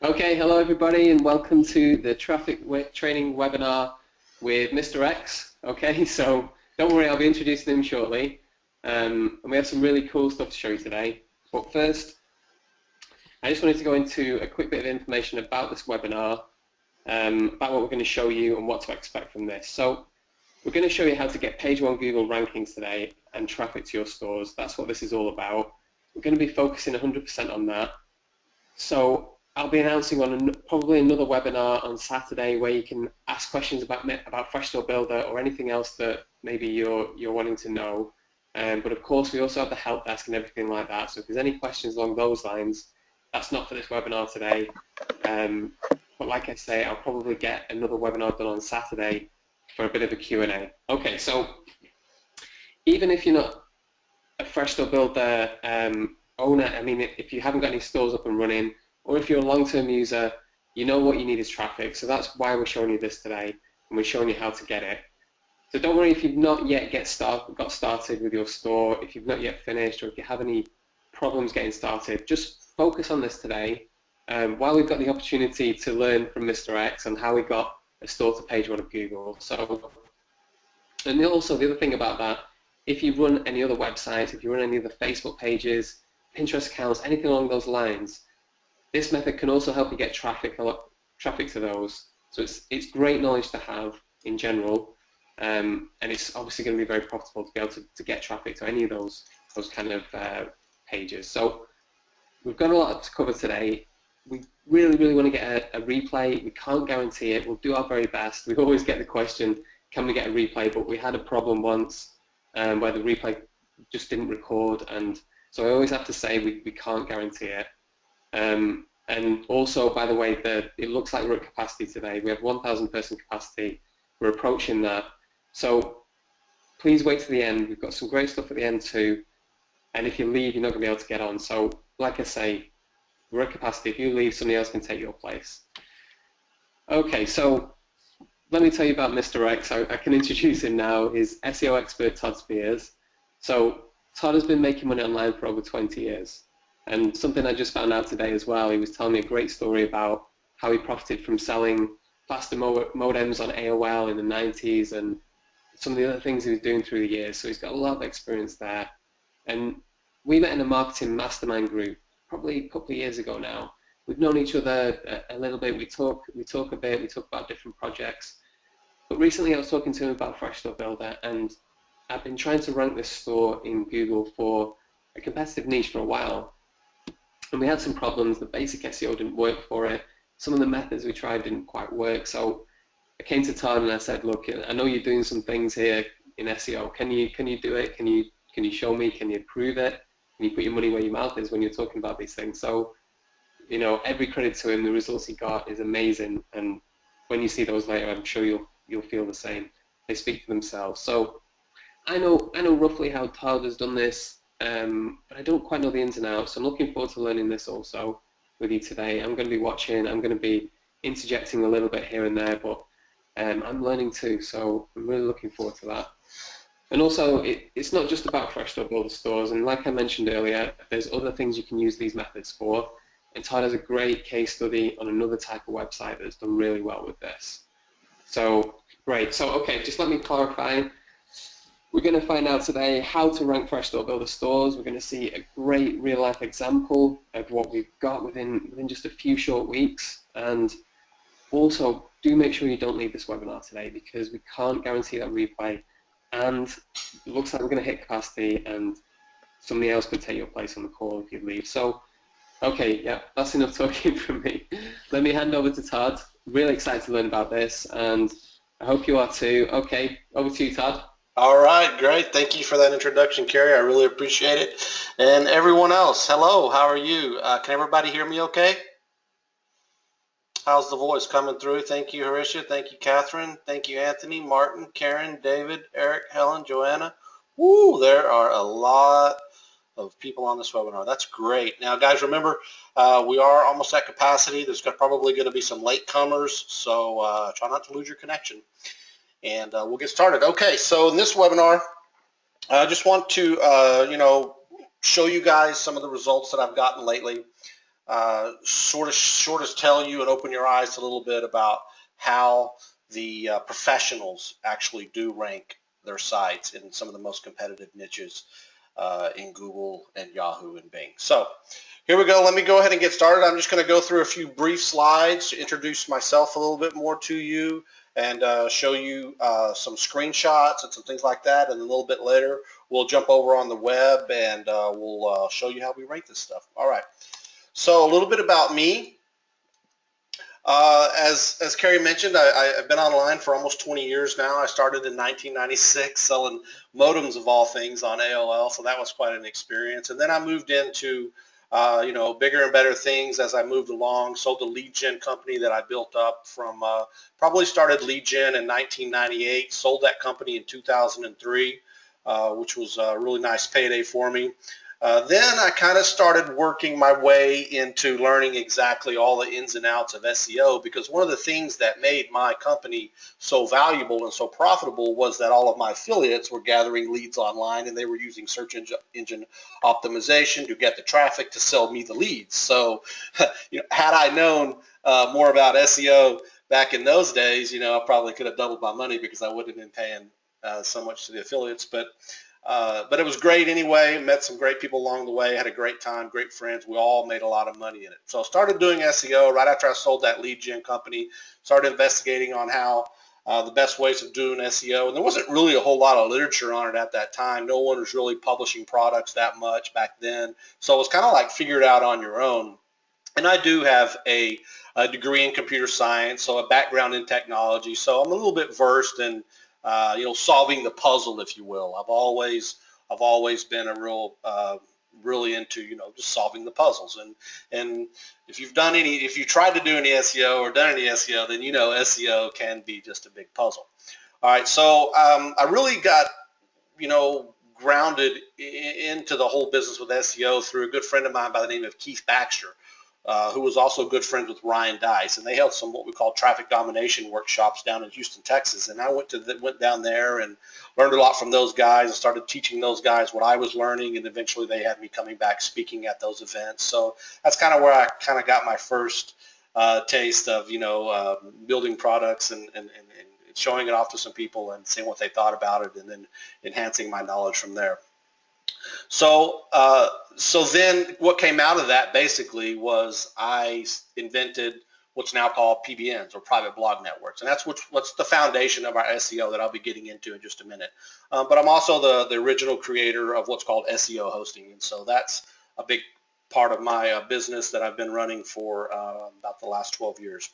Okay, hello everybody and welcome to the training webinar with Mr. X. Okay, so don't worry, I'll be introducing him shortly. And we have some really cool stuff to show you today. But first, I just wanted to go into a quick bit of information about this webinar, about what we're going to show you and what to expect from this. So we're going to show you how to get page one Google rankings today and traffic to your stores. That's what this is all about. We're going to be focusing 100% on that. So I'll be announcing on probably another webinar on Saturday where you can ask questions about Fresh Store Builder or anything else that maybe you're wanting to know. But of course, we also have the help desk and everything like that. So if there's any questions along those lines, that's not for this webinar today. But like I say, I'll probably get another webinar done on Saturday for a bit of a Q&A. Okay, so even if you're not a Fresh Store Builder owner, I mean, if you haven't got any stores up and running, or if you're a long-term user, you know what you need is traffic. So that's why we're showing you this today, and we're showing you how to get it. So don't worry if you've not yet got started with your store, if you've not yet finished, or if you have any problems getting started, just focus on this today while we've got the opportunity to learn from Mr. X on how we got a store to page one of Google. So, and also the other thing about that, if you run any other websites, if you run any other Facebook pages, Pinterest accounts, anything along those lines, this method can also help you get traffic to those. So it's great knowledge to have in general, and it's obviously going to be very profitable to be able to get traffic to any of those kind of pages. So we've got a lot to cover today. We really want to get a replay. We can't guarantee it. We'll do our very best. We always get the question, can we get a replay? But we had a problem once where the replay just didn't record, and so I always have to say we can't guarantee it. And also, by the way, it looks like we're at capacity today. We have 1,000 person capacity. We're approaching that. So please wait to the end. We've got some great stuff at the end too. And if you leave, you're not going to be able to get on. So like I say, we're at capacity. If you leave, somebody else can take your place. Okay, so let me tell you about Mr. X. I can introduce him now. He's SEO expert Todd Spears. So Todd has been making money online for over 20 years. And something I just found out today as well, he was telling me a great story about how he profited from selling faster modems on AOL in the 90s and some of the other things he was doing through the years. So he's got a lot of experience there. And we met in a marketing mastermind group probably a couple of years ago now. We've known each other a little bit. We talk a bit. We talk about different projects. But recently I was talking to him about Fresh Store Builder, and I've been trying to rank this store in Google for a competitive niche for a while. And we had some problems. The basic SEO didn't work for it. Some of the methods we tried didn't quite work. So I came to Todd and I said, look, I know you're doing some things here in SEO. Can you do it? Can you show me? Can you prove it? Can you put your money where your mouth is when you're talking about these things? So, you know, every credit to him. The results he got is amazing. And when you see those later, I'm sure you'll feel the same. They speak for themselves. So I know roughly how Todd has done this. But I don't quite know the ins and outs. I'm looking forward to learning this also with you today. I'm going to be watching. I'm going to be interjecting a little bit here and there, but I'm learning too, so I'm really looking forward to that. And also, it's not just about Fresh Store Builder stores, and like I mentioned earlier, there's other things you can use these methods for, and Todd has a great case study on another type of website that's done really well with this. So, great. So, okay, just let me clarify. We're going to find out today how to rank Fresh Store Builder stores. We're going to see a great real-life example of what we've got within just a few short weeks. And also, do make sure you don't leave this webinar today because we can't guarantee that replay. And it looks like we're going to hit capacity and somebody else could take your place on the call if you leave. So, okay, yeah, that's enough talking from me. Let me hand over to Todd. Really excited to learn about this, and I hope you are too. Okay, over to you, Todd. All right, great. Thank you for that introduction, Kerry. I really appreciate it. And everyone else, hello, how are you? Can everybody hear me okay? How's the voice coming through? Thank you, Harisha. Thank you, Catherine. Thank you, Anthony, Martin, Karen, David, Eric, Helen, Joanna. Woo, there are a lot of people on this webinar. That's great. Now, guys, remember, we are almost at capacity. There's probably going to be some latecomers, so try not to lose your connection. And we'll get started. Okay, so in this webinar, I just want to, show you guys some of the results that I've gotten lately. sort of tell you and open your eyes a little bit about how the professionals actually do rank their sites in some of the most competitive niches in Google and Yahoo and Bing. So here we go. Let me go ahead and get started. I'm just going to go through a few brief slides to introduce myself a little bit more to you and show you some screenshots and some things like that. And a little bit later, we'll jump over on the web and we'll show you how we rank this stuff. All right. So a little bit about me. As Carrie mentioned, I've been online for almost 20 years now. I started in 1996 selling modems of all things on AOL, so that was quite an experience. And then I moved into bigger and better things as I moved along. Sold a lead gen company that I built up from probably started lead gen in 1998. Sold that company in 2003, which was a really nice payday for me. Then I kind of started working my way into learning exactly all the ins and outs of SEO, because one of the things that made my company so valuable and so profitable was that all of my affiliates were gathering leads online, and they were using search engine optimization to get the traffic to sell me the leads. So had I known more about SEO back in those days, I probably could have doubled my money, because I wouldn't have been paying so much to the affiliates. But it was great anyway. Met some great people along the way. Had a great time, great friends. We all made a lot of money in it. So I started doing SEO right after I sold that lead gen company. Started investigating on how the best ways of doing SEO. And there wasn't really a whole lot of literature on it at that time. No one was really publishing products that much back then. So it was kind of like figure it out on your own. And I do have a degree in computer science, so a background in technology. So I'm a little bit versed in solving the puzzle, if you will. I've always been a really into just solving the puzzles. And if you tried to do any SEO or done any SEO, then SEO can be just a big puzzle. All right, so I really got grounded into the whole business with SEO through a good friend of mine by the name of Keith Baxter, who was also good friends with Ryan Dice, and they held some what we call traffic domination workshops down in Houston, Texas. And I went down there and learned a lot from those guys and started teaching those guys what I was learning, and eventually they had me coming back speaking at those events. So that's kind of where I kind of got my first taste of building products and showing it off to some people and seeing what they thought about it, and then enhancing my knowledge from there. So then what came out of that basically was I invented what's now called PBNs, or private blog networks. And that's what's the foundation of our SEO that I'll be getting into in just a minute. But I'm also the original creator of what's called SEO hosting. And so that's a big part of my business that I've been running for about the last 12 years.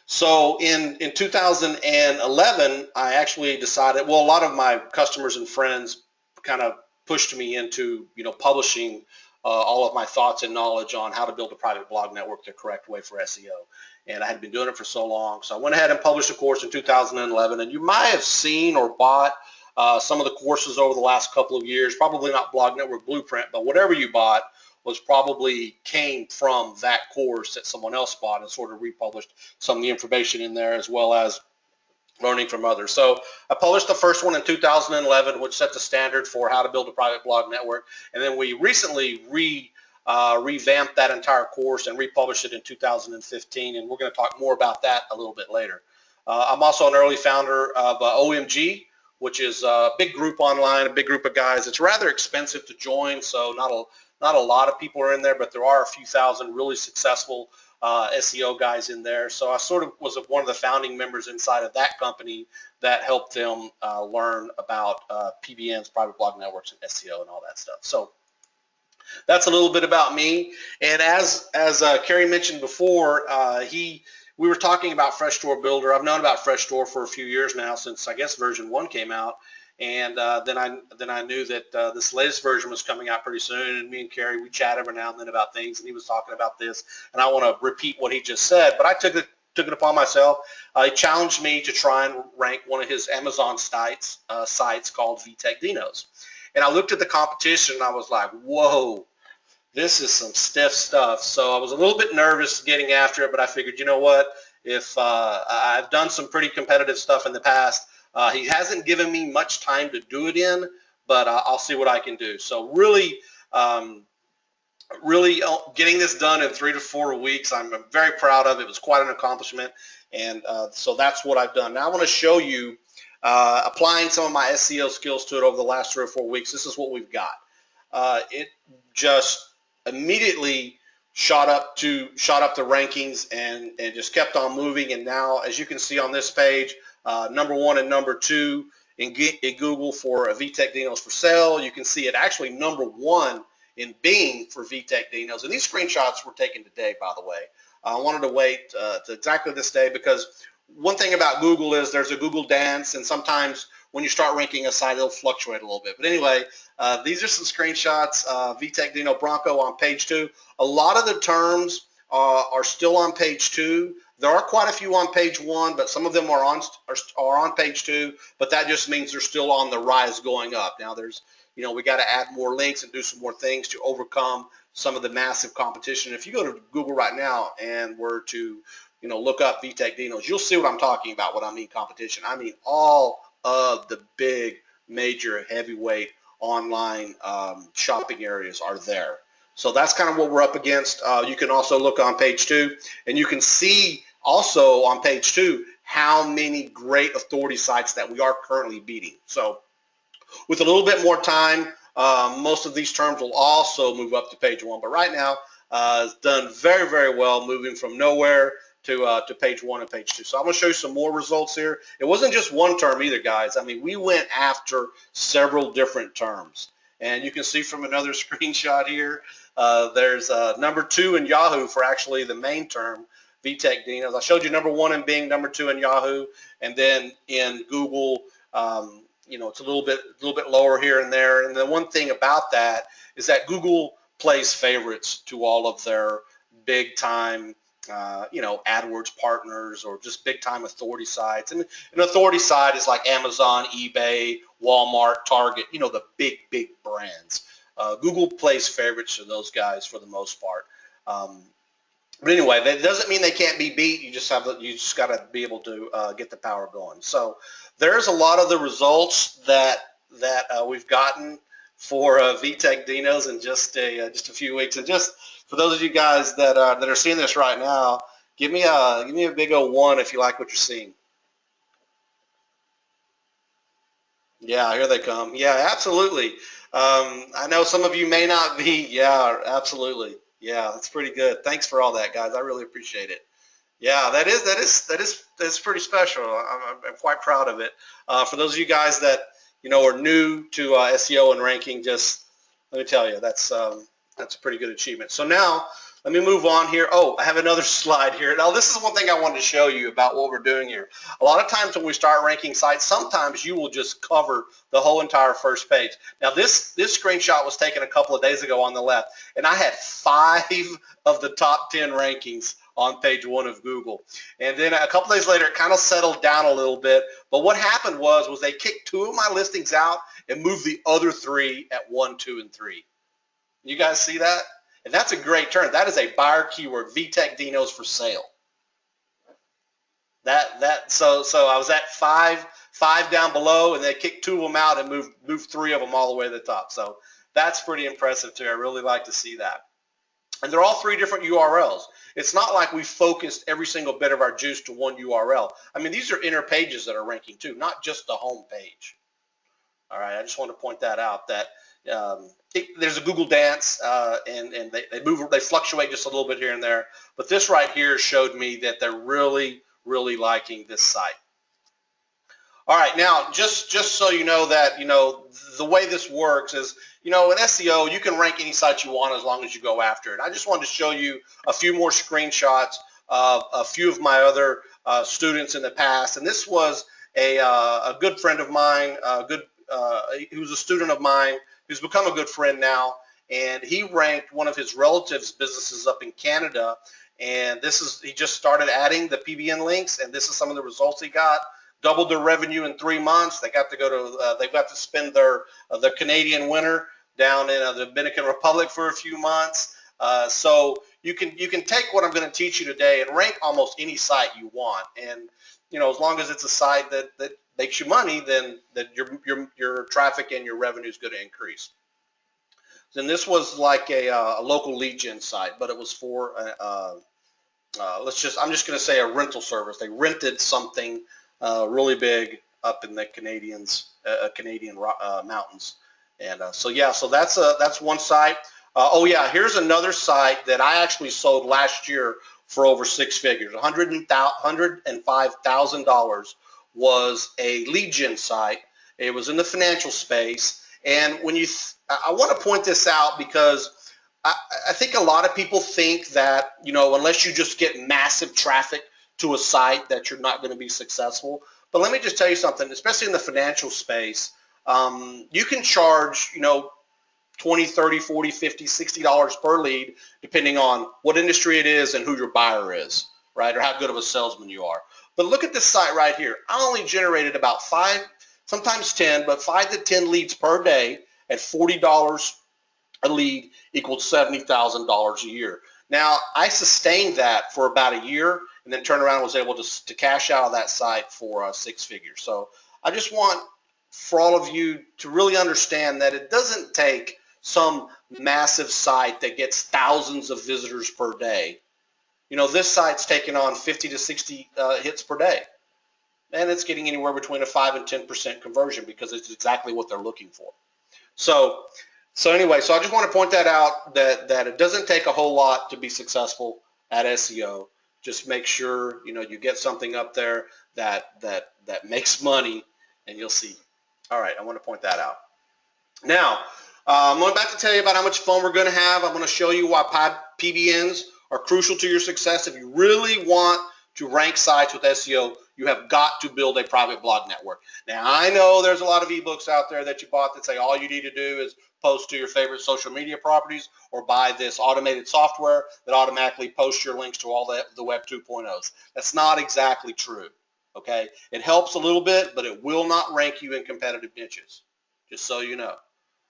So in 2011, I actually decided, well, a lot of my customers and friends kind of pushed me into, publishing all of my thoughts and knowledge on how to build a private blog network the correct way for SEO. And I had been doing it for so long. So I went ahead and published a course in 2011. And you might have seen or bought some of the courses over the last couple of years, probably not Blog Network Blueprint, but whatever you bought was probably came from that course that someone else bought and sort of republished some of the information in there, as well as learning from others. So I published the first one in 2011, which set the standard for how to build a private blog network. And then we recently revamped that entire course and republished it in 2015. And we're going to talk more about that a little bit later. I'm also an early founder of OMG, which is a big group online, a big group of guys. It's rather expensive to join, so not a lot of people are in there, but there are a few thousand really successful SEO guys in there. So I sort of was one of the founding members inside of that company that helped them learn about PBNs, private blog networks, and SEO and all that stuff. So that's a little bit about me. And as Carrie mentioned before, we were talking about Fresh Store Builder. I've known about Fresh Store for a few years now, since I guess version 1 came out. And then I knew that this latest version was coming out pretty soon, and me and Carrie, we chat every now and then about things, and he was talking about this, and I want to repeat what he just said, but I took it upon myself. He challenged me to try and rank one of his Amazon sites called VTech Dinos. And I looked at the competition, and I was like, whoa, this is some stiff stuff. So I was a little bit nervous getting after it, but I figured, you know what, if I've done some pretty competitive stuff in the past. He hasn't given me much time to do it in, but I'll see what I can do. So really, really getting this done in 3 to 4 weeks. I'm very proud of it. It was quite an accomplishment, and so that's what I've done. Now I want to show you applying some of my SEO skills to it over the last 3 or 4 weeks. This is what we've got. It just immediately shot up the rankings and just kept on moving. And now, as you can see on this page, number 1 and number 2 in Google for VTech Dinos for sale. You can see it actually number 1 in Bing for VTech Dinos. And these screenshots were taken today, by the way. I wanted to wait to exactly this day because one thing about Google is there's a Google dance, and sometimes when you start ranking a site, it'll fluctuate a little bit. But anyway, these are some screenshots. VTech Dino Bronco on page 2. A lot of the terms are still on page 2. There are quite a few on page 1, but some of them are on page 2. But that just means they're still on the rise going up. Now there's we got to add more links and do some more things to overcome some of the massive competition. If you go to Google right now and were to, look up VTech Dinos, you'll see what I'm talking about when I mean competition. I mean all of the big, major, heavyweight online shopping areas are there. So that's kind of what we're up against. You can also look on page 2, and you can see also on page 2 how many great authority sites that we are currently beating. So with a little bit more time, most of these terms will also move up to page 1. But right now, it's done very, very well, moving from nowhere to page 1 and page 2. So I'm going to show you some more results here. It wasn't just one term either, guys. I mean, we went after several different terms. And you can see from another screenshot here, there's number 2 in Yahoo for actually the main term, VTech Dinos. I showed you number 1 in Bing, number 2 in Yahoo, and then in Google, it's a little bit lower here and there. And the one thing about that is that Google plays favorites to all of their big time, AdWords partners or just big time authority sites. And an authority site is like Amazon, eBay, Walmart, Target, the big brands. Google plays favorites to those guys for the most part. But anyway, that doesn't mean they can't be beat. You just got to be able to get the power going. So there's a lot of the results that we've gotten for VTech Dinos in just a few weeks. And just for those of you guys that are seeing this right now, give me a big old 1 if you like what you're seeing. Yeah, here they come. Yeah, absolutely. I know some of you may not be. Yeah, absolutely. Yeah, that's pretty good. Thanks for all that, guys. I really appreciate it. Yeah, that is pretty special. I'm quite proud of it. For those of you guys that are new to SEO and ranking, just let me tell you that's a pretty good achievement. So now let me move on here. Oh, I have another slide here. Now this is one thing I wanted to show you about what we're doing here. A lot of times when we start ranking sites, sometimes you will just cover the whole entire first page. Now this screenshot was taken a couple of days ago on the left, and I had 5 of the top 10 rankings on page 1 of Google. And then a couple days later, it kind of settled down a little bit. But what happened was they kicked 2 of my listings out and moved the other 3 at 1, 2, and 3. You guys see that? And that's a great term. That is a buyer keyword, VTech Dinos for sale. So I was at 5 down below, and they kicked 2 of them out and moved 3 of them all the way to the top. So that's pretty impressive too. I really like to see that. And they're all 3 different URLs. It's not like we focused every single bit of our juice to one URL. I mean, these are inner pages that are ranking too, not just the home page. All right, I just want to point that out, that there's a Google dance, and they fluctuate just a little bit here and there. But this right here showed me that they're really, really liking this site. All right, now just so you know that the way this works is, in SEO you can rank any site you want as long as you go after it. I just wanted to show you a few more screenshots of a few of my other students in the past, and this was a good friend of mine, he was a student of mine who's become a good friend now, and he ranked one of his relatives' businesses up in Canada, and he just started adding the PBN links, and this is some of the results he got. Doubled their revenue in 3 months. They got to spend their Canadian winter down in the Dominican Republic for a few months. So you can take what I'm going to teach you today and rank almost any site you want, and as long as it's a site that makes you money, then your traffic and your revenue is going to increase. And this was like a local lead gen site, but it was for I'm just going to say a rental service. They rented something really big up in the Canadian mountains, and so that's one site. Oh yeah, here's another site that I actually sold last year for over six figures. $105,000 was a lead gen site. It was in the financial space, and I want to point this out because I think a lot of people think that, unless you just get massive traffic to a site that you're not going to be successful. But let me just tell you something, especially in the financial space, you can charge, 20, 30, 40, 50, $60 per lead, depending on what industry it is and who your buyer is, right, or how good of a salesman you are. But look at this site right here. I only generated about 5, sometimes 10, but 5 to 10 leads per day at $40 a lead equaled $70,000 a year. Now, I sustained that for about a year and then turned around and was able to cash out of that site for six figures. So I just want for all of you to really understand that it doesn't take some massive site that gets thousands of visitors per day. This site's taking on 50 to 60 hits per day. And it's getting anywhere between a 5 and 10% conversion because it's exactly what they're looking for. So anyway, I just want to point that out, that it doesn't take a whole lot to be successful at SEO. Just make sure you get something up there that makes money, and you'll see. All right, I want to point that out. Now, I'm about to tell you about how much fun we're going to have. I'm going to show you why PBNs are crucial to your success. If you really want to rank sites with SEO, you have got to build a private blog network. Now, I know there's a lot of ebooks out there that you bought that say all you need to do is post to your favorite social media properties or buy this automated software that automatically posts your links to all the Web 2.0s. That's not exactly true, okay? It helps a little bit, but it will not rank you in competitive niches, just so you know.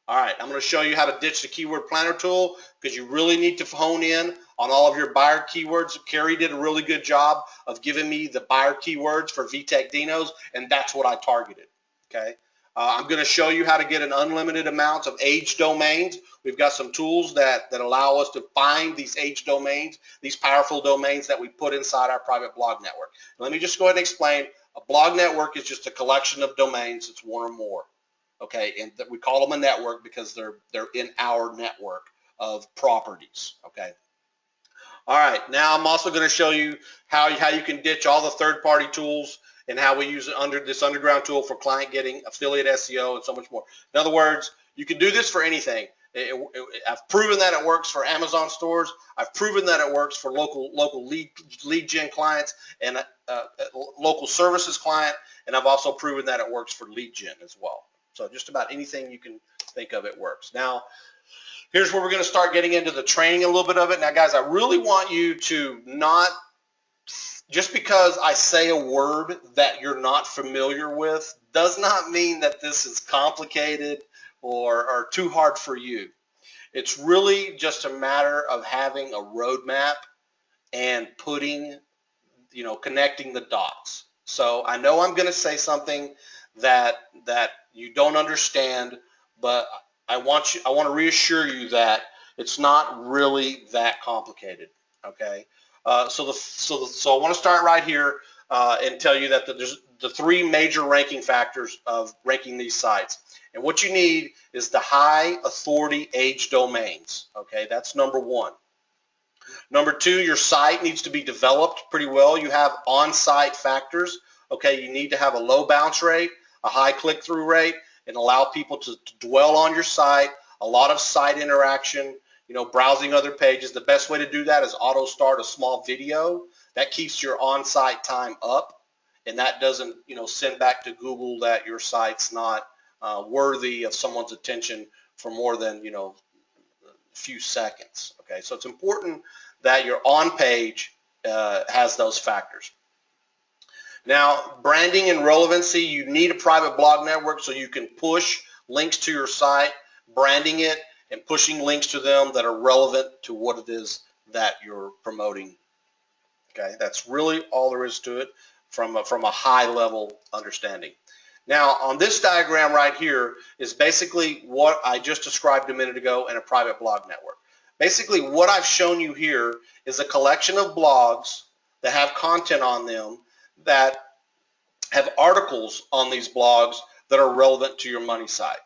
All right, I'm going to show you how to ditch the keyword planner tool because you really need to hone in on all of your buyer keywords. Carrie did a really good job of giving me the buyer keywords for VTech Dinos, and that's what I targeted, okay? I'm going to show you how to get an unlimited amount of age domains. We've got some tools that allow us to find these age domains, these powerful domains that we put inside our private blog network. Let me just go ahead and explain. A blog network is just a collection of domains. It's one or more. Okay, and we call them a network because they're in our network of properties. Okay. All right. Now I'm also going to show you how you can ditch all the third-party tools and how we use this underground tool for client getting, affiliate SEO, and so much more. In other words, you can do this for anything. I've proven that it works for Amazon stores. I've proven that it works for local lead gen clients and local services client, and I've also proven that it works for lead gen as well. So just about anything you can think of, it works. Now, here's where we're going to start getting into the training a little bit of it. Now, guys, I really want you to not, just because I say a word that you're not familiar with, does not mean that this is complicated or too hard for you. It's really just a matter of having a roadmap and connecting the dots. So I know I'm going to say something that you don't understand, but I want to reassure you that it's not really that complicated. Okay, so I want to start right here and tell you that there's the three major ranking factors of ranking these sites, and what you need is the high authority age domains. Okay, that's number one. Number two, your site needs to be developed pretty well. You have on-site factors. Okay, you need to have a low bounce rate, a high click-through rate, and allow people to dwell on your site, a lot of site interaction, browsing other pages. The best way to do that is auto start a small video. That keeps your on-site time up, and that doesn't, send back to Google that your site's not worthy of someone's attention for more than, a few seconds. Okay, so it's important that your on-page has those factors. Now, branding and relevancy, you need a private blog network so you can push links to your site, branding it, and pushing links to them that are relevant to what it is that you're promoting. Okay, that's really all there is to it from a high level understanding. Now, on this diagram right here is basically what I just described a minute ago in a private blog network. Basically, what I've shown you here is a collection of blogs that have content on them that have articles on these blogs that are relevant to your money site.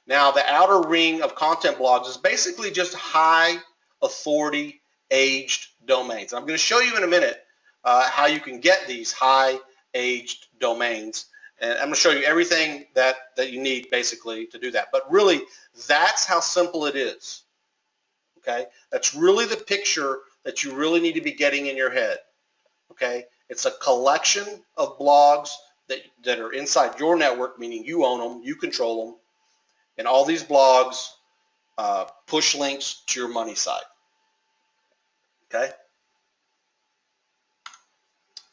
Now, the outer ring of content blogs is basically just high authority aged domains. I'm going to show you in a minute how you can get these high aged domains. And I'm going to show you everything that you need basically to do that. But really, that's how simple it is. Okay? That's really the picture that you really need to be getting in your head. Okay? It's a collection of blogs that are inside your network, meaning you own them, you control them, and all these blogs push links to your money site. Okay?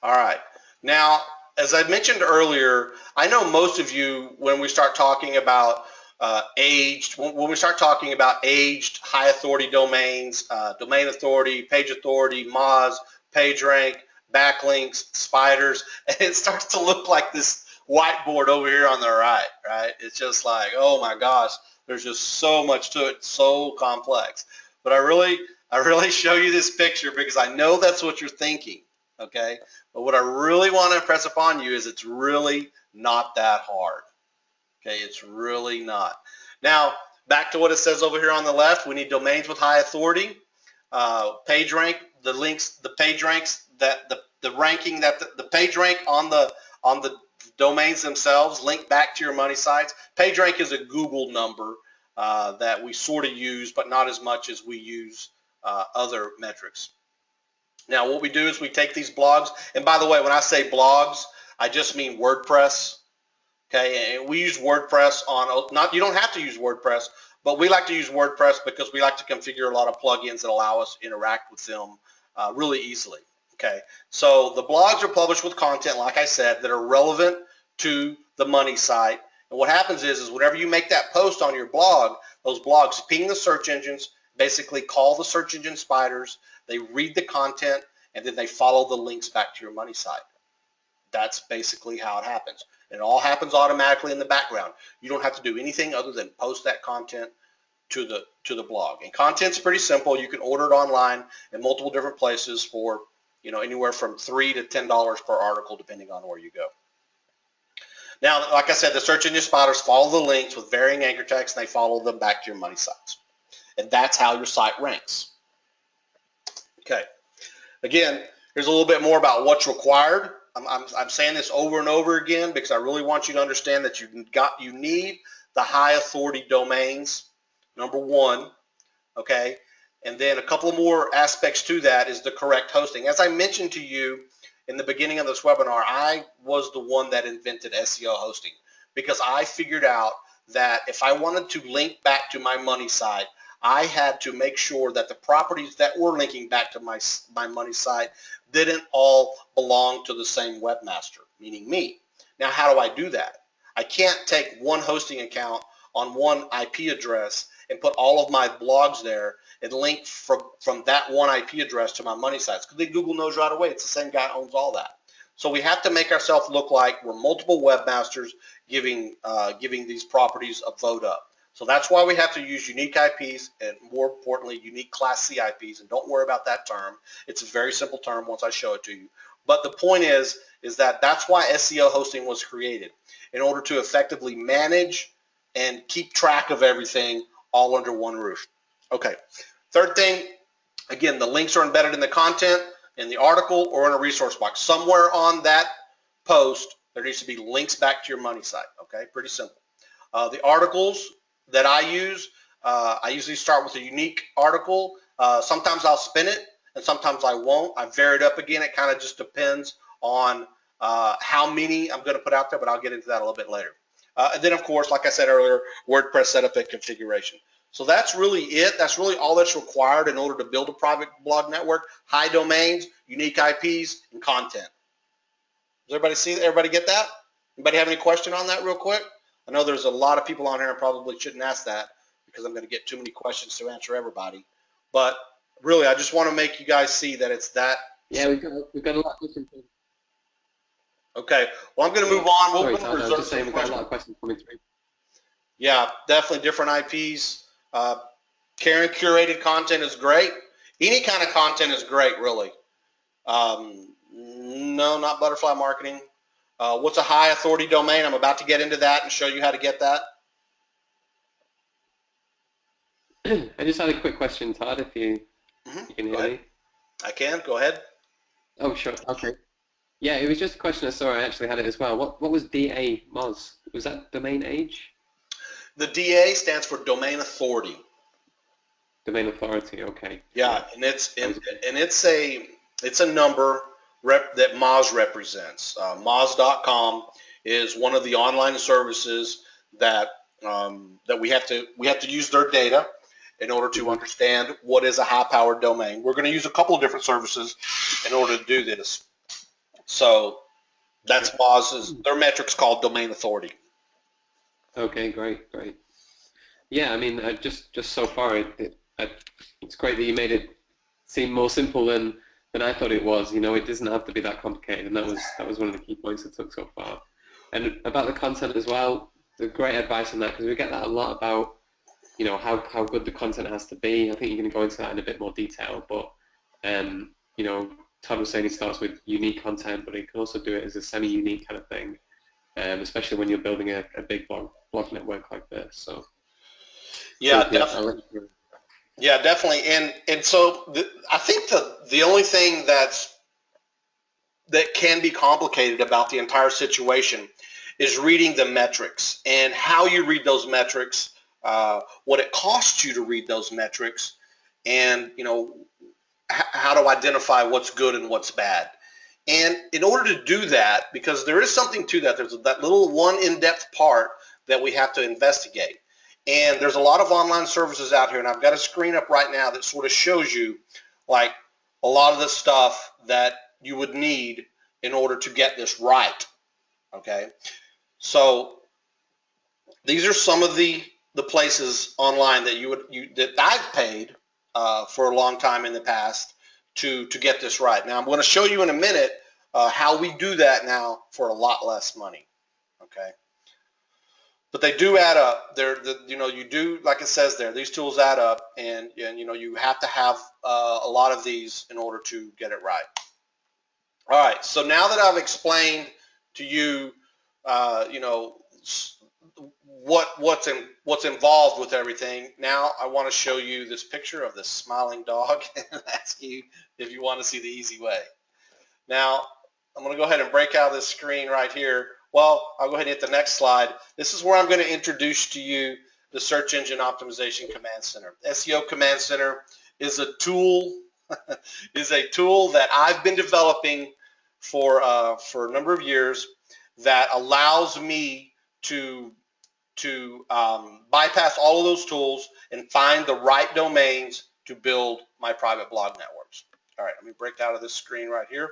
All right. Now, as I mentioned earlier, I know most of you, when we start talking about when we start talking about aged high authority domains, domain authority, page authority, Moz, PageRank, backlinks, spiders, and it starts to look like this whiteboard over here on the right, right? It's just like, oh my gosh, there's just so much to it, so complex. But I really show you this picture because I know that's what you're thinking, okay? But what I really want to impress upon you is it's really not that hard. Okay, it's really not. Now, back to what it says over here on the left, we need domains with high authority. PageRank, the links, the page ranks, that the ranking that the page rank on the domains themselves link back to your money sites. PageRank is a Google number that we sort of use, but not as much as we use other metrics. Now, what we do is we take these blogs, and by the way, when I say blogs, I just mean WordPress. Okay, and we use WordPress on, you don't have to use WordPress, but we like to use WordPress because we like to configure a lot of plugins that allow us to interact with them really easily. Okay, so the blogs are published with content, like I said, that are relevant to the money site. And what happens is whenever you make that post on your blog, those blogs ping the search engines, basically call the search engine spiders, they read the content, and then they follow the links back to your money site. That's basically how it happens. And it all happens automatically in the background. You don't have to do anything other than post that content to the blog. And content's pretty simple. You can order it online in multiple different places for, anywhere from $3 to $10 per article, depending on where you go. Now, like I said, the search engine spiders follow the links with varying anchor tags, and they follow them back to your money sites. And that's how your site ranks. Okay. Again, here's a little bit more about what's required. I'm saying this over and over again because I really want you to understand that you need the high authority domains, number one, okay? And then a couple more aspects to that is the correct hosting. As I mentioned to you in the beginning of this webinar, I was the one that invented SEO hosting because I figured out that if I wanted to link back to my money site, I had to make sure that the properties that were linking back to my money site didn't all belong to the same webmaster, meaning me. Now, how do I do that? I can't take one hosting account on one IP address and put all of my blogs there and link from that one IP address to my money sites, because Google knows right away it's the same guy who owns all that. So we have to make ourselves look like we're multiple webmasters giving these properties a vote up. So that's why we have to use unique IPs and, more importantly, unique Class C IPs. And don't worry about that term. It's a very simple term once I show it to you. But the point is that that's why SEO hosting was created, in order to effectively manage and keep track of everything all under one roof. Okay. Third thing, again, the links are embedded in the content, in the article, or in a resource box. Somewhere on that post, there needs to be links back to your money site. Okay, pretty simple. The articles that I use, I usually start with a unique article. Sometimes I'll spin it, and sometimes I won't. I vary it up again. It kind of just depends on how many I'm going to put out there, but I'll get into that a little bit later. And then, of course, like I said earlier, WordPress setup and configuration. So that's really it. That's really all that's required in order to build a private blog network: high domains, unique IPs, and content. Does everybody see? Everybody get that? Anybody have any question on that real quick? I know there's a lot of people on here and probably shouldn't ask that because I'm going to get too many questions to answer everybody. But really, I just want to make you guys see that it's that. Yeah, we've got a lot of different things. Okay. Well, I'm going to move on. We're Sorry, going to Todd, I was reserve just some saying we've got a questions. lot of questions coming through. Yeah, definitely different IPs. Karen, curated content is great. Any kind of content is great, really. No, not butterfly marketing. What's a high authority domain? I'm about to get into that and show you how to get that. I just had a quick question, Todd, if you can Go hear ahead. me. I can. Go ahead. Oh, sure. Okay. Yeah, it was just a question. Sorry, I actually had it as well. What was DA Moz? Was that domain age? The DA stands for domain authority. Domain authority. Okay. Yeah, Yeah. and it's That and, was good. and it's a number that Moz represents. Moz.com is one of the online services that that we have to use their data in order to Hmm. understand what is a high-powered domain. We're going to use a couple of different services in order to do this. So that's Moz's their metrics called domain authority. Okay, great, great. Yeah, I mean, just so far, it's great that you made it seem more simple than I thought it was. You know, it doesn't have to be that complicated, and that was one of the key points I took so far. And about the content as well, the great advice on that because we get that a lot about, how good the content has to be. I think you're going to go into that in a bit more detail, but Todd was saying he starts with unique content, but he can also do it as a semi-unique kind of thing, especially when you're building a big blog network like this. So. Cool. Yeah, Yeah, I'll let you know. yeah, definitely. And so I think the only thing that can be complicated about the entire situation is reading the metrics and how you read those metrics, what it costs you to read those metrics, and how to identify what's good and what's bad. And in order to do that, because there is something to that, there's that little one in-depth part that we have to investigate. And there's a lot of online services out here, and I've got a screen up right now that sort of shows you like a lot of the stuff that you would need in order to get this right. Okay, so these are some of the places online that that I've paid for a long time in the past to get this right. Now I'm going to show you in a minute how we do that now for a lot less money. Okay, but they do add up. You do, like it says there, these tools add up, and you have to have a lot of these in order to get it right. All right, so now that I've explained to you, you know, what's involved with everything, now I want to show you this picture of this smiling dog and ask you if you want to see the easy way. Now, I'm going to go ahead and break out this screen right here. Well, I'll go ahead and hit the next slide. This is where I'm going to introduce to you the Search Engine Optimization Command Center. SEO Command Center is a tool that I've been developing for a number of years that allows me to bypass all of those tools and find the right domains to build my private blog networks. All right, let me break out of this screen right here.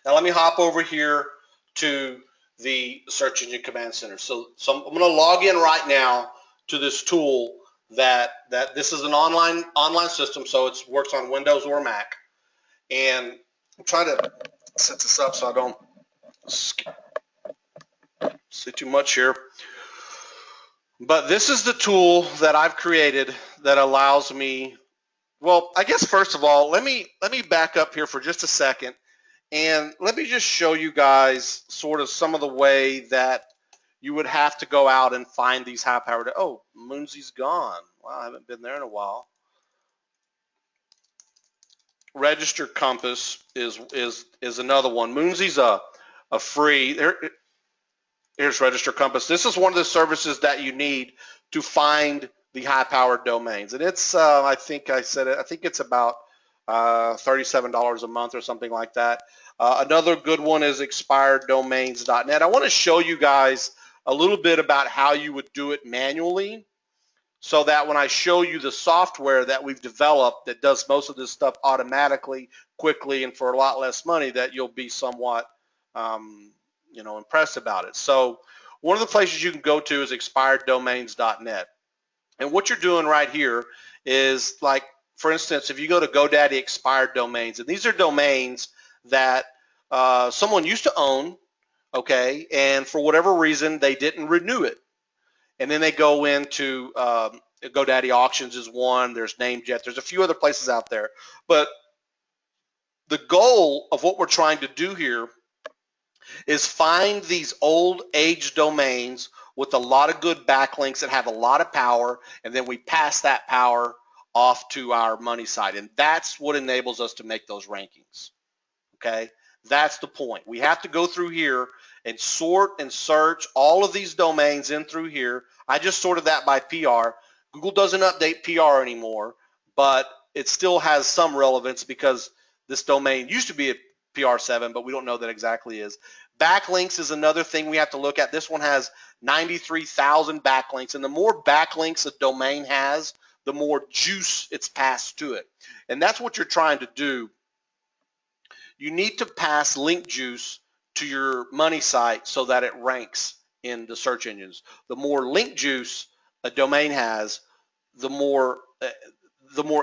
Now let me hop over here to the Search Engine Command Center. So I'm going to log in right now to this tool that this is an online system, so it works on Windows or Mac. And I'm trying to set this up so I don't see too much here. But this is the tool that I've created that allows me, well, I guess first of all, let me back up here for just a second. And let me just show you guys sort of some of the way that you would have to go out and find these high-powered. Oh, Moonsy's gone. Wow, I haven't been there in a while. Register Compass is another one. Moonsy's a free. Here's Register Compass. This is one of the services that you need to find the high-powered domains, and it's I think I said it. I think it's about $37 a month or something like that. Another good one is expireddomains.net. I want to show you guys a little bit about how you would do it manually so that when I show you the software that we've developed that does most of this stuff automatically, quickly, and for a lot less money, that you'll be somewhat impressed about it. So one of the places you can go to is expireddomains.net. And what you're doing right here is, like, for instance, if you go to GoDaddy expired domains, and these are domains that someone used to own, okay, and for whatever reason they didn't renew it. And then they go into GoDaddy Auctions is one. There's NameJet. There's a few other places out there. But the goal of what we're trying to do here is find these old age domains with a lot of good backlinks that have a lot of power, and then we pass that power off to our money site. And that's what enables us to make those rankings. Okay, that's the point. We have to go through here and sort and search all of these domains in through here. I just sorted that by PR. Google doesn't update PR anymore, but it still has some relevance because this domain used to be a PR7, but we don't know that exactly is. Backlinks is another thing we have to look at. This one has 93,000 backlinks, and the more backlinks a domain has, the more juice it's passed to it. And that's what you're trying to do. You need to pass link juice to your money site so that it ranks in the search engines. The more link juice a domain has, the more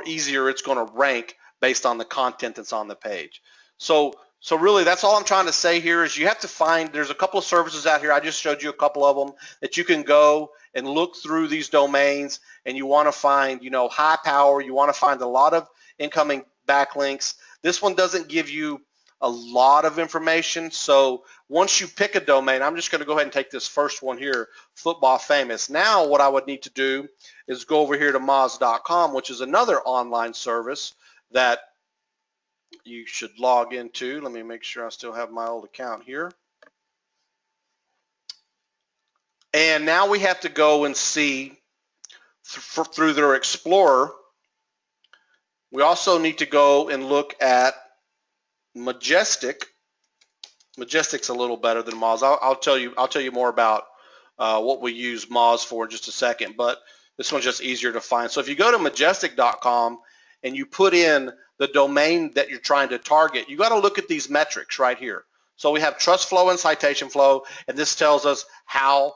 easier it's going to rank based on the content that's on the page. So really, that's all I'm trying to say here is you have to find, there's a couple of services out here. I just showed you a couple of them that you can go and look through these domains, and you want to find, high power. You want to find a lot of incoming backlinks. This one doesn't give you a lot of information. So once you pick a domain, I'm just going to go ahead and take this first one here, Football Famous. Now what I would need to do is go over here to moz.com, which is another online service that you should log into. Let me make sure I still have my old account here. And now we have to go and see through their Explorer. We also need to go and look at Majestic. Majestic's a little better than Moz. I'll tell you more about what we use Moz for in just a second, but this one's just easier to find. So if you go to majestic.com and you put in the domain that you're trying to target, you got to look at these metrics right here. So we have trust flow and citation flow, and this tells us how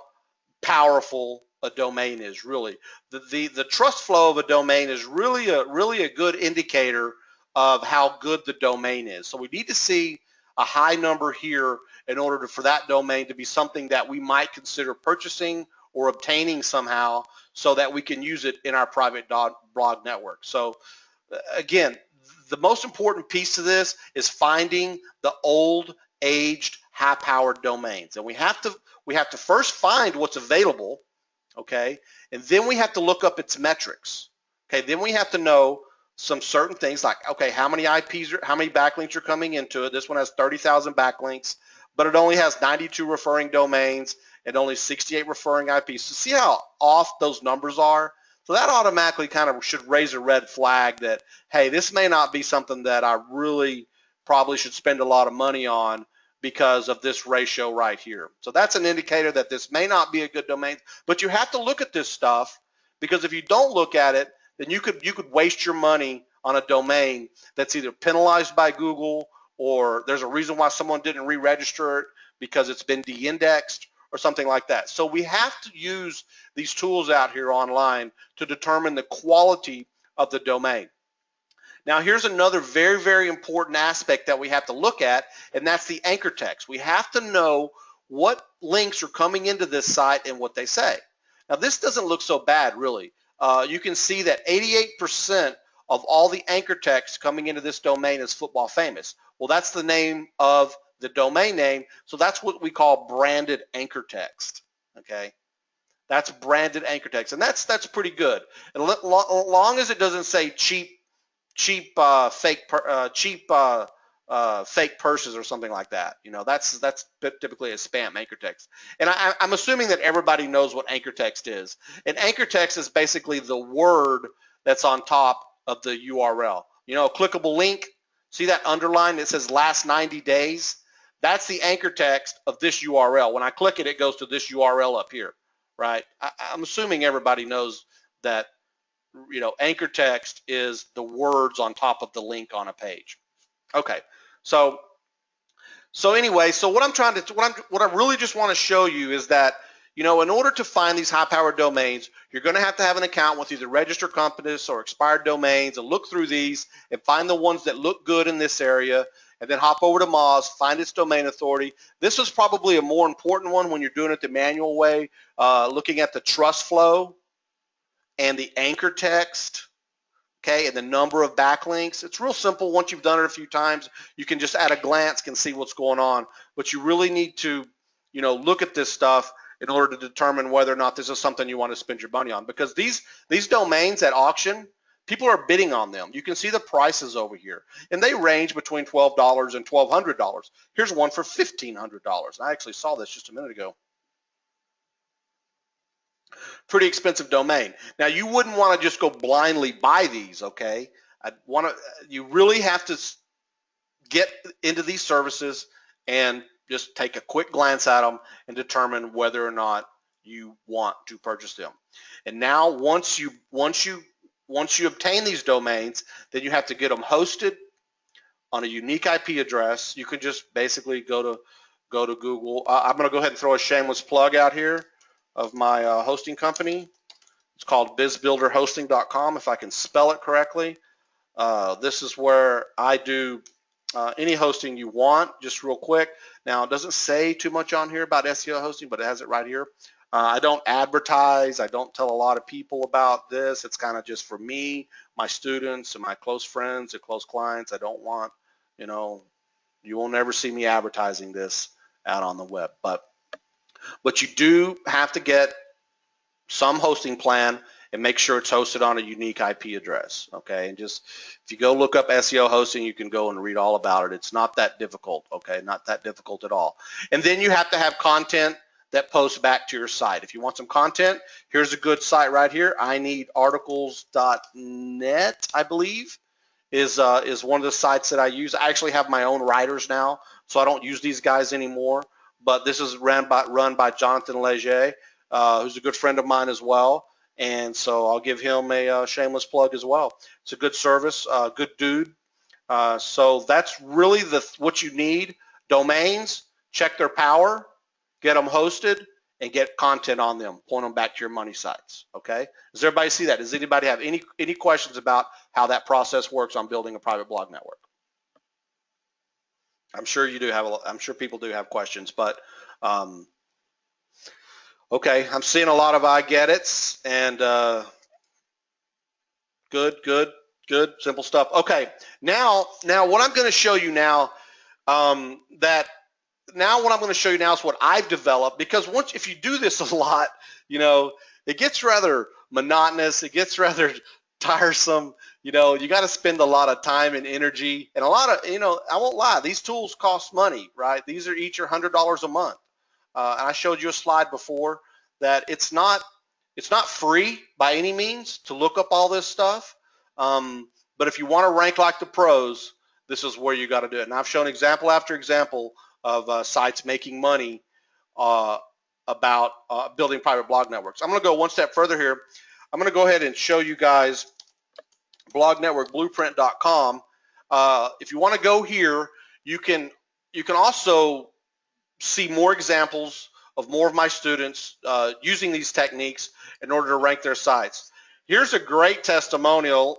powerful a domain is. Really, the trust flow of a domain is really a good indicator of how good the domain is. So we need to see a high number here in order for that domain to be something that we might consider purchasing or obtaining somehow so that we can use it in our private blog network. So again, the most important piece to this is finding the old, aged, high-powered domains. And we have to first find what's available, okay? And then we have to look up its metrics. Okay, then we have to know some certain things like, okay, how many backlinks are coming into it. This one has 30,000 backlinks, but it only has 92 referring domains and only 68 referring IPs. So see how off those numbers are? So that automatically kind of should raise a red flag that, hey, this may not be something that I really probably should spend a lot of money on because of this ratio right here. So that's an indicator that this may not be a good domain, but you have to look at this stuff, because if you don't look at it, then you could waste your money on a domain that's either penalized by Google, or there's a reason why someone didn't re-register it because it's been de-indexed or something like that. So we have to use these tools out here online to determine the quality of the domain. Now here's another very, very important aspect that we have to look at, and that's the anchor text. We have to know what links are coming into this site and what they say. Now this doesn't look so bad, really. You can see that 88% of all the anchor text coming into this domain is Football Famous. Well, that's the name of the domain name, so that's what we call branded anchor text. Okay, that's branded anchor text, and that's pretty good. And long as it doesn't say cheap fake purses or something like that, that's typically a spam anchor text. And I'm assuming that everybody knows what anchor text is. And anchor text is basically the word that's on top of the URL. A clickable link. See that underline that says last 90 days? That's the anchor text of this URL. When I click it, it goes to this URL up here, right? I'm assuming everybody knows that, anchor text is the words on top of the link on a page. Okay, so anyway, so what I really just want to show you is that, in order to find these high-powered domains, you're going to have an account with either Register Compass or Expired Domains, and look through these and find the ones that look good in this area, and then hop over to Moz, find its domain authority. This is probably a more important one when you're doing it the manual way, looking at the trust flow and the anchor text, okay, and the number of backlinks. It's real simple. Once you've done it a few times, you can just at a glance can see what's going on. But you really need to, look at this stuff in order to determine whether or not this is something you want to spend your money on. Because these domains at auction, people are bidding on them. You can see the prices over here, and they range between $12 and $1,200. Here's one for $1,500. I actually saw this just a minute ago. Pretty expensive domain. Now, you wouldn't want to just go blindly buy these, okay? You really have to get into these services and just take a quick glance at them and determine whether or not you want to purchase them. And now, once you obtain these domains, then you have to get them hosted on a unique IP address. You can just basically go to Google. I'm going to go ahead and throw a shameless plug out here of my hosting company. It's called bizbuilderhosting.com, if I can spell it correctly. This is where I do any hosting you want, just real quick. Now, it doesn't say too much on here about SEO hosting, but it has it right here. I don't advertise. I don't tell a lot of people about this. It's kind of just for me, my students, and my close friends and close clients. I don't want, you will never see me advertising this out on the web. But you do have to get some hosting plan and make sure it's hosted on a unique IP address, okay? And just, if you go look up SEO hosting, you can go and read all about it. It's not that difficult, okay? Not that difficult at all. And then you have to have content that posts back to your site. If you want some content, here's a good site right here. ineedarticles.net, I believe, is one of the sites that I use. I actually have my own writers now, so I don't use these guys anymore. But this is run by Jonathan Leger, who's a good friend of mine as well. And so I'll give him a shameless plug as well. It's a good service, good dude. So that's really what you need. Domains, check their power, get them hosted, and get content on them. Point them back to your money sites. Okay? Does everybody see that? Does anybody have any questions about how that process works on building a private blog network? I'm sure you do have. I'm sure people do have questions, but okay. I'm seeing a lot of I get it's, and good, simple stuff. Okay, now what I'm going to show you now, what I'm going to show you now is what I've developed, because if you do this a lot, it gets rather monotonous. It gets rather tiresome. You got to spend a lot of time and energy, and a lot of, I won't lie, these tools cost money, right? These are each $100 a month. And I showed you a slide before that it's not free by any means to look up all this stuff. But if you want to rank like the pros, this is where you got to do it. And I've shown example after example of sites making money about building private blog networks. I'm going to go one step further here. I'm going to go ahead and show you guys blognetworkblueprint.com. If you want to go here, you can also see more examples of more of my students using these techniques in order to rank their sites. Here's a great testimonial.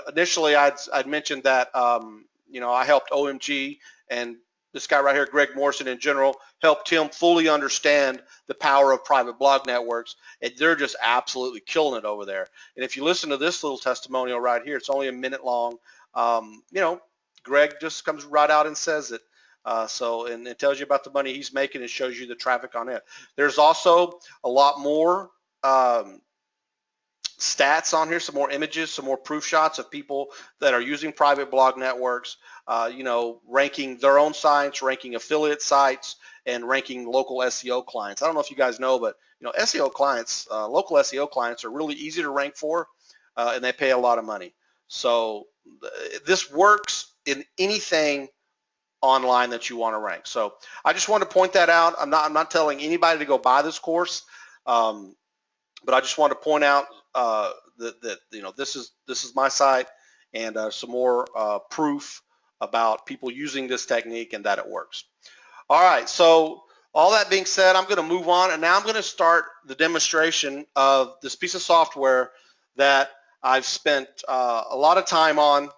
Initially, I'd mentioned that I helped OMG, and this guy right here, Greg Morrison in general, helped him fully understand the power of private blog networks, and they're just absolutely killing it over there. And if you listen to this little testimonial right here, it's only a minute long. Greg just comes right out and says it. And it tells you about the money he's making and shows you the traffic on it. There's also a lot more stats on here, some more images, some more proof shots of people that are using private blog networks, ranking their own sites, ranking affiliate sites, and ranking local SEO clients. I don't know if you guys know, but SEO clients, local SEO clients are really easy to rank for, and they pay a lot of money. So this works in anything online that you want to rank. So I just want to point that out. I'm not telling anybody to go buy this course, but I just want to point out that this is my site, and some more proof about people using this technique and that it works. All right, so all that being said, I'm going to move on, and now I'm going to start the demonstration of this piece of software that I've spent a lot of time on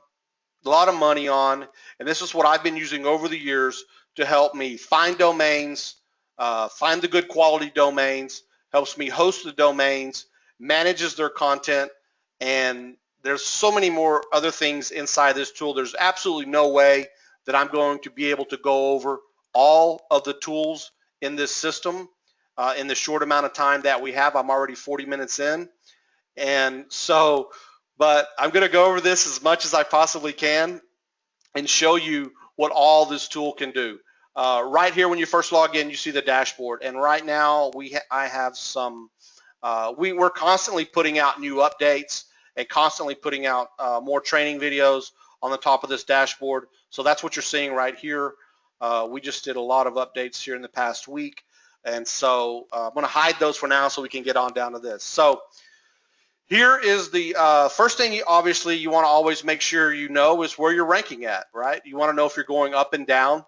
money on, and this is what I've been using over the years to help me find domains, find the good quality domains, helps me host the domains, manages their content, and there's so many more other things inside this tool. There's absolutely no way that I'm going to be able to go over all of the tools in this system in the short amount of time that we have. I'm already 40 minutes in, and so, but I'm going to go over this as much as I possibly can and show you what all this tool can do. Right here, when you first log in, you see the dashboard, and right now I have some. We're constantly putting out new updates and constantly putting out more training videos on the top of this dashboard. So that's what you're seeing right here. We just did a lot of updates here in the past week, and so I'm going to hide those for now so we can get on down to this. So here is the first thing obviously you want to always make sure you know is where you're ranking at, right? You want to know if you're going up and down.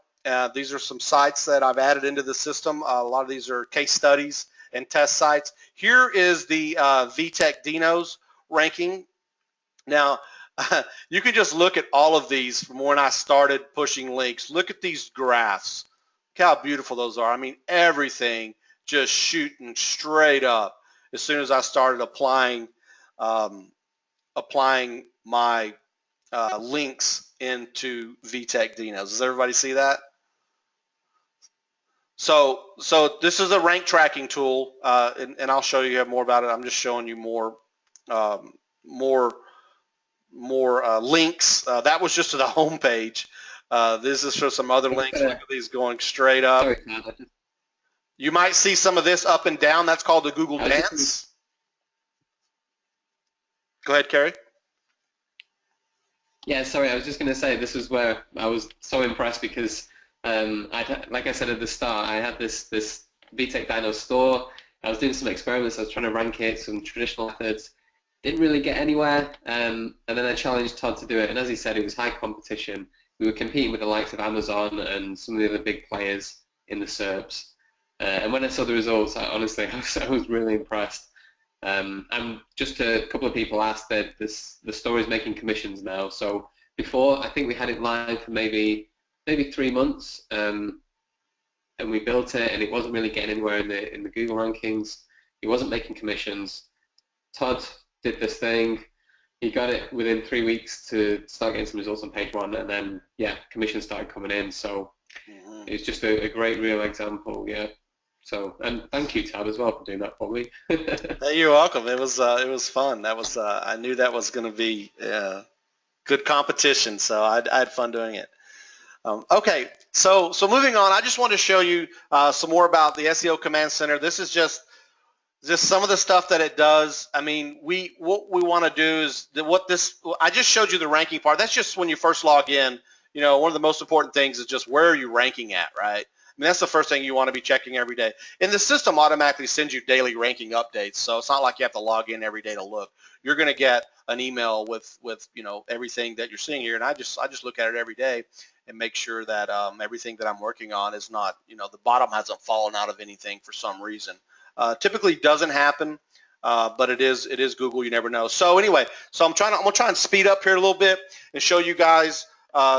These are some sites that I've added into the system. A lot of these are case studies and test sites. Here is the VTech Dinos ranking. Now, you can just look at all of these from when I started pushing links. Look at these graphs. Look how beautiful those are. I mean, everything just shooting straight up as soon as I started applying my links into VTech Dinos. Does everybody see that? So this is a rank tracking tool, and I'll show you more about it. I'm just showing you more links. That was just to the home page. This is for some other links. Look at these going straight up. Sorry, Todd. You might see some of this up and down. That's called the Google Dance. Go ahead, Kerry. Yeah, sorry, I was just going to say this is where I was so impressed because, like I said at the start, I had this VTech Dino store. I was doing some experiments. I was trying to rank it, some traditional methods. Didn't really get anywhere, and then I challenged Todd to do it. And as he said, it was high competition. We were competing with the likes of Amazon and some of the other big players in the SERPs. And when I saw the results, I was really impressed. And just a couple of people asked that the store is making commissions now. So before, I think we had it live for maybe 3 months, and we built it, and it wasn't really getting anywhere in the Google rankings. It wasn't making commissions. Todd did this thing. He got it within 3 weeks to start getting some results on page 1, and then commissions started coming in. So it's just a great real example, yeah. So, and thank you, Todd, as well for doing that for me. Hey, you're welcome. It was fun. That was I knew that was going to be good competition, so I had fun doing it. Okay, so moving on, I just want to show you some more about the SEO Command Center. This is just some of the stuff that it does. I mean, what we want to do is I just showed you the ranking part. That's just when you first log in. You know, one of the most important things is just where are you ranking at, right? I mean, that's the first thing you want to be checking every day. And the system automatically sends you daily ranking updates, so it's not like you have to log in every day to look. You're going to get an email with everything that you're seeing here, and I just look at it every day and make sure that everything that I'm working on is not, the bottom hasn't fallen out of anything for some reason. Typically doesn't happen, but it is Google. You never know. So anyway, I'm gonna try and speed up here a little bit and show you guys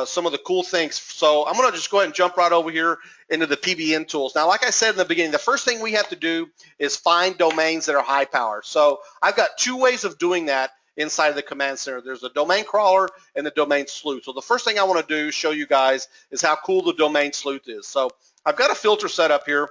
some of the cool things. So I'm going to just go ahead and jump right over here into the PBN tools. Now, like I said in the beginning, the first thing we have to do is find domains that are high power. So I've got 2 ways of doing that inside of the Command Center. There's a domain crawler and the domain sleuth. So the first thing I want to do, show you guys, is how cool the domain sleuth is. So I've got a filter set up here,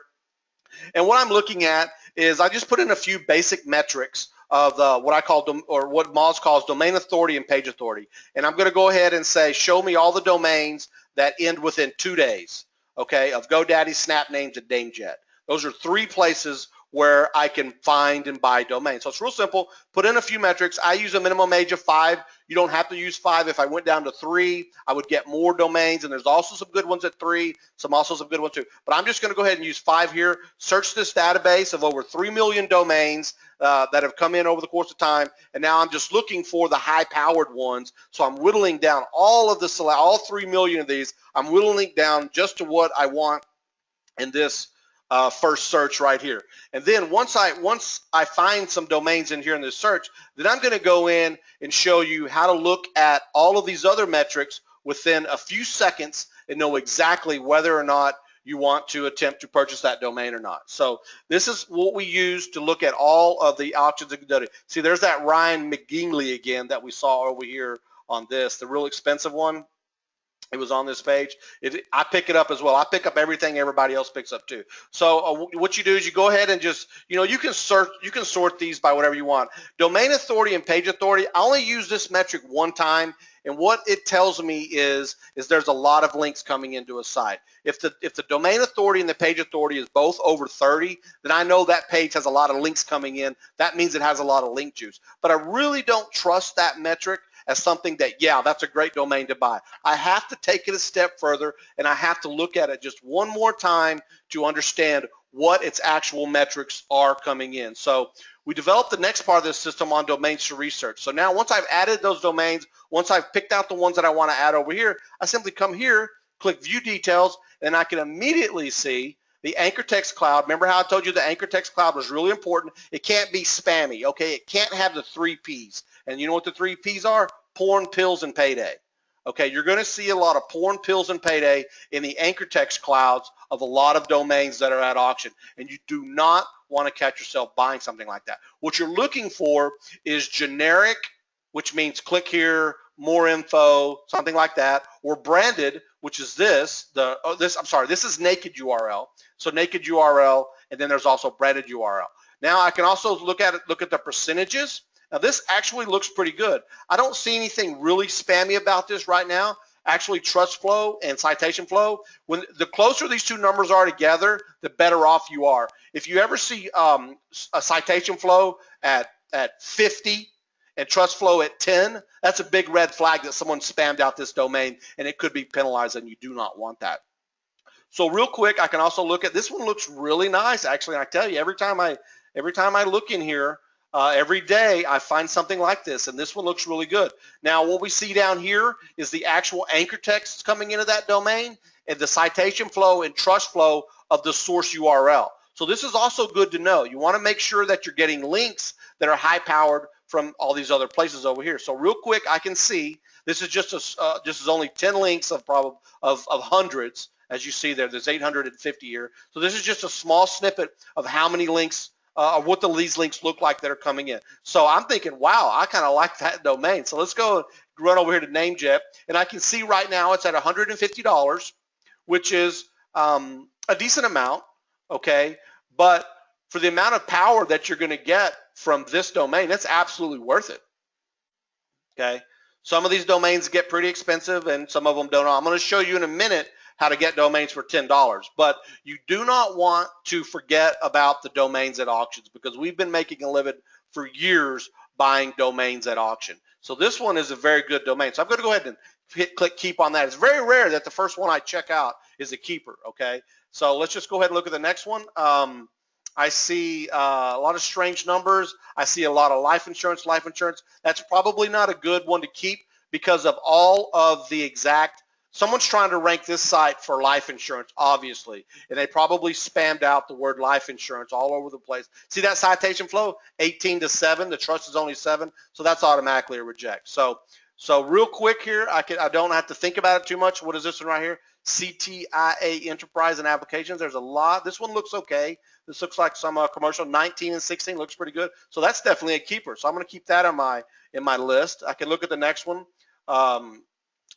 and what I'm looking at is I just put in a few basic metrics of what I call, or what Moz calls, domain authority and page authority. And I'm going to go ahead and say, show me all the domains that end within 2 days, okay, of GoDaddy, Snap Names, and Namejet. Those are 3 places where I can find and buy domains. So it's real simple. Put in a few metrics. I use a minimum age of 5. You don't have to use 5. If I went down to 3, I would get more domains, and there's also some good ones at 3, some good ones too. But I'm just going to go ahead and use 5 here. Search this database of over 3 million domains that have come in over the course of time, and now I'm just looking for the high-powered ones. So I'm whittling down all 3 million of these. I'm whittling down just to what I want in this first search right here. And then once I find some domains in here in this search, then I'm going to go in and show you how to look at all of these other metrics within a few seconds and know exactly whether or not you want to attempt to purchase that domain or not. So this is what we use to look at all of the auctions. See, there's that Ryan McGingley again that we saw over here on this, the real expensive one. It was on this page. I pick it up as well. I pick up everything everybody else picks up too. So what you do is you go ahead and just, you can sort these by whatever you want. Domain authority and page authority, I only use this metric one time, and what it tells me is there's a lot of links coming into a site. If the domain authority and the page authority is both over 30, then I know that page has a lot of links coming in. That means it has a lot of link juice. But I really don't trust that metric as something that, yeah, that's a great domain to buy. I have to take it a step further, and I have to look at it just one more time to understand what its actual metrics are coming in. So we developed the next part of this system on domains to research. So now once I've added those domains, once I've picked out the ones that I want to add over here, I simply come here, click View Details, and I can immediately see the anchor text cloud. Remember how I told you the anchor text cloud was really important? It can't be spammy, okay? It can't have the 3 Ps. And you know what the 3 Ps are? Porn, pills, and payday. Okay, you're going to see a lot of porn, pills, and payday in the anchor text clouds of a lot of domains that are at auction. And you do not want to catch yourself buying something like that. What you're looking for is generic, which means click here, more info, something like that, or branded, which is this. This is naked URL. So naked URL, and then there's also branded URL. Now I can also look at the percentages. Now this actually looks pretty good. I don't see anything really spammy about this right now. Actually, trust flow and citation flow, when the closer these two numbers are together, the better off you are. If you ever see a citation flow at 50 and trust flow at 10, that's a big red flag that someone spammed out this domain, and it could be penalized, and you do not want that. So real quick, I can also look at this one. Looks really nice, actually. I tell you, every time I look in here, every day I find something like this, and this one looks really good. Now what we see down here is the actual anchor text coming into that domain and the citation flow and trust flow of the source URL. So this is also good to know. You want to make sure that you're getting links that are high powered from all these other places over here. So real quick, I can see this is just this is only 10 links of hundreds. As you see there's 850 here. So this is just a small snippet of how many links what these links look like that are coming in. So I'm thinking, wow, I kind of like that domain. So let's go run over here to NameJet, and I can see right now it's at $150, which is a decent amount, okay? But for the amount of power that you're going to get from this domain, it's absolutely worth it, okay? Some of these domains get pretty expensive, and some of them don't. I'm going to show you in a minute how to get domains for $10, but you do not want to forget about the domains at auctions, because we've been making a living for years buying domains at auction. So this one is a very good domain. So I'm going to go ahead and click keep on that. It's very rare that the first one I check out is a keeper, okay? So let's just go ahead and look at the next one. I see a lot of strange numbers. I see a lot of life insurance. That's probably not a good one to keep because of all of the exact. Someone's trying to rank this site for life insurance, obviously, and they probably spammed out the word life insurance all over the place. See that citation flow? 18 to 7. The trust is only 7, so that's automatically a reject. So real quick here, I don't have to think about it too much. What is this one right here? CTIA Enterprise and Applications. There's a lot. This one looks okay. This looks like some commercial. 19 and 16 looks pretty good. So that's definitely a keeper. So I'm going to keep that in my list. I can look at the next one.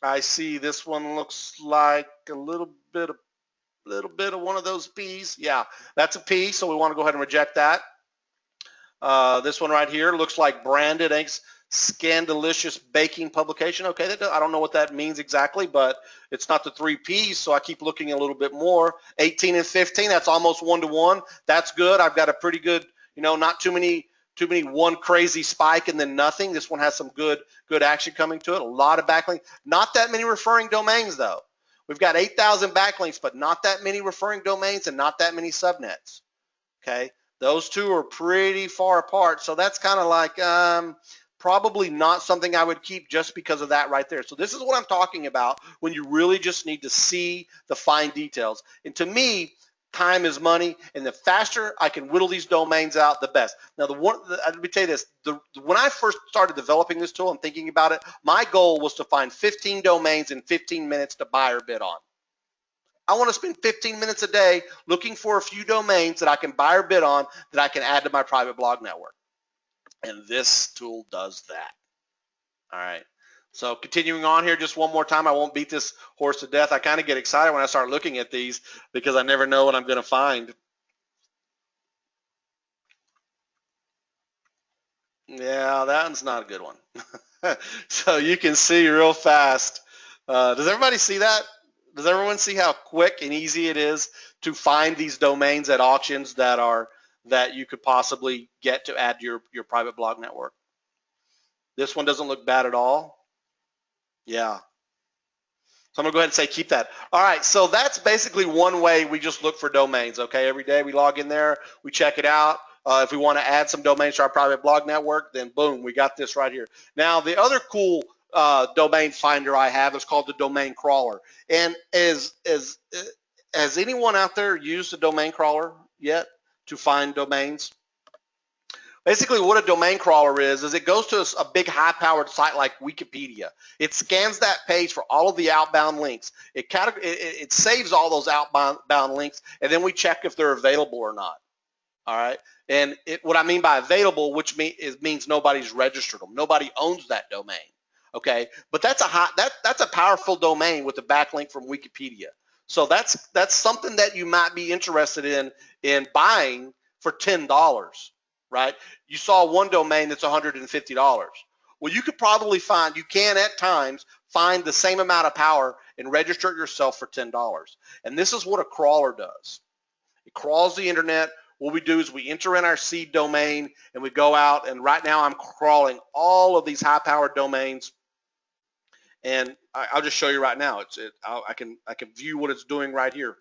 I see this one looks like a little bit of one of those P's. Yeah, that's a P, so we want to go ahead and reject that. This one right here looks like branded Scandalicious Baking Publication. Okay, I don't know what that means exactly, but it's not the 3 P's, so I keep looking a little bit more. 18 and 15, that's almost 1-to-1. That's good. I've got a pretty good, not too many one crazy spike and then nothing. This one has some good action coming to it. A lot of backlinks. Not that many referring domains though. We've got 8,000 backlinks, but not that many referring domains and not that many subnets. Okay, those two are pretty far apart. So that's kind of like probably not something I would keep just because of that right there. So this is what I'm talking about when you really just need to see the fine details. And to me, time is money, and the faster I can whittle these domains out, the best. Now, let me tell you this. When I first started developing this tool and thinking about it, my goal was to find 15 domains in 15 minutes to buy or bid on. I want to spend 15 minutes a day looking for a few domains that I can buy or bid on that I can add to my private blog network. And this tool does that. All right. So continuing on here just one more time, I won't beat this horse to death. I kind of get excited when I start looking at these because I never know what I'm going to find. Yeah, that one's not a good one. So you can see real fast. Does everybody see that? Does everyone see how quick and easy it is to find these domains at auctions that you could possibly get to add to your private blog network? This one doesn't look bad at all. Yeah. So I'm going to go ahead and say keep that. All right, so that's basically one way we just look for domains, okay? Every day we log in there, we check it out. If we want to add some domains to our private blog network, then boom, we got this right here. Now, the other cool domain finder I have is called the domain crawler. And has anyone out there used the domain crawler yet to find domains? Basically, what a domain crawler is it goes to a big high-powered site like Wikipedia. It scans that page for all of the outbound links. It saves all those outbound links, and then we check if they're available or not. All right, and what I mean by available, which means nobody's registered them. Nobody owns that domain. Okay, but that's a powerful domain with a backlink from Wikipedia. So that's something that you might be interested in buying for $10. Right? You saw one domain that's $150. Well, you could probably you can at times find the same amount of power and register it yourself for $10. And this is what a crawler does. It crawls the internet. What we do is we enter in our seed domain and we go out, and right now I'm crawling all of these high-powered domains, and I'll just show you right now. I can view what it's doing right here.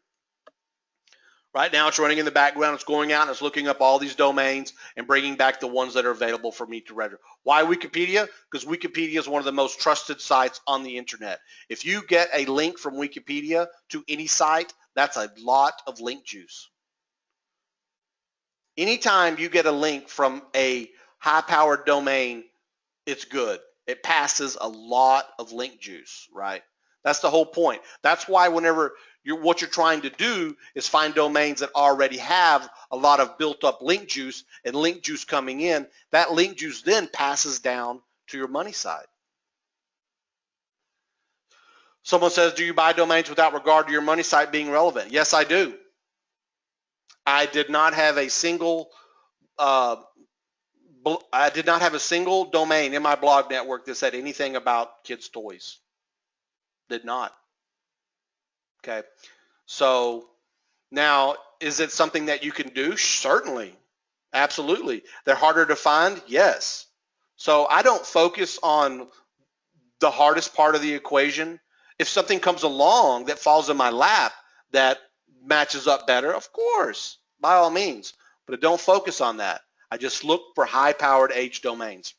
Right now it's running in the background, it's going out and it's looking up all these domains and bringing back the ones that are available for me to register. Why Wikipedia? Because Wikipedia is one of the most trusted sites on the internet. If you get a link from Wikipedia to any site, that's a lot of link juice. Anytime you get a link from a high-powered domain, it's good. It passes a lot of link juice, right? That's the whole point. That's why whenever what you're trying to do is find domains that already have a lot of built-up link juice and link juice coming in. That link juice then passes down to your money side. Someone says, do you buy domains without regard to your money site being relevant? Yes, I do. I did not have a single domain in my blog network that said anything about kids' toys. Did not. Okay. So now, is it something that you can do? Certainly. Absolutely. They're harder to find? Yes. So I don't focus on the hardest part of the equation. If something comes along that falls in my lap that matches up better, of course, by all means. But I don't focus on that. I just look for high-powered H domains.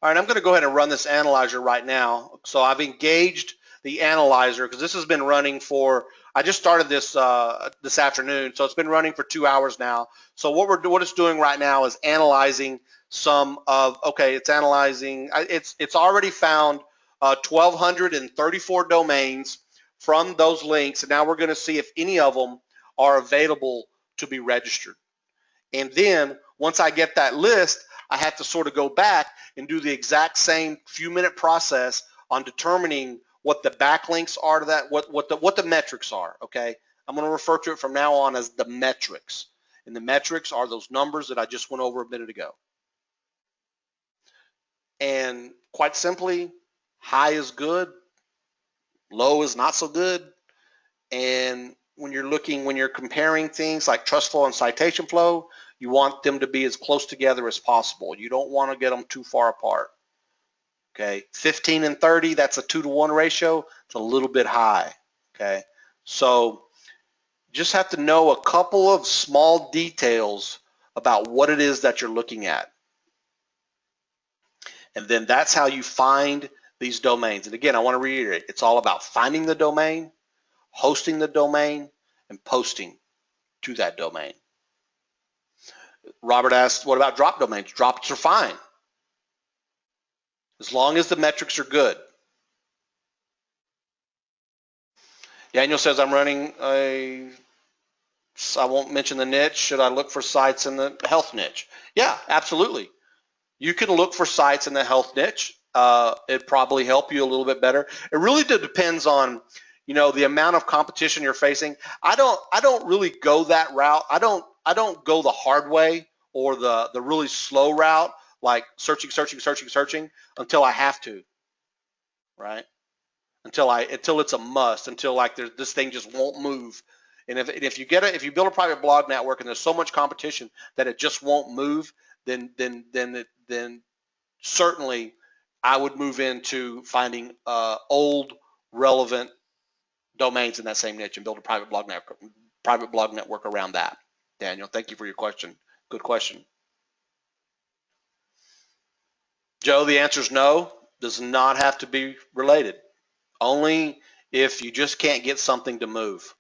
All right, I'm going to go ahead and run this analyzer right now. So I've engaged the analyzer because this has been running for, I just started this this afternoon, so it's been running for 2 hours now. So what it's doing right now is analyzing some of, okay, it's analyzing, it's already found 1,234 domains from those links, and now we're going to see if any of them are available to be registered. And then once I get that list, I have to sort of go back and do the exact same few-minute process on determining what the backlinks are to that, what the metrics are, okay? I'm going to refer to it from now on as the metrics. And the metrics are those numbers that I just went over a minute ago. And quite simply, high is good, low is not so good. And when you're comparing things like trust flow and citation flow, you want them to be as close together as possible. You don't want to get them too far apart. Okay, 15 and 30, that's a 2-to-1 ratio. It's a little bit high. Okay, so just have to know a couple of small details about what it is that you're looking at. And then that's how you find these domains. And again, I want to reiterate, it's all about finding the domain, hosting the domain, and posting to that domain. Robert asked, what about drop domains? Drops are fine, as long as the metrics are good. Daniel says, I'm running I won't mention the niche. Should I look for sites in the health niche? Yeah, absolutely. You can look for sites in the health niche. It'd probably help you a little bit better. It really depends on, the amount of competition you're facing. I don't really go that route. I don't go the hard way or the really slow route, like searching until I have to, right? Until it's a must, until like this thing just won't move. And if you build a private blog network and there's so much competition that it just won't move, then certainly I would move into finding old relevant domains in that same niche and build a private blog network around that. Daniel, thank you for your question. Good question. Joe, the answer is no. Does not have to be related. Only if you just can't get something to move.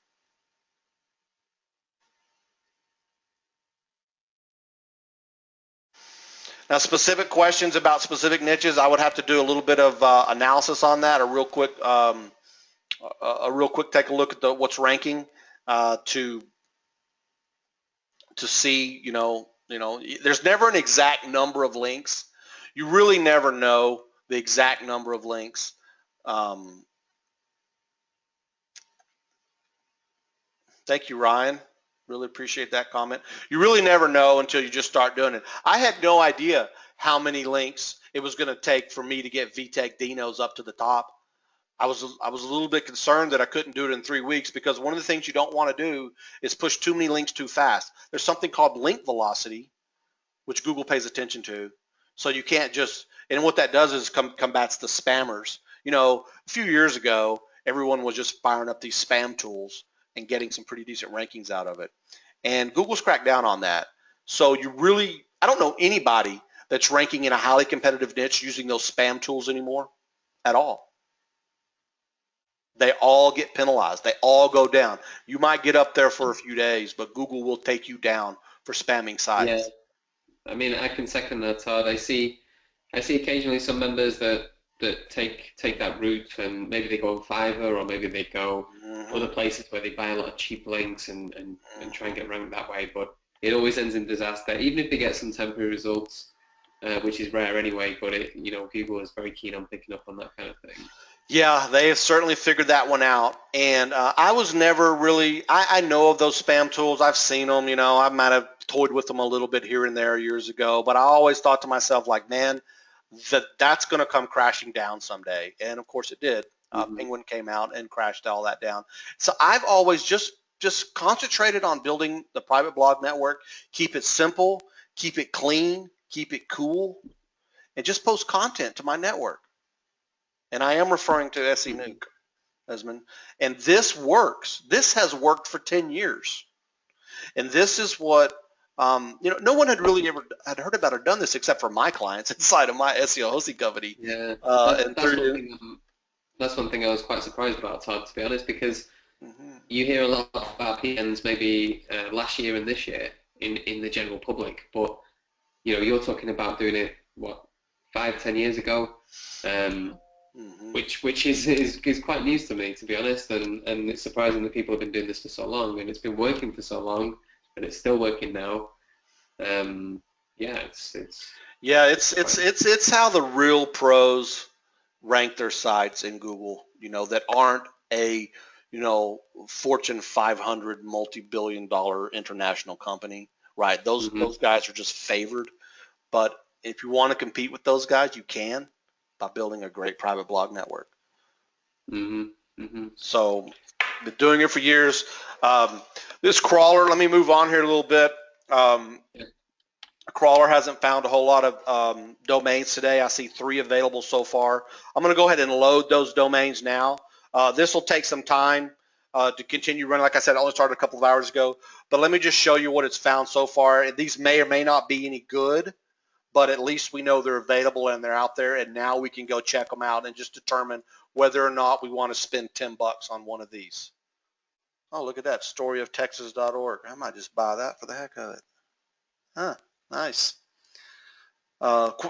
Now, specific questions about specific niches, I would have to do a little bit of analysis on that. A real quick take a look at what's ranking to see. There's never an exact number of links. You really never know the exact number of links. Thank you, Ryan. Really appreciate that comment. You really never know until you just start doing it. I had no idea how many links it was going to take for me to get VTech Dinos up to the top. I was a little bit concerned that I couldn't do it in 3 weeks, because one of the things you don't want to do is push too many links too fast. There's something called link velocity, which Google pays attention to. So you can't just, and what that does is combats the spammers. A few years ago, everyone was just firing up these spam tools and getting some pretty decent rankings out of it. And Google's cracked down on that. So I don't know anybody that's ranking in a highly competitive niche using those spam tools anymore at all. They all get penalized. They all go down. You might get up there for a few days, but Google will take you down for spamming sites. Yeah, I mean, I can second that, Todd. I see occasionally some members that take that route, and maybe they go on Fiverr, or maybe they go other places where they buy a lot of cheap links and try and get ranked that way. But it always ends in disaster, even if they get some temporary results, which is rare anyway. But Google is very keen on picking up on that kind of thing. Yeah, they have certainly figured that one out. And I was never really, I know of those spam tools. I've seen them, I might have toyed with them a little bit here and there years ago, but I always thought to myself, like, man, that's going to come crashing down someday. And of course it did. Penguin came out and crashed all that down. So I've always just concentrated on building the private blog network, keep it simple, keep it clean, keep it cool, and just post content to my network. And I am referring to SE Nuke, Esmond. And this works. This has worked for 10 years. And this is what, no one had really ever had heard about or done this except for my clients inside of my SEO hosting company. Yeah, that's one thing I was quite surprised about, Todd, to be honest, because you hear a lot about PBNs maybe last year and this year in the general public, but you're talking about doing it, 5-10 years ago, which is quite news to me, to be honest, and it's surprising that people have been doing this for so long, and it's been working for so long, and it's still working now. It's how the real pros rank their sites in Google, that aren't a Fortune 500 multi-billion-dollar international company, right? Those guys are just favored. But if you want to compete with those guys, you can by building a great private blog network. So, been doing it for years. This crawler, let me move on here a little bit. Crawler hasn't found a whole lot of domains today. I see 3 available so far. I'm going to go ahead and load those domains now. This will take some time to continue running. Like I said, I only started a couple of hours ago, but let me just show you what it's found so far. These may or may not be any good, but at least we know they're available and they're out there, and now we can go check them out and just determine whether or not we want to spend $10 on one of these. Oh, look at that, storyoftexas.org. I might just buy that for the heck of it. Huh, nice.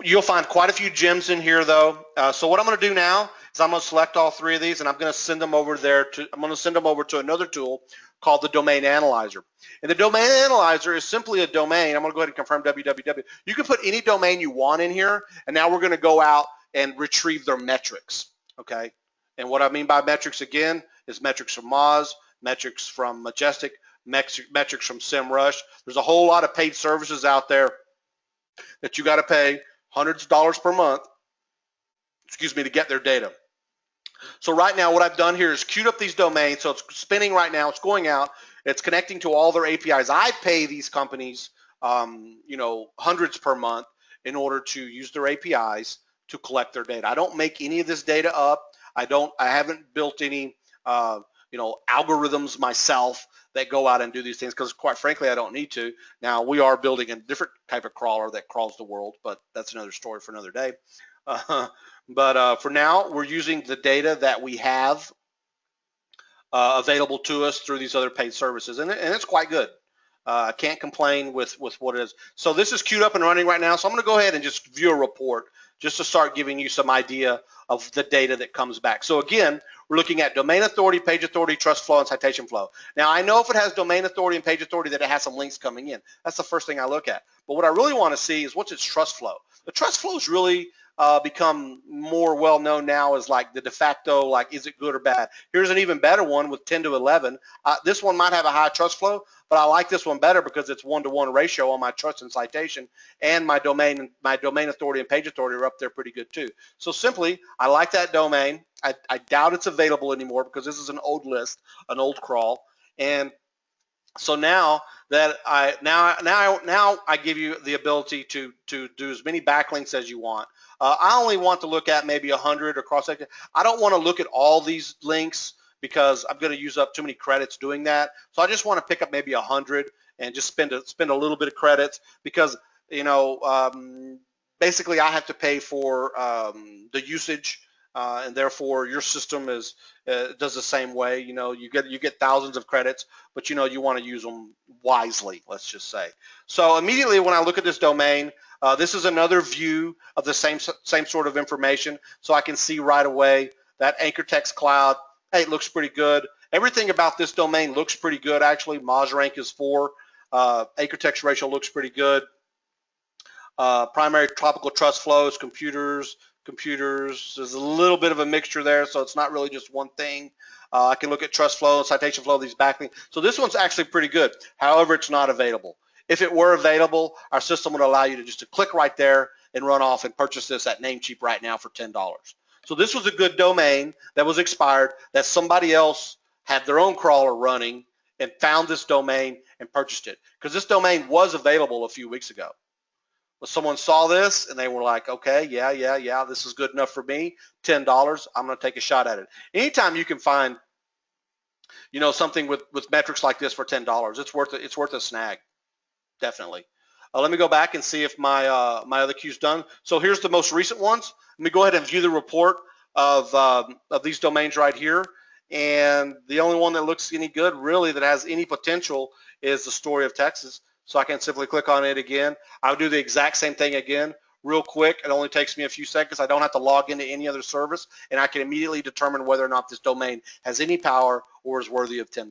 You'll find quite a few gems in here, though. So what I'm going to do now is I'm going to select all three of these, and I'm going to send them over there to. I'm going to send them over to another tool called the Domain Analyzer. And the Domain Analyzer is simply a domain. I'm going to go ahead and confirm www. You can put any domain you want in here, and now we're going to go out and retrieve their metrics. Okay. And what I mean by metrics again is metrics from Moz, metrics from Majestic, metrics from SEMrush. There's a whole lot of paid services out there that you got to pay hundreds of dollars per month, excuse me, to get their data. So right now what I've done here is queued up these domains. So it's spinning right now. It's going out. It's connecting to all their APIs. I pay these companies, you know, hundreds per month in order to use their APIs to collect their data. I don't make any of this data up. I haven't built any, you know, algorithms myself that go out and do these things because, quite frankly, I don't need to. Now, we are building a different type of crawler that crawls the world, but that's another story for another day. But for now, we're using the data that we have available to us through these other paid services, and it's quite good. I can't complain with what it is. So this is queued up and running right now, so I'm going to go ahead and just view a report just to start giving you some idea of the data that comes back. So again, we're looking at domain authority, page authority, trust flow, and citation flow. Now, I know if it has domain authority and page authority that it has some links coming in. That's the first thing I look at. But what I really want to see is what's its trust flow. The trust flow is really become more well known now as like the de facto, like, is it good or bad? Here's an even better one with 10 to 11. This one might have a high trust flow, but I like this one better because it's 1-to-1 ratio on my trust and citation, and my domain authority and page authority are up there pretty good too. So simply, I like that domain. I doubt it's available anymore because this is an old list, an old crawl, and so now that I give you the ability to do as many backlinks as you want. I only want to look at maybe 100 across. I don't want to look at all these links because I'm going to use up too many credits doing that. So I just want to pick up maybe 100 and just spend a little bit of credits because, you know, basically I have to pay for the usage. And therefore your system is does the same way. You know, you get thousands of credits, but you know you want to use them wisely, let's just say. So immediately when I look at this domain, this is another view of the same sort of information, so I can see right away that anchor text cloud. Hey, it looks pretty good. Everything about this domain looks pretty good actually. Moz rank is 4. Anchor text ratio looks pretty good. Primary tropical trust flows, computers. There's a little bit of a mixture there, so it's not really just one thing. I can look at trust flow, citation flow, these backlinks. So this one's actually pretty good. However, it's not available. If it were available, our system would allow you to just click right there and run off and purchase this at Namecheap right now for $10. So this was a good domain that was expired that somebody else had their own crawler running and found this domain and purchased it because this domain was available a few weeks ago. But someone saw this and they were like, okay, yeah, this is good enough for me. $10, I'm going to take a shot at it. Anytime you can find, you know, something with metrics like this for $10, it's worth a snag, definitely. Let me go back and see if my my other queue's done. So here's the most recent ones. Let me go ahead and view the report of these domains right here. And the only one that looks any good, really, that has any potential is the Story of Texas. So I can simply click on it again. I'll do the exact same thing again real quick. It only takes me a few seconds. I don't have to log into any other service, and I can immediately determine whether or not this domain has any power or is worthy of $10.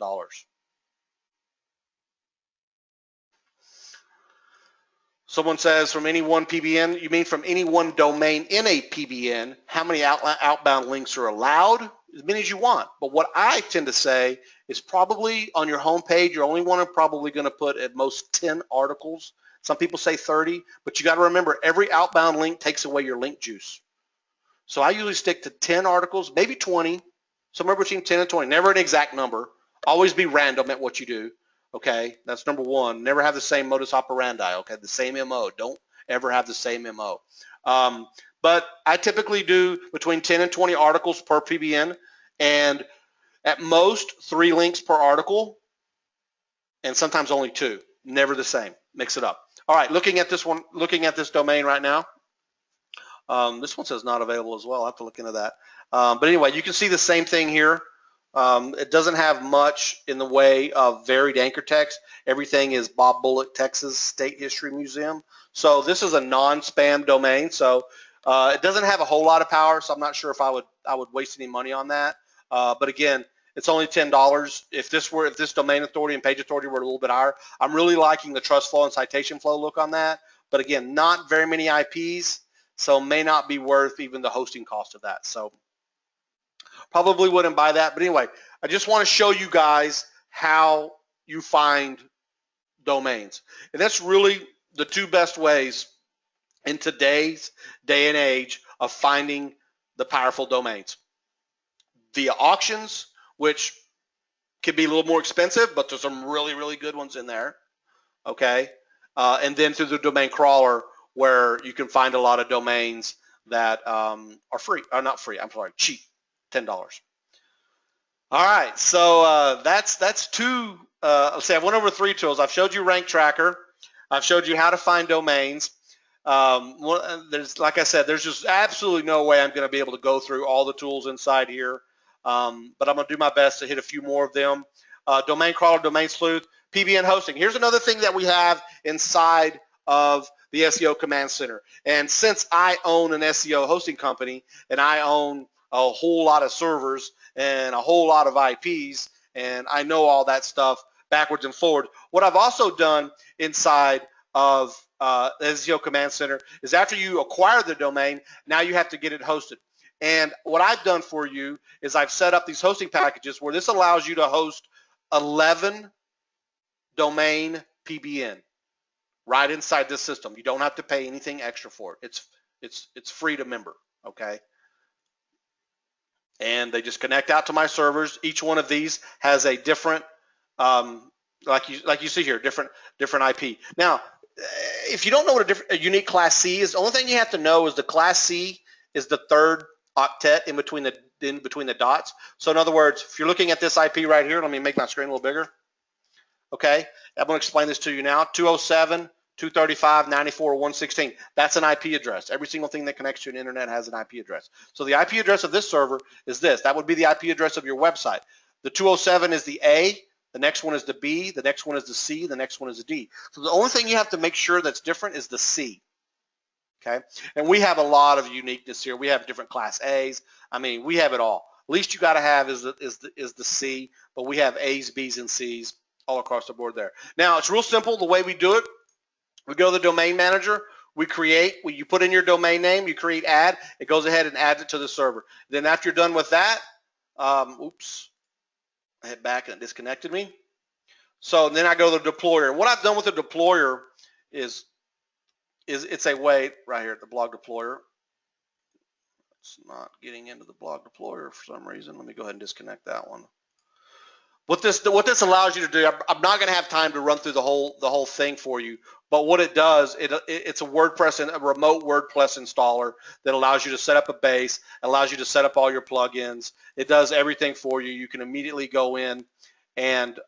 Someone says from any one PBN, you mean from any one domain in a PBN, how many outbound links are allowed? As many as you want. But what I tend to say is probably on your home page, you're only probably going to put at most 10 articles. Some people say 30, but you got to remember every outbound link takes away your link juice. So I usually stick to 10 articles, maybe 20, somewhere between 10 and 20, never an exact number. Always be random at what you do. Okay, that's number one. Never have the same modus operandi. Okay, the same MO. Don't ever have the same MO. But I typically do between 10 and 20 articles per PBN, and at most 3 links per article, and sometimes only 2. Never the same. Mix it up. All right, looking at this one, looking at this domain right now. This one says not available as well. I'll have to look into that. But anyway, you can see the same thing here. It doesn't have much in the way of varied anchor text. Everything is Bob Bullock, Texas State History Museum. So this is a non-spam domain. So it doesn't have a whole lot of power. So I'm not sure if I would waste any money on that. But again, it's only $10. If this domain authority and page authority were a little bit higher, I'm really liking the trust flow and citation flow look on that. But again, not very many IPs, so may not be worth even the hosting cost of that. So probably wouldn't buy that. But anyway, I just want to show you guys how you find domains. And that's really the two best ways in today's day and age of finding the powerful domains. Via auctions, which can be a little more expensive, but there's some really, really good ones in there. Okay. And then through the domain crawler, where you can find a lot of domains that are free, or not free, I'm sorry, cheap, $10. All right, so that's two. Let's say I went over 3 tools. I've showed you Rank Tracker. I've showed you how to find domains. Like I said, there's just absolutely no way I'm going to be able to go through all the tools inside here, but I'm going to do my best to hit a few more of them. Domain crawler, domain sleuth, PBN hosting. Here's another thing that we have inside of the SEO Command Center. And since I own an SEO hosting company and I own a whole lot of servers and a whole lot of IPs, and I know all that stuff backwards and forward, what I've also done inside of SEO Command Center is after you acquire the domain, now you have to get it hosted. And what I've done for you is I've set up these hosting packages where this allows you to host 11 domain PBN right inside this system. You don't have to pay anything extra for it. It's free to member, okay? And they just connect out to my servers. Each one of these has a different, like you see here, different IP. Now, if you don't know what a unique class C is, the only thing you have to know is the class C is the third octet in between the dots. So in other words, if you're looking at this IP right here, let me make my screen a little bigger. Okay, I'm going to explain this to you now. 207, 235, 94, 116. That's an IP address. Every single thing that connects to an internet has an IP address. So the IP address of this server is this. That would be the IP address of your website. The 207 is the A. The next one is the B. The next one is the C. The next one is the D. So the only thing you have to make sure that's different is the C. Okay, and we have a lot of uniqueness here. We have different class A's. I mean, we have it all. Least you got to have is the C, but we have A's, B's, and C's all across the board there. Now it's real simple the way we do it. We go to the domain manager. We create. You put in your domain name. You create add. It goes ahead and adds it to the server. Then after you're done with that, oops, I hit back and it disconnected me. So then I go to the deployer. What I've done with the deployer is it's a way right here at the blog deployer. It's not getting into the blog deployer for some reason. Let me go ahead and disconnect that one. What this allows you to do, I'm not going to have time to run through the whole thing for you, but what it does, it's a WordPress and a remote WordPress installer that allows you to set up a base, allows you to set up all your plugins. It does everything for you. You can immediately go in and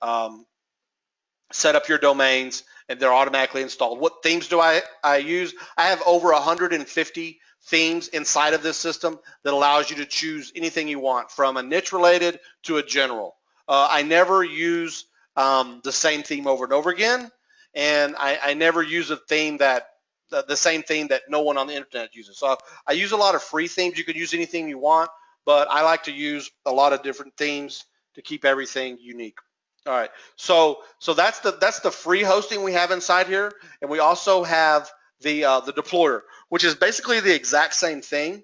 set up your domains, and they're automatically installed. What themes do I use? I have over 150 themes inside of this system that allows you to choose anything you want, from a niche related to a general. I never use the same theme over and over again, and I never use a theme that the same theme that no one on the internet uses. So I use a lot of free themes. You can use anything you want, but I like to use a lot of different themes to keep everything unique. All right, so that's the free hosting we have inside here, and we also have the deployer, which is basically the exact same thing.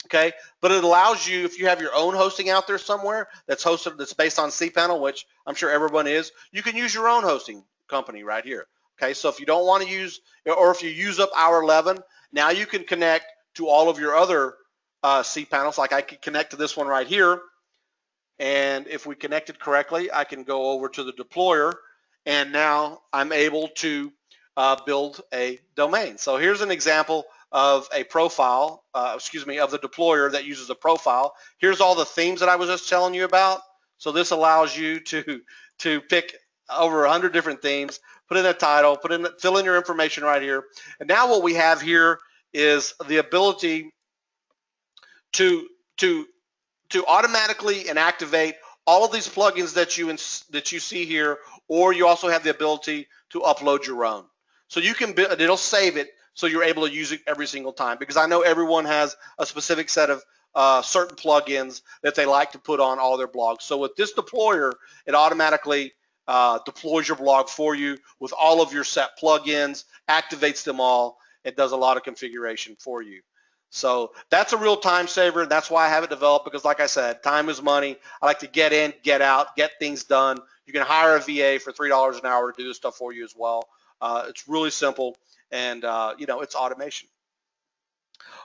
Okay, but it allows you, if you have your own hosting out there somewhere that's based on cPanel, which I'm sure everyone is, you can use your own hosting company right here. Okay, so if you don't want to use, or if you use up our 11, now you can connect to all of your other cPanels. Like I can connect to this one right here, and if we connect it correctly, I can go over to the deployer, and now I'm able to build a domain. So here's an example of a profile, of the deployer that uses a profile. Here's all the themes that I was just telling you about. So this allows you to pick over 100 different themes, put in a title, fill in your information right here. And now what we have here is the ability to automatically and activate all of these plugins that you see here, or you also have the ability to upload your own. So you can build, it'll save it so you're able to use it every single time, because I know everyone has a specific set of certain plugins that they like to put on all their blogs. So with this deployer, it automatically deploys your blog for you with all of your set plugins, activates them all, it does a lot of configuration for you. So that's a real time saver, and that's why I have it developed, because like I said, time is money. I like to get in, get out, get things done. You can hire a VA for $3 an hour to do this stuff for you as well. It's really simple, and it's automation.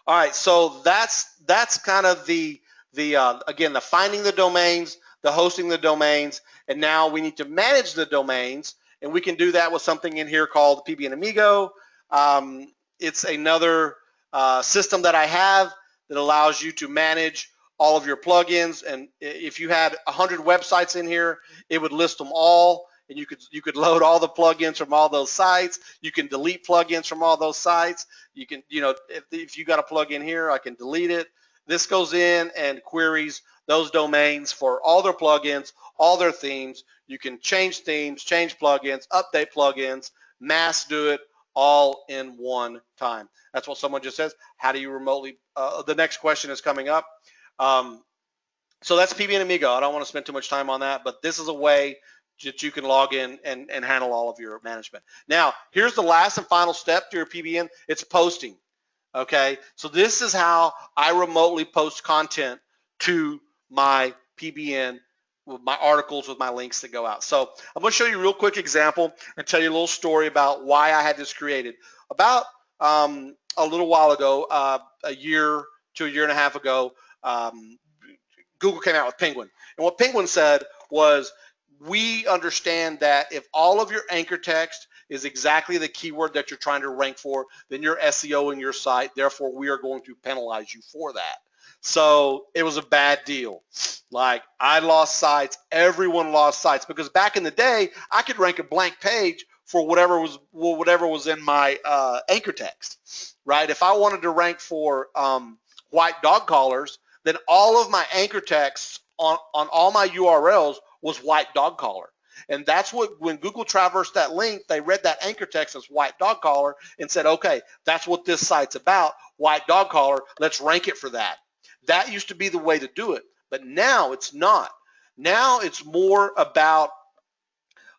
All right, so that's kind of the again, the finding the domains, the hosting the domains, and now we need to manage the domains, and we can do that with something in here called PBN Amigo. It's another system that I have that allows you to manage all of your plugins, and if you had 100 websites in here, it would list them all, and you could load all the plugins from all those sites. You can delete plugins from all those sites. You can, if you got a plugin here, I can delete it. This goes in and queries those domains for all their plugins, all their themes. You can change themes, change plugins, update plugins, mass do it all in one time. That's what someone just says. How do you remotely? The next question is coming up. So that's PBN Amigo. I don't want to spend too much time on that, but this is a way that you can log in and handle all of your management. Now, here's the last and final step to your PBN. It's posting. Okay, so this is how I remotely post content to my PBN with my articles, with my links that go out. So I'm going to show you a real quick example and tell you a little story about why I had this created. About a little while ago, a year to a year and a half ago, Google came out with Penguin. And what Penguin said was, we understand that if all of your anchor text is exactly the keyword that you're trying to rank for, then you're SEOing your site. Therefore, we are going to penalize you for that. So it was a bad deal. Like, I lost sites. Everyone lost sites, because back in the day, I could rank a blank page for whatever was in my anchor text, right? If I wanted to rank for white dog collars, then all of my anchor texts on all my URLs was white dog collar. And that's what, when Google traversed that link, they read that anchor text as white dog collar and said, okay, that's what this site's about, white dog collar, let's rank it for that. That used to be the way to do it, but now it's not. Now it's more about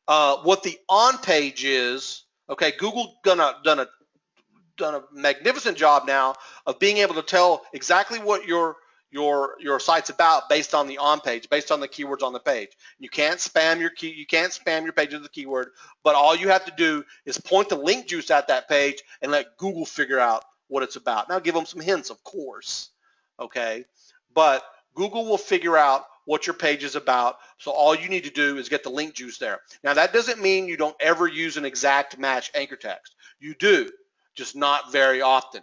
what the on page is. Okay, Google done a magnificent job now of being able to tell exactly what your site's about based on the on page, based on the keywords on the page. You can't spam your page with the keyword, but all you have to do is point the link juice at that page and let Google figure out what it's about. Now, give them some hints, of course, okay? But Google will figure out what your page is about, so all you need to do is get the link juice there. Now, that doesn't mean you don't ever use an exact match anchor text. You do, just not very often.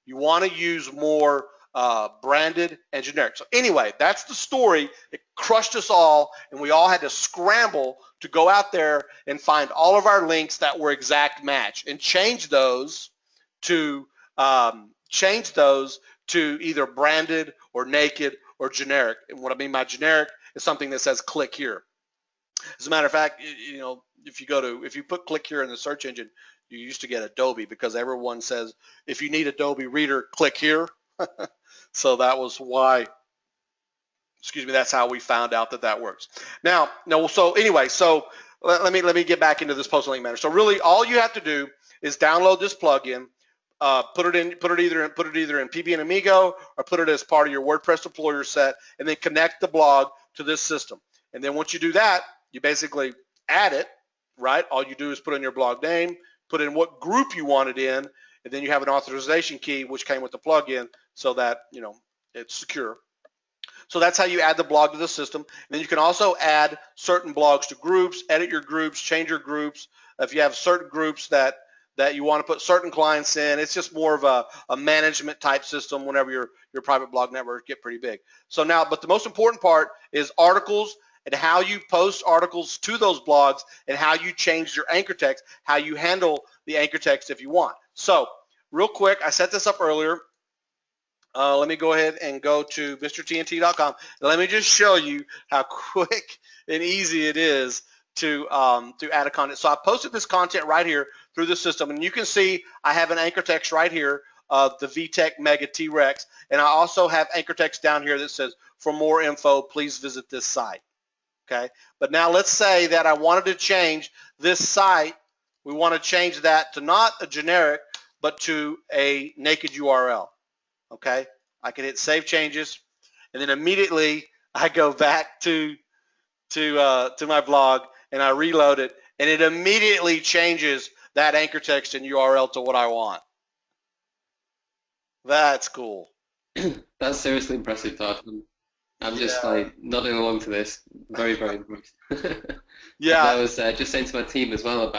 You want to use more branded and generic. So anyway, that's the story. It crushed us all, and we all had to scramble to go out there and find all of our links that were exact match and change those to either branded or naked or generic. And what I mean by generic is something that says click here. As a matter of fact, if you put click here in the search engine, you used to get Adobe, because everyone says, if you need Adobe Reader, click here. So that was why, that's how we found out that works. Now, so anyway, so let me get back into this post link manager. So really, all you have to do is download this plugin, put it either in PBN Amigo or put it as part of your WordPress deployer set, and then connect the blog to this system. And then once you do that, you basically add it, right? All you do is put in your blog name, put in what group you want it in, and then you have an authorization key which came with the plugin, so that it's secure. So that's how you add the blog to the system. And then you can also add certain blogs to groups, edit your groups, change your groups. If you have certain groups that you want to put certain clients in, it's just more of a management type system whenever your private blog network get pretty big. So now, but the most important part is articles, and how you post articles to those blogs, and how you change your anchor text, how you handle the anchor text if you want. So real quick, I set this up earlier. let me go ahead and go to MrTNT.com. Let me just show you how quick and easy it is to add a content. So I posted this content right here through the system, and you can see I have an anchor text right here of the VTech Mega T-Rex, and I also have anchor text down here that says, for more info, please visit this site. Okay, but now let's say that I wanted to change this site. We want to change that to not a generic, but to a naked URL. Okay, I can hit Save Changes, and then immediately I go back to my blog and I reload it, and it immediately changes that anchor text and URL to what I want. That's cool. That's seriously impressive, Todd. I'm just like nodding along to this. Very, very impressed. Yeah. I was just saying to my team as well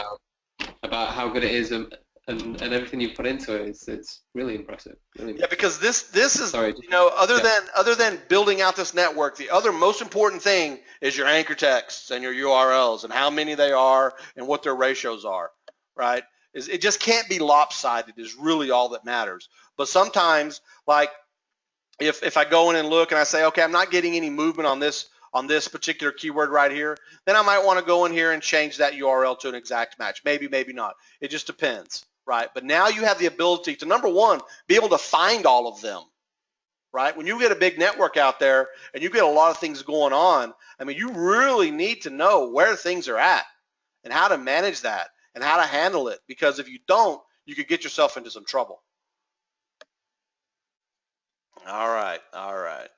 about how good it is and everything you put into it. It's really impressive. Really impressive. Yeah, because this is, Sorry, you know, other than building out this network, the other most important thing is your anchor texts and your URLs and how many they are and what their ratios are, right? It just can't be lopsided is really all that matters. But sometimes, like if I go in and look and I say, okay, I'm not getting any movement on this particular keyword right here, then I might want to go in here and change that URL to an exact match. Maybe, maybe not. It just depends, right? But now you have the ability to, number one, be able to find all of them, right? When you get a big network out there and you get a lot of things going on, I mean, you really need to know where things are at and how to manage that and how to handle it, because if you don't, you could get yourself into some trouble. All right, all right.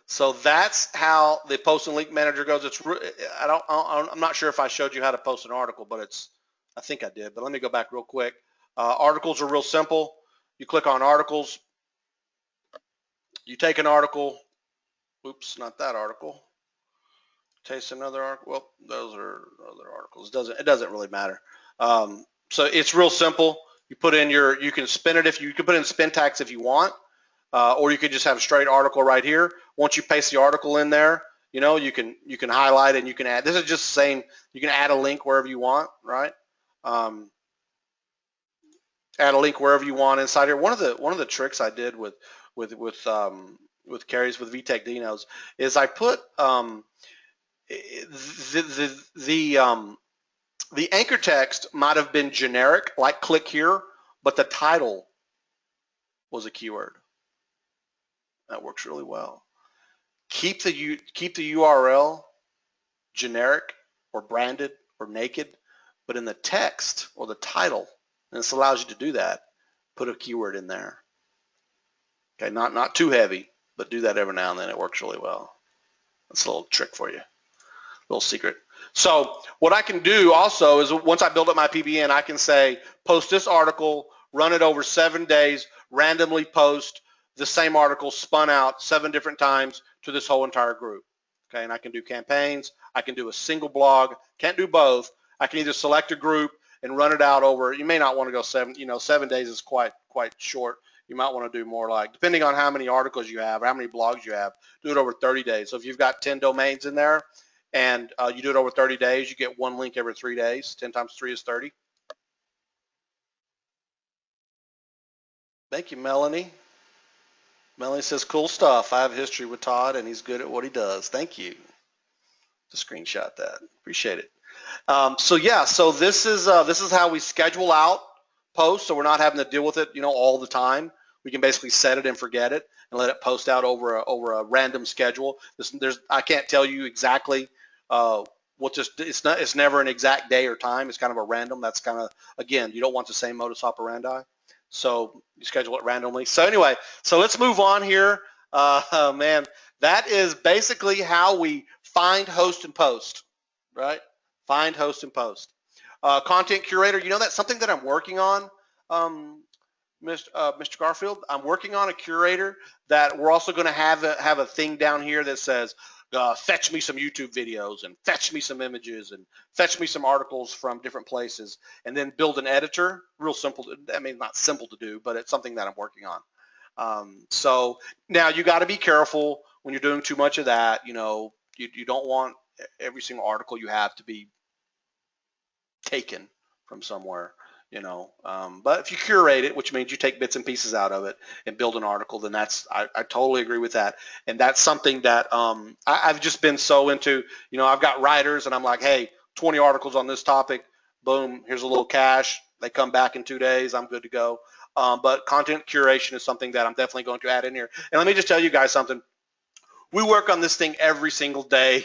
So that's how the post and link manager goes. I'm not sure if I showed you how to post an article, but I think I did. But let me go back real quick. Articles are real simple. You click on articles. You take an article. Oops, not that article. Taste another article. Well, those are other articles. It doesn't really matter. So it's real simple. You put in you can spin it you can put in spin tags if you want. Or you could just have a straight article right here. Once you paste the article in there, you know, you can highlight it and you can add. This is just saying you can add a link wherever you want, right? Add a link wherever you want inside here. One of the tricks I did with Carrie's with VTech Dinos is I put the anchor text might have been generic, like click here, but the title was a keyword. That works really well. Keep the URL generic or branded or naked, but in the text or the title, and this allows you to do that, put a keyword in there. Okay, not too heavy, but do that every now and then. It works really well. That's a little trick for you, a little secret. So what I can do also is once I build up my PBN, I can say post this article, run it over 7 days, randomly post the same article spun out 7 different times to this whole entire group. Okay, and I can do campaigns. I can do a single blog. Can't do both. I can either select a group and run it out over. You may not want to go 7. 7 days is quite short. You might want to do more, like, depending on how many articles you have, how many blogs you have, do it over 30 days. So if you've got 10 domains in there and you do it over 30 days, you get 1 link every 3 days. 10 times 3 is 30. Thank you, Melanie. Melanie says, cool stuff. I have history with Todd, and he's good at what he does. Thank you. Just screenshot that. Appreciate it. So yeah, so this is how we schedule out posts, so we're not having to deal with it, all the time. We can basically set it and forget it and let it post out over a random schedule. I can't tell you exactly it's never an exact day or time. It's kind of a random. That's kind of, again, you don't want the same modus operandi. So you schedule it randomly. So anyway, so let's move on here. Man, that is basically how we find, host, and post, right? Find, host, and post. Content curator, that's something that I'm working on, Mr. Garfield. I'm working on a curator that we're also going to have a thing down here that says, fetch me some YouTube videos and fetch me some images and fetch me some articles from different places, and then build an editor. Real simple. I mean, not simple to do, but it's something that I'm working on. So now you got to be careful when you're doing too much of that. You don't want every single article you have to be taken from somewhere. But if you curate it, which means you take bits and pieces out of it and build an article, then I totally agree with that. And that's something that I've just been so into. I've got writers, and I'm like, hey, 20 articles on this topic. Boom, here's a little cash. They come back in 2 days. I'm good to go. But content curation is something that I'm definitely going to add in here. And let me just tell you guys something. We work on this thing every single day,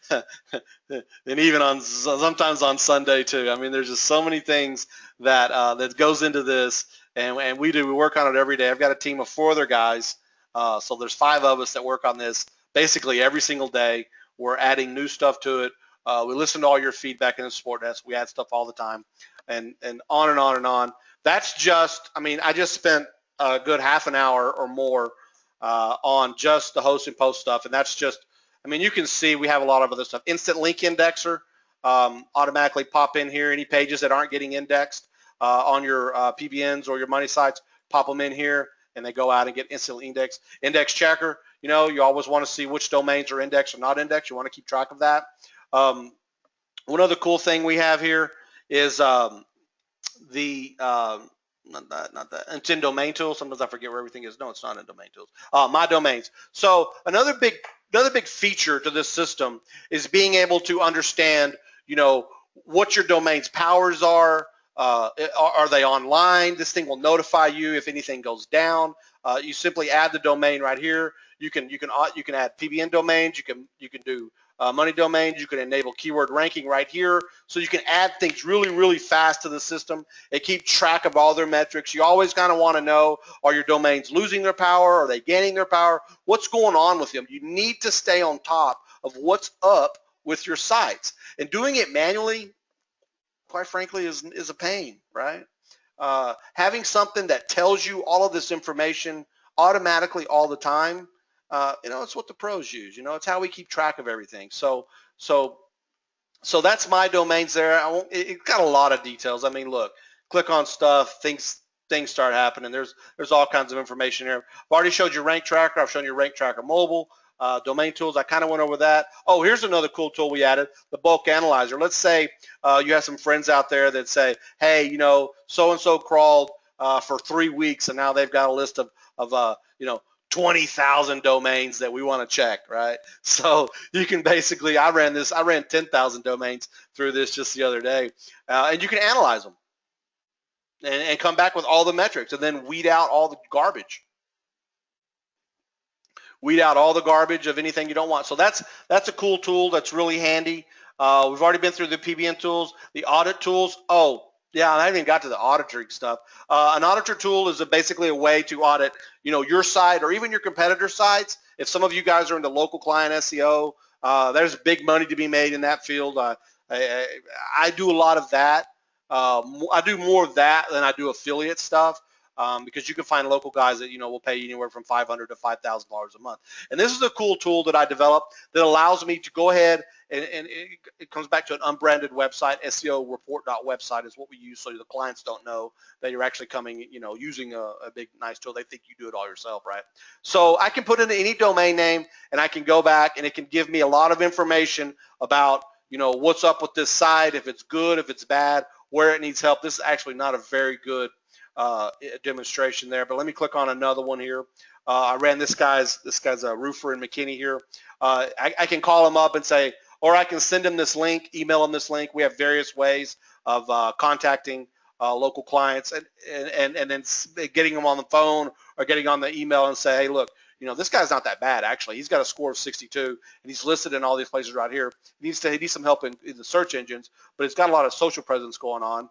and even sometimes on Sunday too. I mean, there's just so many things that goes into this, and we work on it every day. I've got a team of 4 other guys, so there's 5 of us that work on this basically every single day. We're adding new stuff to it. We listen to all your feedback in the support desk. We add stuff all the time, and on and on and on. That's just, I just spent a good half an hour or more on just the host and post stuff, and that's just, you can see we have a lot of other stuff. Instant link indexer, automatically pop in here any pages that aren't getting indexed on your PBNs or your money sites, pop them in here, and they go out and get instantly indexed. Index checker, you always want to see which domains are indexed or not indexed. You want to keep track of that. One other cool thing we have here is not that. It's in domain tools. Sometimes I forget where everything is. No, it's not in domain tools. My domains. So another big feature to this system is being able to understand, what your domain's powers are. Are they online? This thing will notify you if anything goes down. You simply add the domain right here. You can add PBN domains. You can do money domains. You can enable keyword ranking right here. So you can add things really, really fast to the system and keep track of all their metrics. You always kind of want to know, are your domains losing their power? Are they gaining their power? What's going on with them? You need to stay on top of what's up with your sites. And doing it manually, quite frankly, is a pain, right? Having something that tells you all of this information automatically all the time, it's what the pros use. It's how we keep track of everything. So that's my domains there. It's got a lot of details. Look, click on stuff, things start happening. There's all kinds of information here. I've already showed you Rank Tracker. I've shown you Rank Tracker Mobile. Domain tools, I kind of went over that. Oh, here's another cool tool we added, the bulk analyzer. Let's say you have some friends out there that say, hey, so-and-so crawled for 3 weeks, and now they've got a list of 20,000 domains that we want to check, right? So you can basically, I ran 10,000 domains through this just the other day, and you can analyze them and come back with all the metrics and then weed out all the garbage. Weed out all the garbage of anything you don't want. So that's a cool tool that's really handy. We've already been through the PBN tools, the audit tools. Oh, yeah, I haven't even got to the auditing stuff. An auditor tool is basically a way to audit, your site or even your competitor sites. If some of you guys are into local client SEO, there's big money to be made in that field. I do a lot of that. I do more of that than I do affiliate stuff. Because you can find local guys that will pay you anywhere from $500 to $5,000 a month. And this is a cool tool that I developed that allows me to go ahead and it comes back to an unbranded website. SEO report.website is what we use, so the clients don't know that you're actually coming, using a big nice tool. They think you do it all yourself, right? So I can put in any domain name and I can go back and it can give me a lot of information about what's up with this site, if it's good, if it's bad, where it needs help. This is actually not a very good demonstration there, but let me click on another one here. I ran this guy's a roofer in McKinney here. I can call him up and say, or I can send him this link, email him this link. We have various ways of contacting local clients and then getting them on the phone or getting on the email and say, hey, look, this guy's not that bad actually. He's got a score of 62 and he's listed in all these places right here. He needs some help in the search engines, but he's got a lot of social presence going on.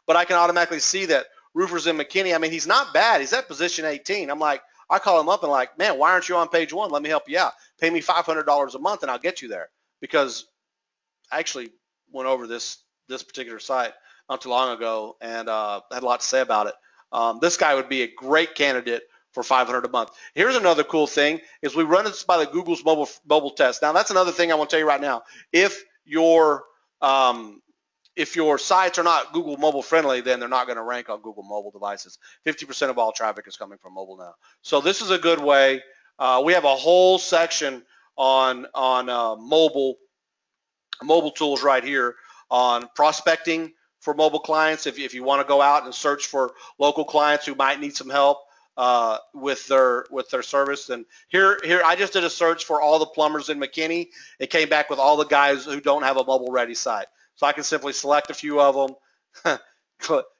But I can automatically see that roofers in McKinney, he's not bad. He's at position 18. I'm like, I call him up and like, man, why aren't you on page 1? Let me help you out. Pay me $500 a month and I'll get you there. Because I actually went over this particular site not too long ago and had a lot to say about it. This guy would be a great candidate for $500 a month. Here's another cool thing is we run this by the Google's mobile test. Now that's another thing I want to tell you right now. If your sites are not Google mobile friendly, then they're not going to rank on Google mobile devices. 50% of all traffic is coming from mobile now. So this is a good way. We have a whole section on mobile tools right here on prospecting, for mobile clients if you want to go out and search for local clients who might need some help with their service. And here I just did a search for all the plumbers in McKinney. It came back with all the guys who don't have a mobile ready site. So I can simply select a few of them,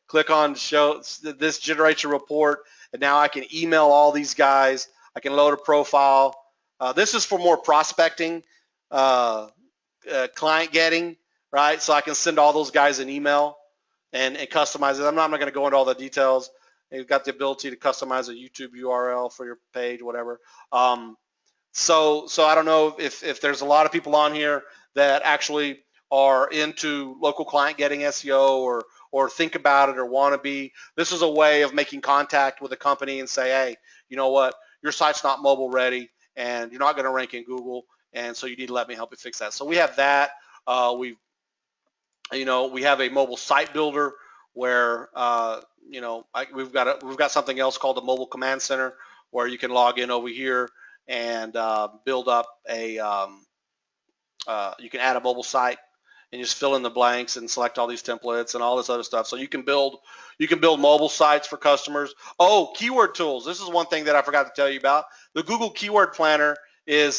click on show, this generates a report, and now I can email all these guys. I can load a profile. This is for more prospecting, client getting, right? So I can send all those guys an email and customize it. I'm not going to go into all the details. You've got the ability to customize a YouTube URL for your page, whatever. So I don't know if there's a lot of people on here that actually are into local client getting SEO or think about it or want to be. This is a way of making contact with a company and say, hey, you know what, your site's not mobile ready and you're not going to rank in Google, and so you need to let me help you fix that. So we have that. We have a mobile site builder where we've got something else called the mobile command center where you can log in over here and build up a you can add a mobile site and just fill in the blanks and select all these templates and all this other stuff. So you can build mobile sites for customers. Oh, keyword tools. This is one thing that I forgot to tell you about. The Google Keyword Planner is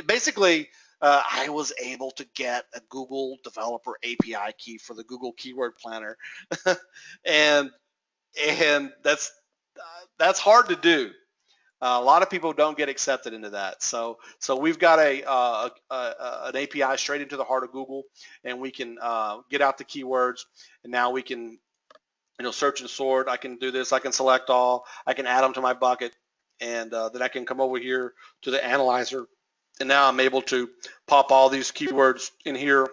basically I was able to get a Google Developer API key for the Google Keyword Planner, and that's hard to do. A lot of people don't get accepted into that. So we've got an API straight into the heart of Google, and we can get out the keywords, and now we can search and sort. I can do this. I can select all. I can add them to my bucket, and then I can come over here to the analyzer, and now I'm able to pop all these keywords in here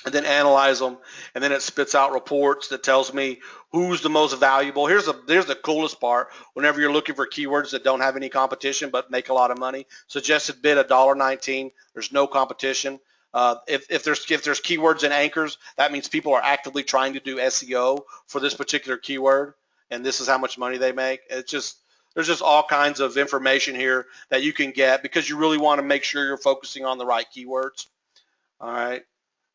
and then analyze them, and then it spits out reports that tells me who's the most valuable. Here's the coolest part. Whenever you're looking for keywords that don't have any competition but make a lot of money, suggested bid $1.19. There's no competition. If there's keywords and anchors, that means people are actively trying to do SEO for this particular keyword, and this is how much money they make. There's just all kinds of information here that you can get because you really want to make sure you're focusing on the right keywords. All right.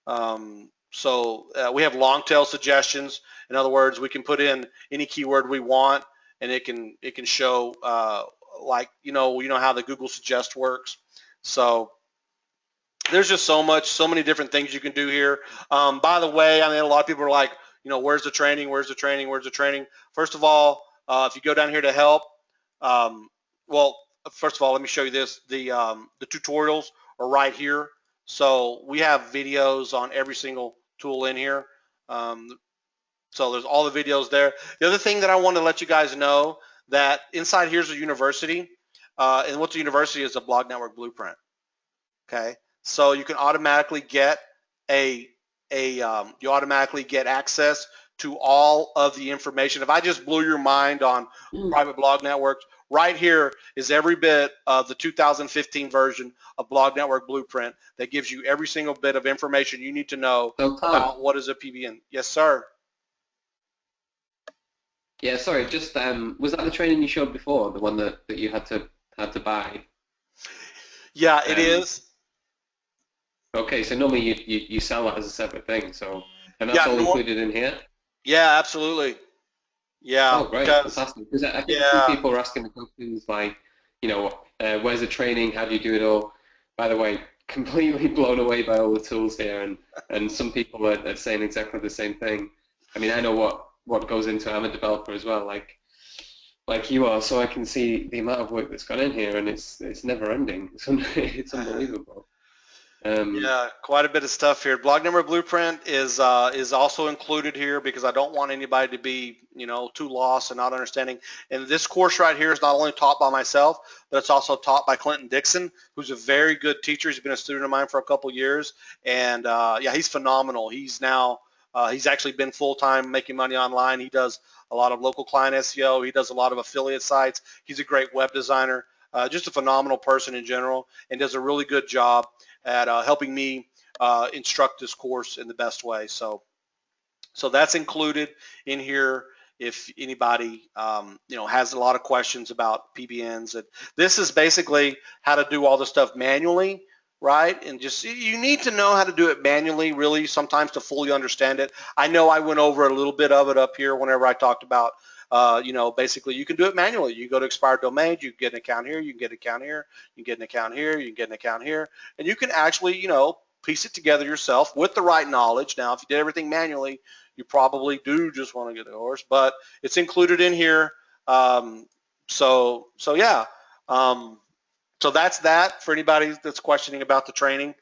We have long tail suggestions. In other words, we can put in any keyword we want, and it can show like how the Google Suggest works. So there's just so many different things you can do here. By the way, I mean, a lot of people are like, where's the training? Where's the training? Where's the training? First of all, if you go down here to help, first of all, let me show you this. The tutorials are right here. So we have videos on every single tool in here. So there's all the videos there. The other thing that I want to let you guys know that inside here's a university, and what's a university is a blog network blueprint. Okay, so you can automatically get access to all of the information. If I just blew your mind on private blog networks, right here is every bit of the 2015 version of Blog Network Blueprint that gives you every single bit of information you need to know about what is a PBN. Yes, sir. Yeah, sorry. Just was that the training you showed before, the one that you had to buy? Yeah, it is. Okay, so normally you sell that as a separate thing, and that's all included in here? Yeah, absolutely. Yeah. Oh, great, fantastic. Because I think some people are asking the questions like, where's the training? How do you do it all? By the way, completely blown away by all the tools here, and some people are saying exactly the same thing. I mean, I know what goes into it. I'm a developer as well, like you are, so I can see the amount of work that's gone in here, and it's never ending. It's unbelievable. Yeah, quite a bit of stuff here. Blog Network Blueprint is also included here because I don't want anybody to be too lost and not understanding. And this course right here is not only taught by myself, but it's also taught by Clinton Dixon, who's a very good teacher. He's been a student of mine for a couple years, and he's phenomenal. He's actually been full-time making money online. He does a lot of local client SEO. He does a lot of affiliate sites. He's a great web designer, just a phenomenal person in general, and does a really good job at helping me instruct this course in the best way. So that's included in here if anybody has a lot of questions about PBNs. This is basically how to do all the stuff manually right? And just, you need to know how to do it manually, really, sometimes to fully understand it. I know I went over a little bit of it up here whenever I talked about, basically you can do it manually. You go to expired domains, you can get an account here, you can get an account here, you can get an account here, you can get an account here, and you can actually, piece it together yourself with the right knowledge. Now, if you did everything manually, you probably do just want to get a horse, but it's included in here. So yeah. So that's that for anybody that's questioning about the training.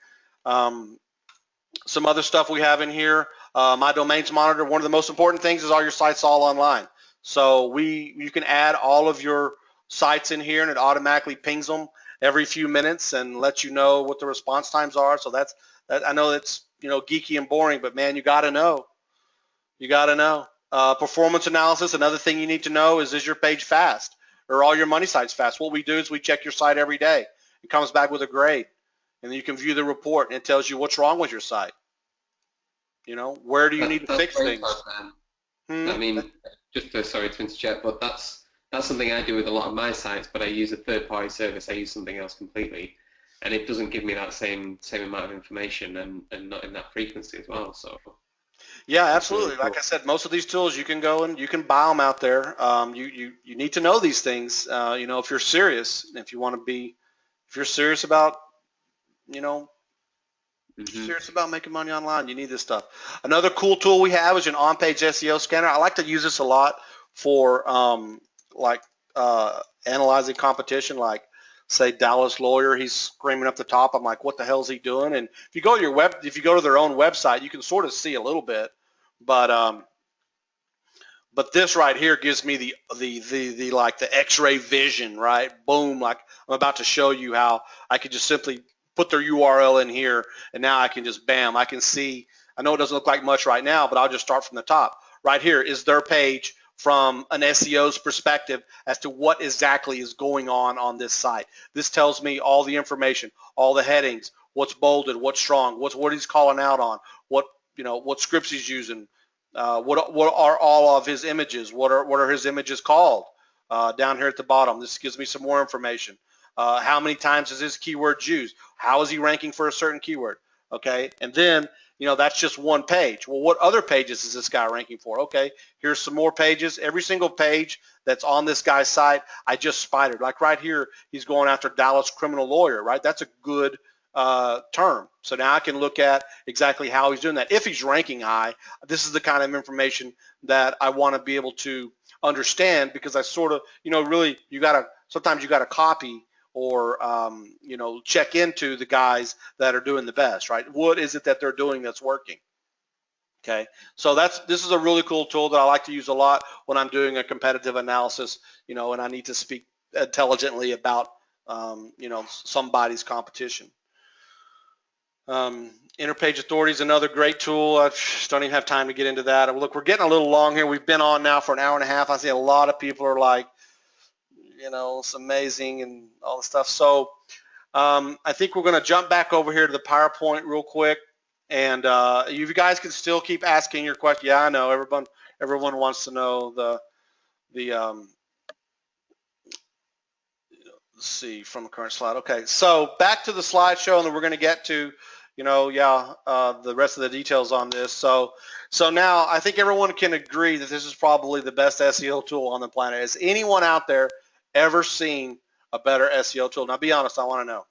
Some other stuff we have in here. My domains monitor. One of the most important things is all your sites all online. So you can add all of your sites in here, and it automatically pings them every few minutes and lets you know what the response times are. So that. I know it's geeky and boring, but man, you got to know. You got to know. Performance analysis. Another thing you need to know is your page fast? Or all your money sites fast? What we do is we check your site every day. It comes back with a grade, and then you can view the report, and it tells you what's wrong with your site. Where do you need to fix things? I mean, sorry to interject, but that's something I do with a lot of my sites, but I use a third-party service. I use something else completely, and it doesn't give me that same amount of information and not in that frequency as well. So yeah, absolutely. Really cool. Like I said, most of these tools you can go and you can buy them out there. You need to know these things. If you're serious, if you're serious about serious about making money online, you need this stuff. Another cool tool we have is an on-page SEO scanner. I like to use this a lot for analyzing competition, like say Dallas Lawyer, he's screaming up the top. I'm like, what the hell is he doing? And if you go to their own website, you can sort of see a little bit, but this right here gives me the like the X-ray vision, right? Boom, like I'm about to show you how I could just simply put their URL in here, and now I can just bam, I can see. I know it doesn't look like much right now, but I'll just start from the top. Right here is their page from an SEO's perspective as to what exactly is going on this site. This tells me all the information, all the headings, what's bolded, what's strong, what he's calling out on, what scripts he's using, what are all of his images, what are his images called, down here at the bottom. This gives me some more information. How many times is his keyword used? How is he ranking for a certain keyword? Okay, and then that's just one page. Well, what other pages is this guy ranking for? Okay, here's some more pages. Every single page that's on this guy's site, I just spidered. Like right here, he's going after Dallas criminal lawyer, right? That's a good term. So now I can look at exactly how he's doing that. If he's ranking high, this is the kind of information that I want to be able to understand, because I sort of, really, sometimes you got to copy or check into the guys that are doing the best, right? What is it that they're doing that's working? Okay, so this is a really cool tool that I like to use a lot when I'm doing a competitive analysis, and I need to speak intelligently about somebody's competition. Interpage authority is another great tool. I just don't even have time to get into that. Look, we're getting a little long here. We've been on now for an hour and a half. I see a lot of people are like, it's amazing and all the stuff. So I think we're going to jump back over here to the PowerPoint real quick, and you guys can still keep asking your question. Yeah, I know everyone wants to know let's see from the current slide. Okay, so back to the slideshow, and then we're going to get to the rest of the details on this. So now I think everyone can agree that this is probably the best SEO tool on the planet. Has anyone out there ever seen a better SEO tool? Now, be honest, I want to know.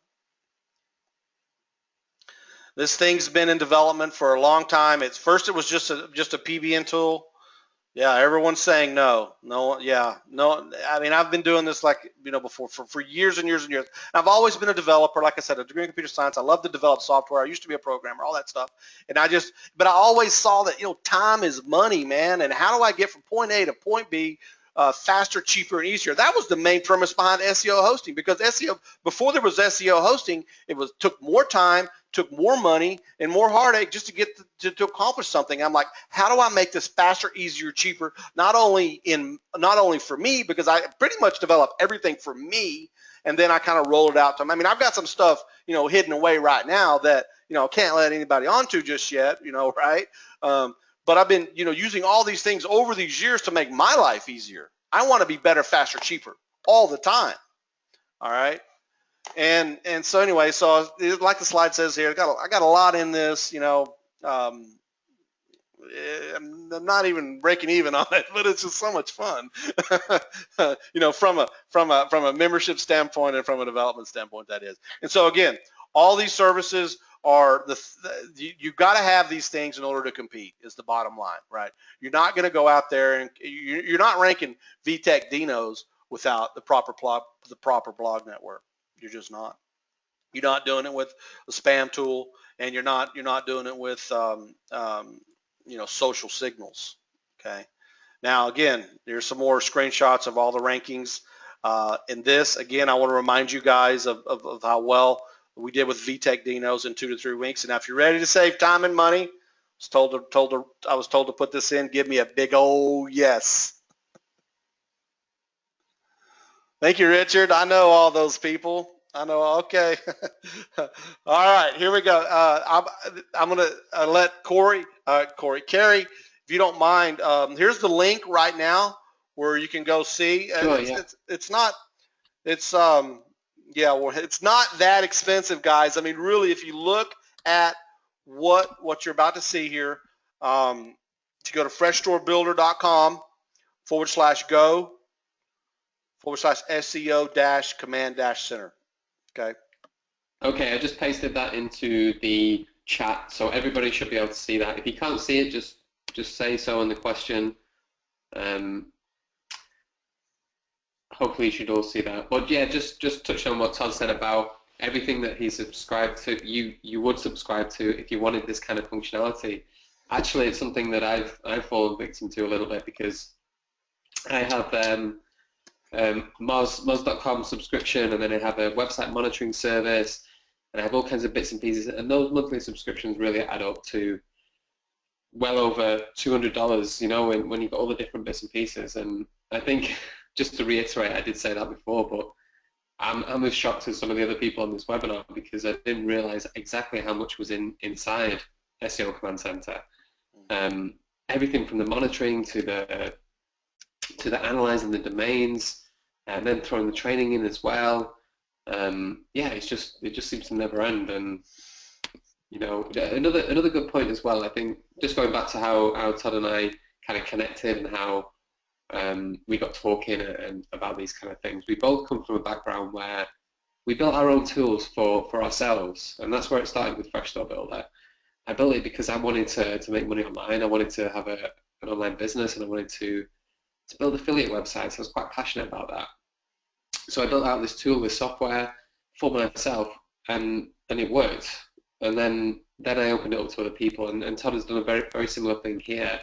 This thing's been in development for a long time. It was just a PBN tool. Yeah, everyone's saying no. I mean, I've been doing this before for years and years and years. And I've always been a developer. Like I said, a degree in computer science. I love to develop software. I used to be a programmer, all that stuff. And but I always saw that time is money, man. And how do I get from point A to point B faster, cheaper, and easier? That was the main premise behind SEO hosting, because SEO, before there was SEO hosting, took more time, took more money, and more heartache just to get to accomplish something. I'm like, how do I make this faster, easier, cheaper? Not only for me, because I pretty much develop everything for me, and then I kind of roll it out to them. I mean, I've got some stuff hidden away right now that can't let anybody onto just yet, right? But I've been using all these things over these years to make my life easier. I want to be better, faster, cheaper all the time. All right. And so anyway, so like the slide says here, I got a lot in this, I'm not even breaking even on it, but it's just so much fun, from a membership standpoint and from a development standpoint, that is. And so again, all these services are you got to have these things in order to compete, is the bottom line, right? You're not going to go out there and you're not ranking VTech Dinos without the proper blog network. You're just not. You're not doing it with a spam tool, and you're not doing it with social signals. Okay. Now again, there's some more screenshots of all the rankings. In this, again, I want to remind you guys of how well we did with VTech Dinos in 2 to 3 weeks. And now if you're ready to save time and money, I was told to put this in. Give me a big old yes. Thank you, Richard. I know all those people. I know. Okay. All right, here we go. I'm going to let Carrie, if you don't mind, here's the link right now where you can go see. Sure, yeah. It's not that expensive, guys. I mean, really, if you look at what you're about to see here, to go to freshstorebuilder.com/go/SEO-command-center. Okay. Okay, I just pasted that into the chat, so everybody should be able to see that. If you can't see it, just say so in the question. Hopefully you should all see that. But yeah, just touch on what Todd said about everything that he subscribed to. You would subscribe to if you wanted this kind of functionality. Actually, it's something that I've fallen victim to a little bit, because I have Moz.com subscription, and then I have a website monitoring service, and I have all kinds of bits and pieces, and those monthly subscriptions really add up to well over $200, when you've got all the different bits and pieces. And I think, just to reiterate, I did say that before, but I'm as shocked as some of the other people on this webinar, because I didn't realize exactly how much was inside SEO Command Center. Everything from the monitoring to the analyzing the domains, and then throwing the training in as well. It just seems to never end. And another good point as well, I think, just going back to how Todd and I kind of connected, and how we got talking and about these kind of things. We both come from a background where we built our own tools for ourselves, and that's where it started with Fresh Store Builder. I built it because I wanted to make money online. I wanted to have an online business, and I wanted to build affiliate websites. I was quite passionate about that. So I built out this tool, this software for myself, and it worked. And then I opened it up to other people, and Todd has done a very, very similar thing here.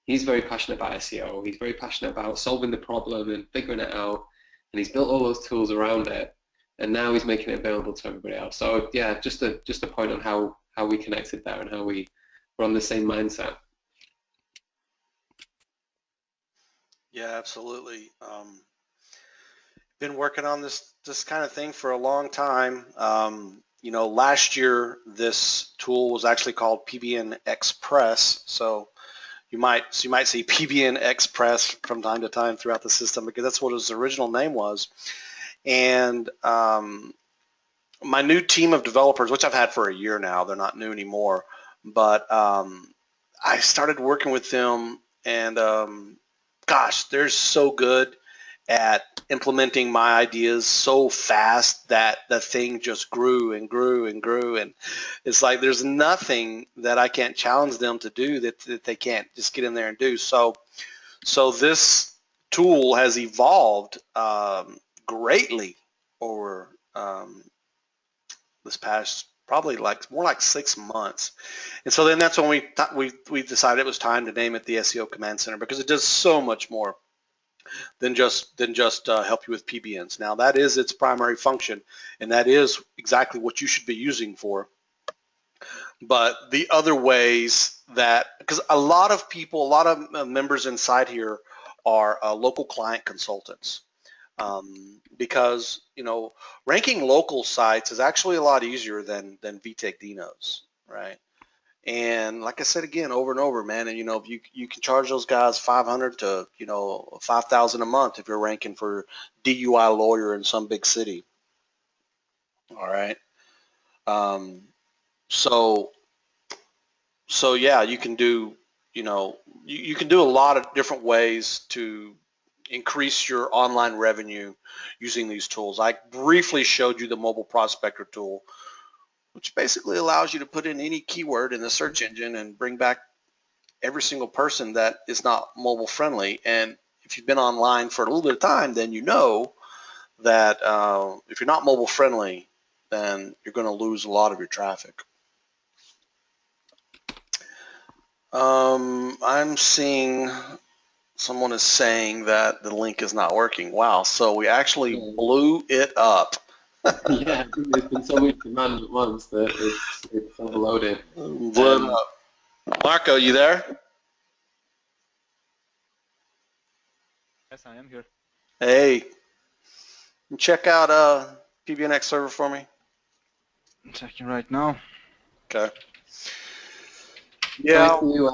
He's very passionate about SEO. He's very passionate about solving the problem and figuring it out, and he's built all those tools around it, and now he's making it available to everybody else. So yeah, just a point on how we connected there, and how we were on the same mindset. Yeah, absolutely. Been working on this kind of thing for a long time. Last year this tool was actually called PBN Express. So you might see PBN Express from time to time throughout the system, because that's what its original name was. And my new team of developers, which I've had for a year now, they're not new anymore, but I started working with them, and gosh, they're so good at implementing my ideas so fast that the thing just grew and grew and grew. And it's like there's nothing that I can't challenge them to do that they can't just get in there and do. So this tool has evolved greatly over this past probably more like 6 months. And so then that's when we decided it was time to name it the SEO Command Center, because it does so much more than just help you with PBNs. Now that is its primary function, and that is exactly what you should be using for. But the other ways that, because a lot of members inside here are local client consultants. Because ranking local sites is actually a lot easier than VTech Dinos, right? And like I said again, over and over, man, and you can charge those guys $500 to $5,000 a month if you're ranking for DUI lawyer in some big city. All right. Um, so yeah, you can do, you can do a lot of different ways to increase your online revenue using these tools. I briefly showed you the mobile prospector tool, which basically allows you to put in any keyword in the search engine and bring back every single person that is not mobile friendly. And if you've been online for a little bit of time, then you know that if you're not mobile friendly, then you're going to lose a lot of your traffic. I'm seeing someone is saying that the link is not working. Wow, so we actually blew it up. Yeah, I think there's been so much demand at once that it's overloaded. Blew it up. Marco, you there? Yes, I am here. Hey, check out PBNX server for me. I'm checking right now. Okay. Yeah. Yeah.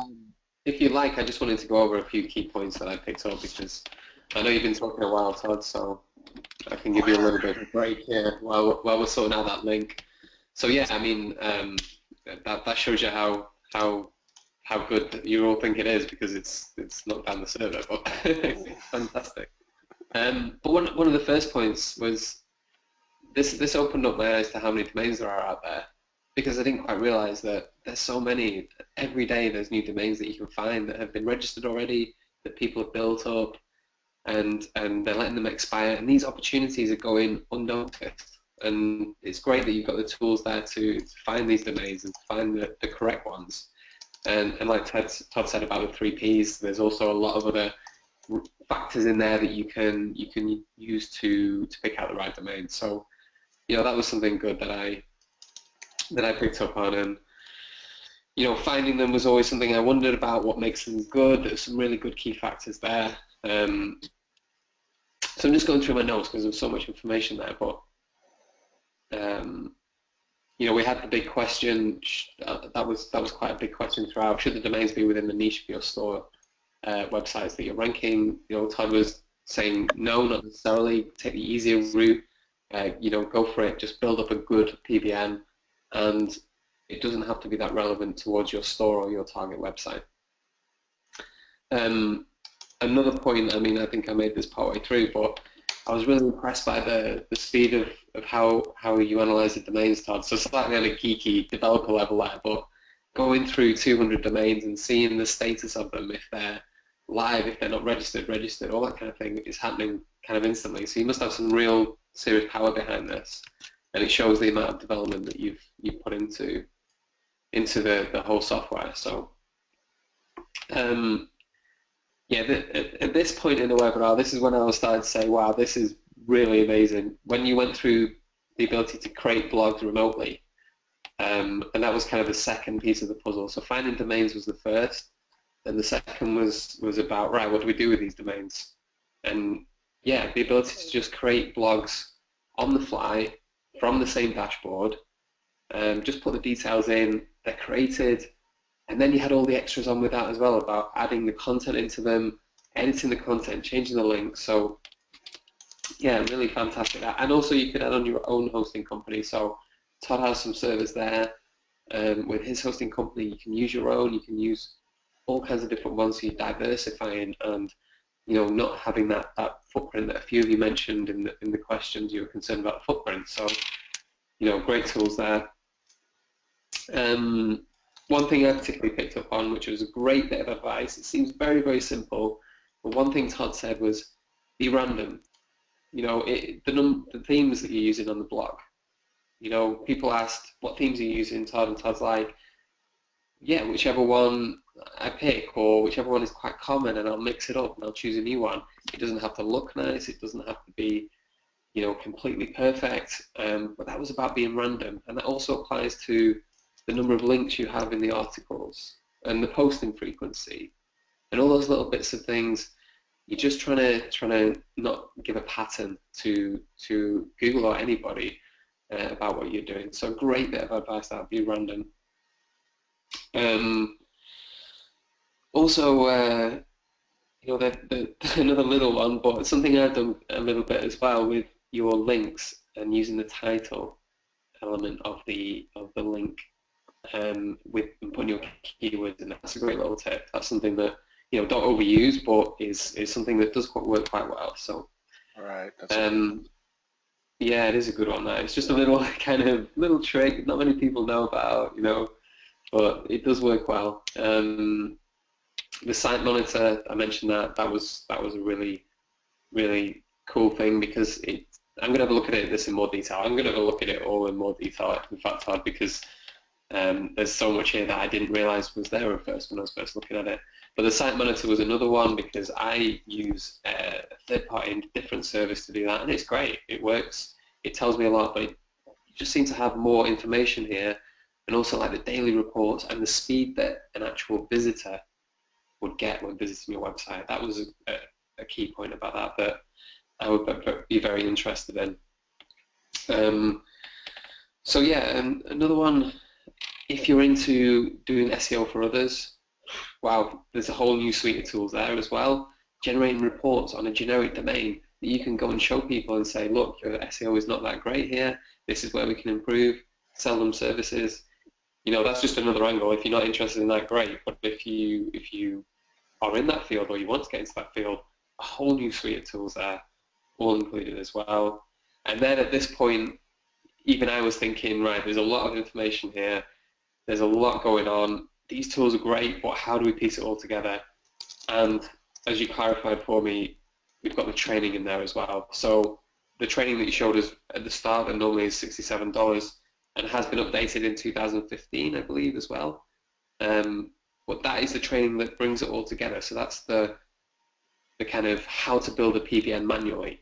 If you like, I just wanted to go over a few key points that I picked up because I know you've been talking a while, Todd, so I can give you a little bit of a break here while we're sorting out that link. So yeah, I mean, that shows you how good you all think it is because it's not down the server, but it's fantastic. But one of the first points was this opened up my eyes to how many domains there are out there because I didn't quite realize that there's so many. Every day there's new domains that you can find that have been registered already, that people have built up, and they're letting them expire, and these opportunities are going unnoticed. And it's great that you've got the tools there to find these domains and to find the correct ones. And like Todd said about the 3Ps, there's also a lot of other factors in there that you can use to pick out the right domain. So that was something good that I picked up on, and finding them was always something I wondered about. What makes them good? There's some really good key factors there. So I'm just going through my notes because there's so much information there, but we had the big question. That was quite a big question throughout. Should the domains be within the niche of your store websites that you're ranking? Todd was saying no, not necessarily. Take the easier route. Go for it. Just build up a good PBN, and it doesn't have to be that relevant towards your store or your target website. Another point, I mean, I think I made this partway through, but I was really impressed by the speed of how you analyze the domains, Todd. So slightly on a geeky developer level there, but going through 200 domains and seeing the status of them, if they're live, if they're not registered, all that kind of thing is happening kind of instantly. So you must have some real serious power behind this, and it shows the amount of development that you've put into the whole software. So yeah, at this point in the webinar, this is when I was starting to say, wow, this is really amazing. When you went through the ability to create blogs remotely, and that was kind of the second piece of the puzzle. So finding domains was the first, and the second was about, right, what do we do with these domains? And yeah, the ability to just create blogs on the fly from the same dashboard, just put the details in, they're created, and then you had all the extras on with that as well about adding the content into them, editing the content, changing the links. So yeah, really fantastic. And also you could add on your own hosting company. So Todd has some servers there. With his hosting company, you can use your own. You can use all kinds of different ones. So you're diversifying and not having that footprint that a few of you mentioned in the questions. You were concerned about the footprint. So great tools there. One thing I particularly picked up on, which was a great bit of advice, it seems very, very simple, but one thing Todd said was be random. The themes that you're using on the blog. People asked, what themes are you using, Todd? And Todd's like, yeah, whichever one I pick or whichever one is quite common, and I'll mix it up and I'll choose a new one. It doesn't have to look nice. It doesn't have to be, completely perfect. But that was about being random. And that also applies to the number of links you have in the articles and the posting frequency and all those little bits of things. You're just trying to not give a pattern to Google or anybody about what you're doing. So great bit of advice, that would be random. Also, another little one, but something I've done a little bit as well with your links and using the title. element of the link with putting your keywords in. That's a great little tip. That's something that don't overuse, but is something that does work quite well. So All right. yeah, it is a good one. That it's just a little kind of little trick not many people know about, but it does work well. The site monitor, I mentioned that was a really cool thing because I'm going to have a look at this in more detail. I'm going to have a look at it all in more detail, in fact, Todd, because there's so much here that I didn't realize was there at first when I was first looking at it. But the site monitor was another one because I use a third-party different service to do that, and it's great. It works. It tells me a lot, but you just seem to have more information here, and also like the daily reports and the speed that an actual visitor would get when visiting your website. That was a key point about that I would be very interested in. So yeah, and another one, if you're into doing SEO for others, wow, there's a whole new suite of tools there as well. Generating reports on a generic domain that you can go and show people and say, look, your SEO is not that great here. This is where we can improve. Sell them services. That's just another angle. If you're not interested in that, great. But if you are in that field or you want to get into that field, a whole new suite of tools there, all included as well. And then at this point, even I was thinking, right, there's a lot of information here. There's a lot going on. These tools are great, but how do we piece it all together? And as you clarified for me, we've got the training in there as well. So the training that you showed us at the start that normally is $67 and has been updated in 2015, I believe, as well. But that is the training that brings it all together. So that's the kind of how to build a PBN manually.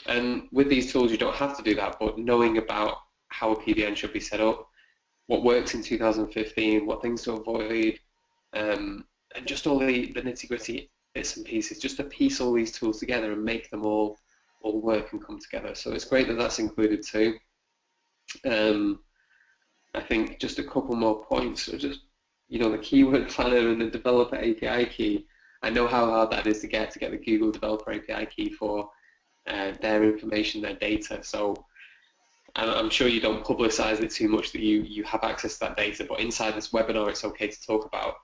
And with these tools, you don't have to do that, but knowing about how a PBN should be set up, what works in 2015, what things to avoid, and just all the nitty-gritty bits and pieces, just to piece all these tools together and make them all work and come together. So it's great that that's included too. I think just a couple more points, so just the keyword planner and the developer API key. I know how hard that is to get the Google developer API key for their information, their data. So I'm sure you don't publicize it too much that you have access to that data, but inside this webinar it's okay to talk about.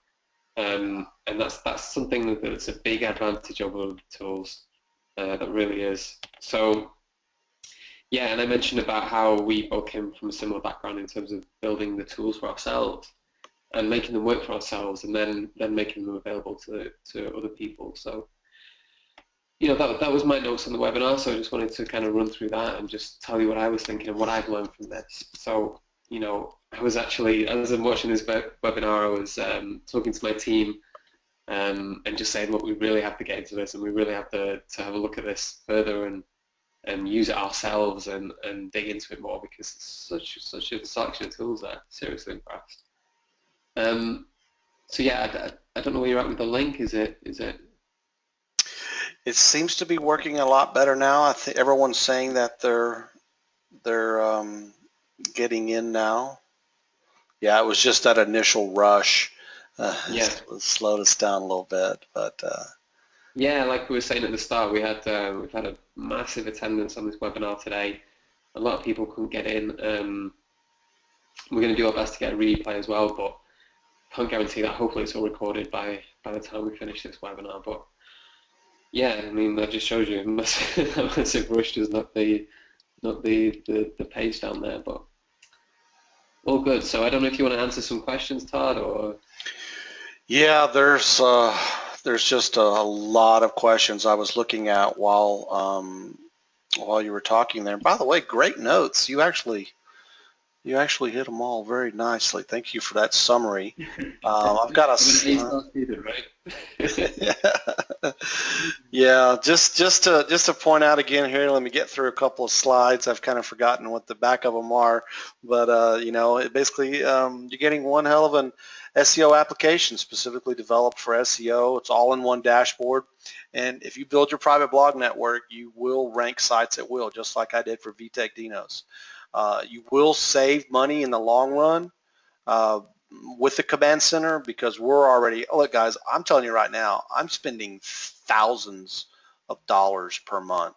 And that's something that's a big advantage over other tools. That really is. So yeah, and I mentioned about how we both came from a similar background in terms of building the tools for ourselves and making them work for ourselves, and then making them available to other people. So that was my notes on the webinar, so I just wanted to kind of run through that and just tell you what I was thinking and what I've learned from this. So I was actually, as I'm watching this webinar, I was talking to my team and just saying, look, we really have to get into this and we really have to have a look at this further and use it ourselves and dig into it more, because it's such a selection of tools there. Seriously impressed. So yeah, I don't know where you're at with the link. Is it? It seems to be working a lot better now. I think everyone's saying that they're getting in now. Yeah, it was just that initial rush. Yeah. It slowed us down a little bit, but Yeah, like we were saying at the start, we've had a massive attendance on this webinar today. A lot of people couldn't get in. We're going to do our best to get a replay as well, but can't guarantee that. Hopefully it's all recorded by the time we finish this webinar. But yeah, I mean, that just shows you a massive rush does not the page down there, but all good. So I don't know if you want to answer some questions, Todd, or yeah, there's just a lot of questions I was looking at while you were talking there. By the way, great notes. You actually hit them all very nicely. Thank you for that summary. I've got a right? Yeah, just to point out again here. Let me get through a couple of slides. I've kind of forgotten what the back of them are, but it basically you're getting one hell of an SEO application specifically developed for SEO. It's all in one dashboard, and if you build your private blog network, you will rank sites at will, just like I did for VTech Dinos. You will save money in the long run with the command center, because we're already, look guys, I'm telling you right now, I'm spending thousands of dollars per month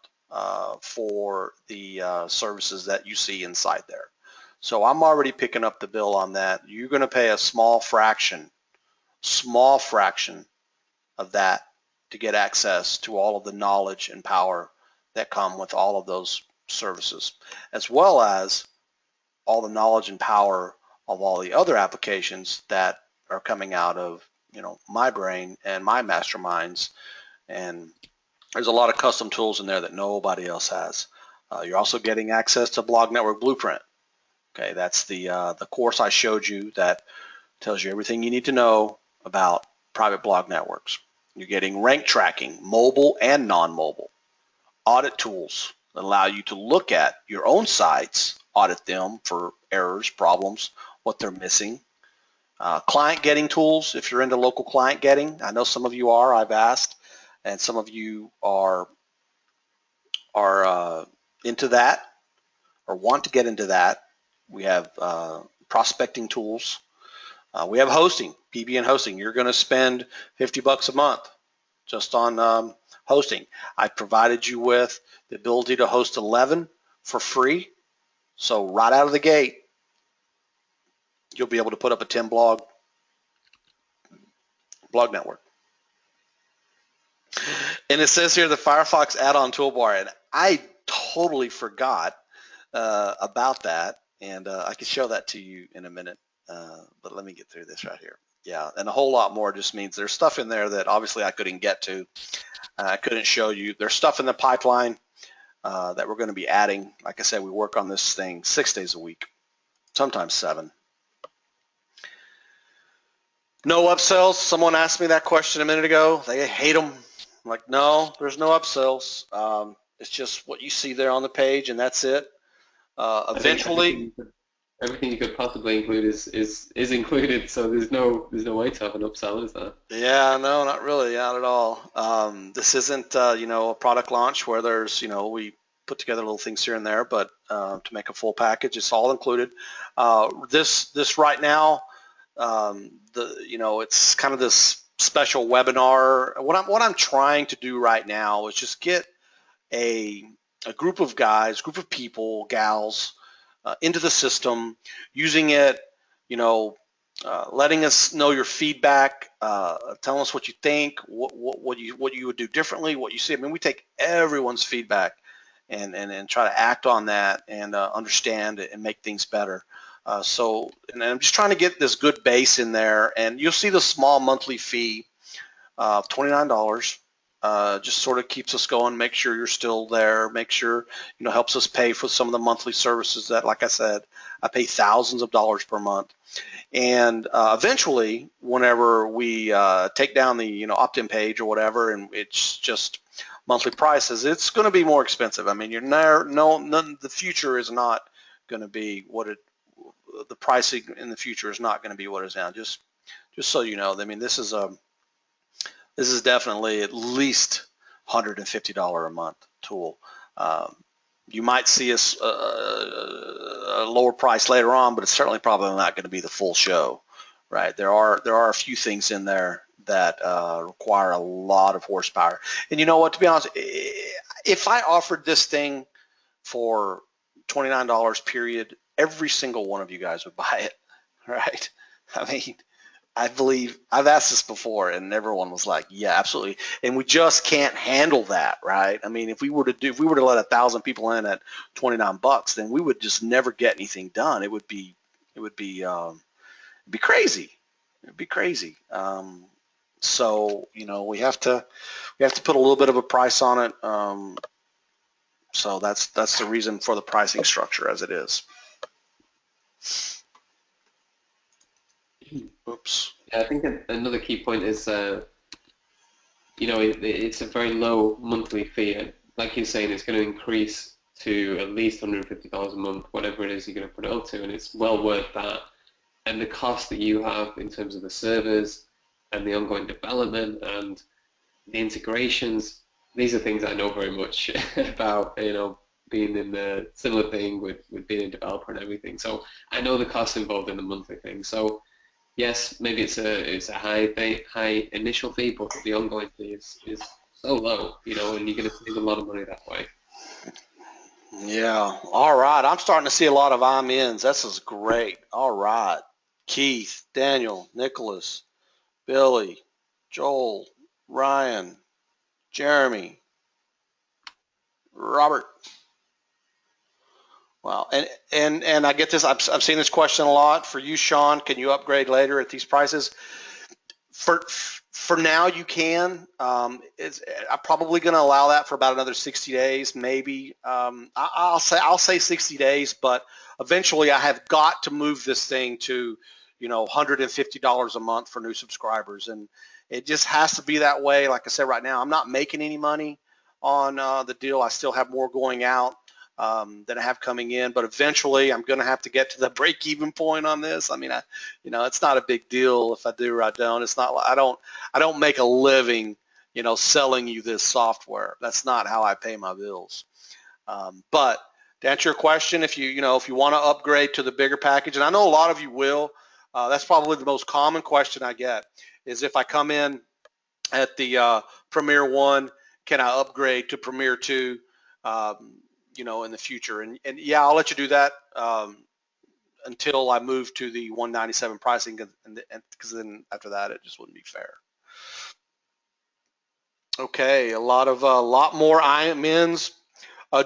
for the services that you see inside there. So I'm already picking up the bill on that. You're going to pay a small fraction of that to get access to all of the knowledge and power that come with all of those services, as well as all the knowledge and power of all the other applications that are coming out of, my brain and my masterminds. And there's a lot of custom tools in there that nobody else has. You're also getting access to Blog Network Blueprint. Okay, that's the course I showed you that tells you everything you need to know about private blog networks. You're getting rank tracking, mobile and non-mobile, audit tools that allow you to look at your own sites, audit them for errors, problems, what they're missing. Client getting tools, if you're into local client getting. I know some of you are, I've asked, and some of you are into that or want to get into that. We have prospecting tools. We have hosting, PBN hosting. You're going to spend $50 a month just on hosting. I've provided you with the ability to host 11 for free. So right out of the gate, you'll be able to put up a 10 blog network. And it says here the Firefox add-on toolbar, and I totally forgot about that, and I can show that to you in a minute, but let me get through this right here. Yeah, and a whole lot more just means there's stuff in there that obviously I couldn't get to. I couldn't show you. There's stuff in the pipeline that we're going to be adding. Like I said, we work on this thing 6 days a week, sometimes 7. No upsells. Someone asked me that question a minute ago. They hate them. I'm like, no, there's no upsells. It's just what you see there on the page, and that's it. Eventually, everything you could possibly include is included, so there's no way to have an upsell, is there? Yeah, no, not really, not at all. This isn't a product launch where there's we put together little things here and there, but to make a full package, it's all included. This right now, it's kind of this special webinar. What I'm trying to do right now is just get a group of guys, group of people, gals, into the system, using it, letting us know your feedback, telling us what you think, what you would do differently, what you see. I mean, we take everyone's feedback and try to act on that and understand it and make things better. And I'm just trying to get this good base in there, and you'll see the small monthly fee of $29. Just sort of keeps us going, make sure you're still there, make sure, helps us pay for some of the monthly services that, like I said, I pay thousands of dollars per month. And eventually, whenever we take down the, opt-in page or whatever, and it's just monthly prices, it's going to be more expensive. I mean, the future is not going to be the pricing in the future is not going to be what it is now. Just so you know, I mean, this is definitely at least $150 a month tool. You might see us a lower price later on, but it's certainly probably not going to be the full show, right? There are a few things in there that require a lot of horsepower. And you know what? To be honest, if I offered this thing for $29 period, every single one of you guys would buy it, right? I mean, I believe I've asked this before, and everyone was like, "Yeah, absolutely." And we just can't handle that, right? I mean, if we were to let 1,000 people in at $29, then we would just never get anything done. It would be crazy. It'd be crazy. So we have to put a little bit of a price on it. So that's the reason for the pricing structure as it is. Oops. Yeah, I think another key point is, it's a very low monthly fee. Like you're saying, it's going to increase to at least $150 a month, whatever it is you're going to put it up to, and it's well worth that. And the cost that you have in terms of the servers and the ongoing development and the integrations, these are things I know very much about, being in the similar thing with being a developer and everything. So I know the costs involved in the monthly thing. So yes, maybe it's a high initial fee, but the ongoing fee is so low, and you're going to save a lot of money that way. Yeah. All right. I'm starting to see a lot of I'm ins. This is great. All right. Keith, Daniel, Nicholas, Billy, Joel, Ryan, Jeremy, Robert. Wow. And I get this. I've seen this question a lot. For you, Sean, can you upgrade later at these prices? For now, you can. I'm probably going to allow that for about another 60 days, maybe. I'll say 60 days, but eventually I have got to move this thing to, $150 a month for new subscribers, and it just has to be that way. Like I said, right now I'm not making any money on the deal. I still have more going out than I have coming in, but eventually I'm going to have to get to the break-even point on this. I mean, it's not a big deal if I do or I don't. It's not. I don't make a living, selling you this software. That's not how I pay my bills. But to answer your question, if you want to upgrade to the bigger package, and I know a lot of you will, that's probably the most common question I get is if I come in at the Premier 1, can I upgrade to Premier 2? In the future, and yeah, I'll let you do that until I move to the 197 pricing, and because then after that it just wouldn't be fair. Okay, a lot more IMNs.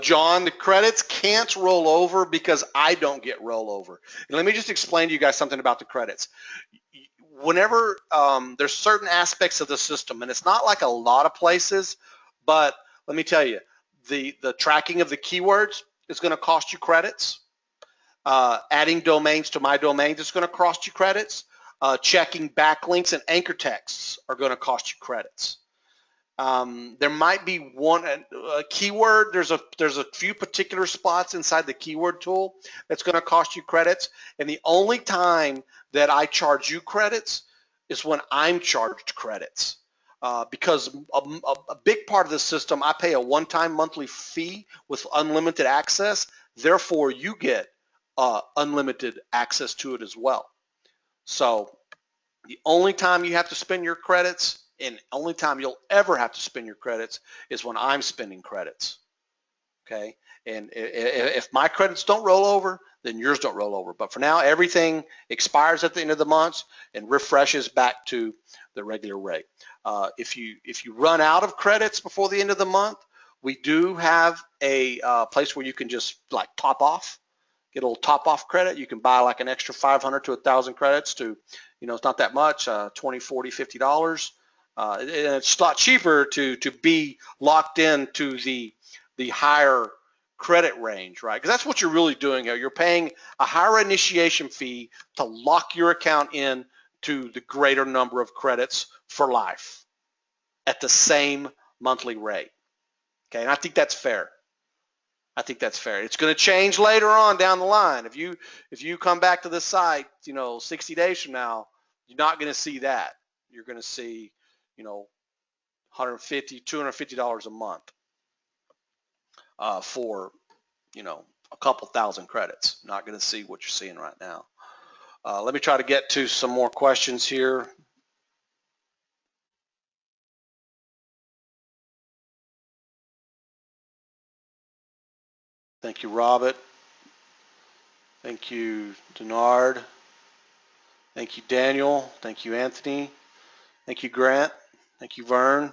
John, the credits can't roll over because I don't get rollover. And let me just explain to you guys something about the credits. Whenever there's certain aspects of the system, and it's not like a lot of places, but let me tell you, the tracking of the keywords is going to cost you credits. Adding domains to my domains is going to cost you credits. Checking backlinks and anchor texts are going to cost you credits. There might be one keyword. There's a few particular spots inside the keyword tool that's going to cost you credits. And the only time that I charge you credits is when I'm charged credits. Because a big part of the system, I pay a one-time monthly fee with unlimited access. Therefore, you get unlimited access to it as well. So the only time you have to spend your credits, and only time you'll ever have to spend your credits, is when I'm spending credits. Okay, and if my credits don't roll over, then yours don't roll over. But for now, everything expires at the end of the month and refreshes back to the regular rate. If you run out of credits before the end of the month, we do have a place where you can just like top off, get a little top off credit. You can buy like an extra 500 to 1,000 credits to, it's not that much, $20, $40, $50. And it's a lot cheaper to be locked into the higher credit range, right? Because that's what you're really doing here. You're paying a higher initiation fee to lock your account in to the greater number of credits for life at the same monthly rate. Okay, and I think that's fair. I think that's fair. It's going to change later on down the line. If you come back to this site, 60 days from now, you're not going to see that. You're going to see, $150, $250 a month for, a couple thousand credits. Not going to see what you're seeing right now. Let me try to get to some more questions here. Thank you, Robert. Thank you, Denard. Thank you, Daniel. Thank you, Anthony. Thank you, Grant. Thank you, Vern.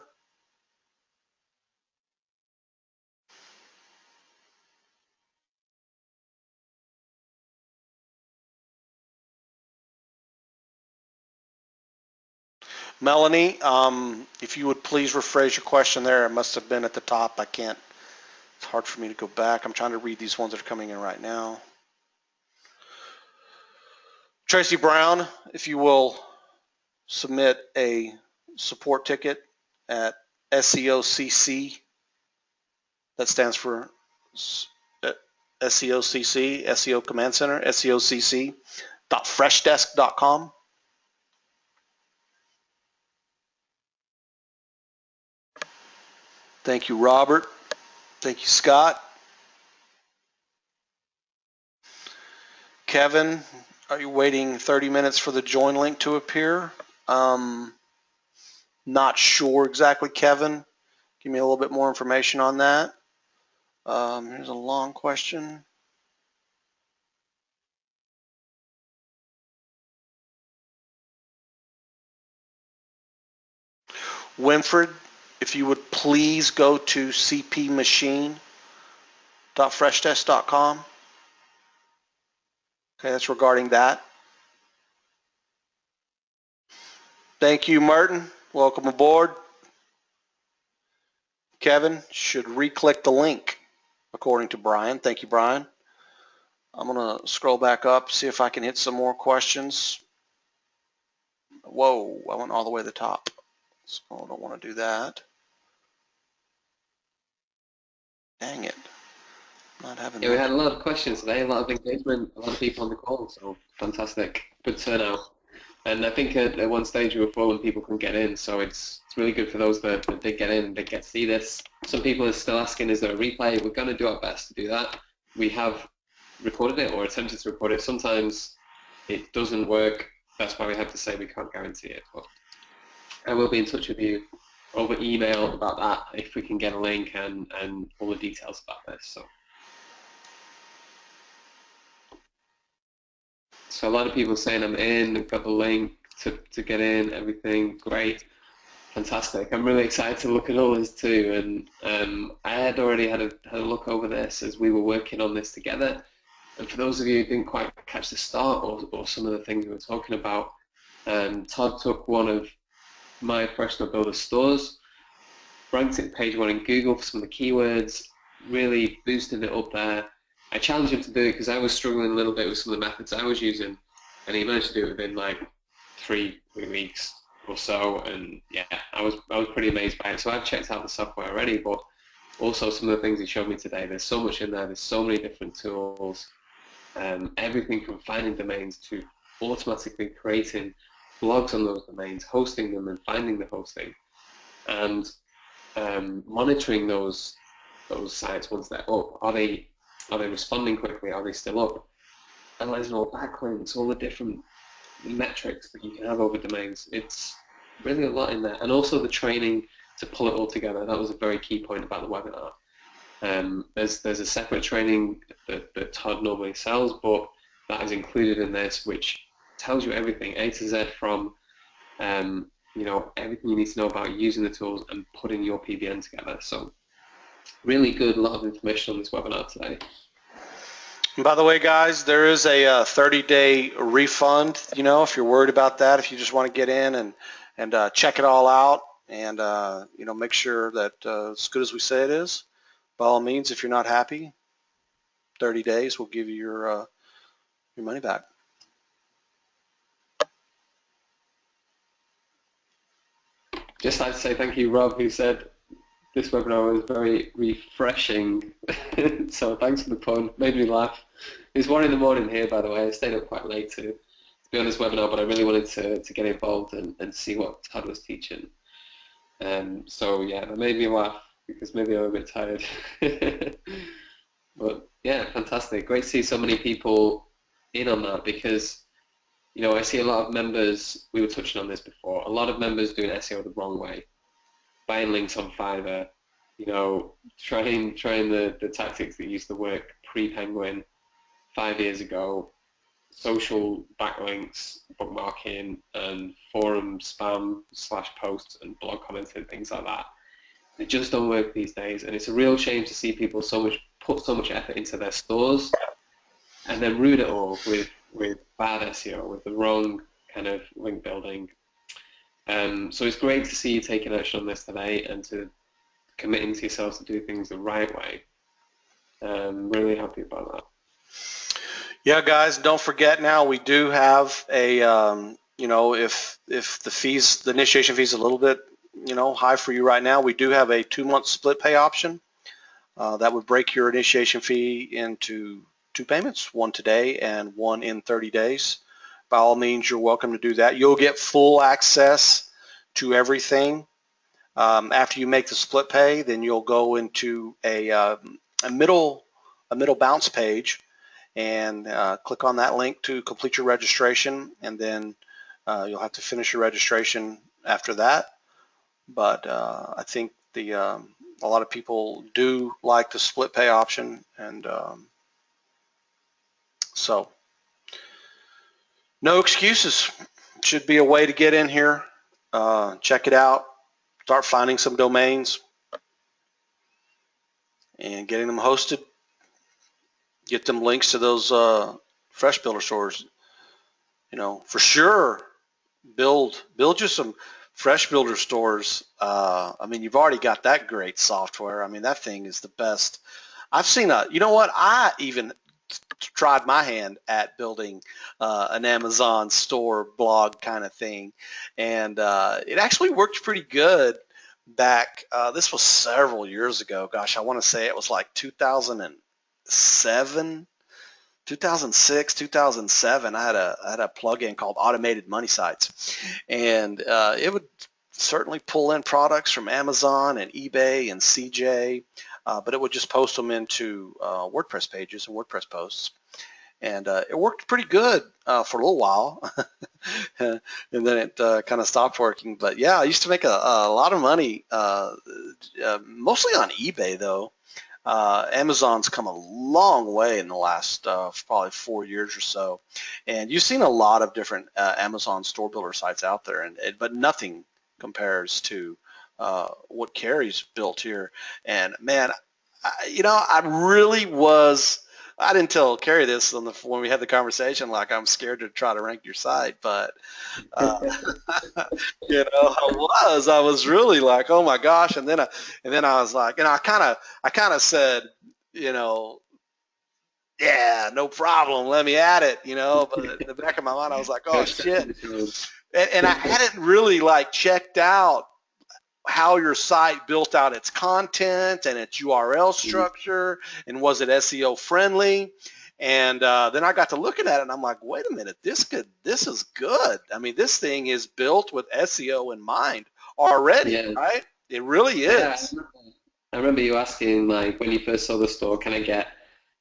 Melanie, if you would please rephrase your question there. It must have been at the top. I can't. It's hard for me to go back. I'm trying to read these ones that are coming in right now. Tracy Brown, if you will submit a support ticket at SEOCC. That stands for SEOCC, SEO Command Center, SEOCC.freshdesk.com. Thank you, Robert. Thank you, Scott. Kevin, are you waiting 30 minutes for the join link to appear? Not sure exactly, Kevin. Give me a little bit more information on that. Here's a long question. Winfred, if you would please go to cpmachine.freshtest.com. Okay, that's regarding that. Thank you, Martin. Welcome aboard. Kevin should re-click the link, according to Brian. Thank you, Brian. I'm going to scroll back up, see if I can hit some more questions. Whoa, I went all the way to the top. So I don't want to do that. Dang it. Not having Yeah, we that. had a lot of questions today, a lot of engagement, a lot of people on the call, so fantastic. Good turnout. And I think at one stage we were full and people couldn't get in, so it's really good for those that did get in and did get to see this. Some people are still asking, is there a replay? We're going to do our best to do that. We have recorded it or attempted to record it. Sometimes it doesn't work. That's why we have to say we can't guarantee it. But I will be in touch with you over email about that if we can get a link and all the details about this. So a lot of people saying I'm in, I've got the link to get in, everything, great, fantastic. I'm really excited to look at all this too, and I had already had a look over this as we were working on this together. And for those of you who didn't quite catch the start or some of the things we were talking about, Todd took one of my personal builder stores, ranked it page 1 in Google for some of the keywords, really boosted it up there. I challenged him to do it because I was struggling a little bit with some of the methods I was using, and he managed to do it within like 3 weeks or so. And yeah, I was pretty amazed by it. So I've checked out the software already, but also some of the things he showed me today. There's so much in there. There's so many different tools. Everything from finding domains to automatically creating blogs on those domains, hosting them, and finding the hosting, and monitoring those sites once they're up. Are they responding quickly? Are they still up? Analyzing all backlinks, all the different metrics that you can have over domains. It's really a lot in there, and also the training to pull it all together. That was a very key point about the webinar. There's a separate training that Todd normally sells, but that is included in this, which tells you everything A to Z from everything you need to know about using the tools and putting your PBN together. So really good, a lot of information on this webinar today. And by the way, guys, there is a 30-day refund. If you're worried about that, if you just want to get in and check it all out and make sure that it's good as we say it is, by all means, if you're not happy, 30 days will give you your money back. Just like to say thank you, Rob, who said this webinar was very refreshing. So thanks for the pun, made me laugh. It's 1 in the morning here, by the way. I stayed up quite late to be on this webinar, but I really wanted to get involved and see what Todd was teaching. So yeah, that made me laugh because maybe I'm a bit tired. But yeah, fantastic. Great to see so many people in on that because I see a lot of members, we were touching on this before, a lot of members doing SEO the wrong way, buying links on Fiverr, trying the tactics that used to work pre-Penguin 5 years ago, social backlinks, bookmarking, and forum spam / posts and blog commenting, things like that. They just don't work these days, and it's a real shame to see people put so much effort into their stores and then ruin it all with bad SEO, with the wrong kind of link building. So it's great to see you taking action on this today and to committing to yourselves to do things the right way. Really happy about that. Yeah, guys, don't forget now we do have a, if the initiation fee is a little bit, high for you right now, we do have a 2-month split pay option. That would break your initiation fee into 2 payments, one today and one in 30 days. By all means, you're welcome to do that. You'll get full access to everything. After you make the split pay, then you'll go into a middle bounce page and click on that link to complete your registration, and then you'll have to finish your registration after that. But I think the A lot of people do like the split pay option, and so no excuses. Should be a way to get in here, check it out, start finding some domains and getting them hosted. Get them links to those fresh builder stores. For sure, build you some fresh builder stores. I mean, you've already got that great software. I mean, that thing is the best. I've seen I even tried my hand at building an Amazon store blog kind of thing, and it actually worked pretty good back. This was several years ago. Gosh, I want to say it was like 2007. 2006, 2007, I had a plugin called Automated Money Sites, and it would certainly pull in products from Amazon and eBay and CJ, but it would just post them into WordPress pages and WordPress posts, and it worked pretty good for a little while, and then it kind of stopped working. But yeah, I used to make a lot of money, mostly on eBay though. Amazon's come a long way in the last probably 4 years or so, and you've seen a lot of different Amazon store builder sites out there, but nothing compares to what Carrie's built here. And man, I didn't tell Carrie this when we had the conversation, like I'm scared to try to rank your site, but I was really like, oh my gosh, and then I was like, I kind of said, yeah, no problem, let me add it, but in the back of my mind I was like, oh shit, and I hadn't really like checked out how your site built out its content and its URL structure, and was it SEO friendly? And then I got to looking at it, and I'm like, wait a minute, this is good. I mean, this thing is built with SEO in mind already, right? It really is. Yeah, I remember you asking, like, when you first saw the store, can I get,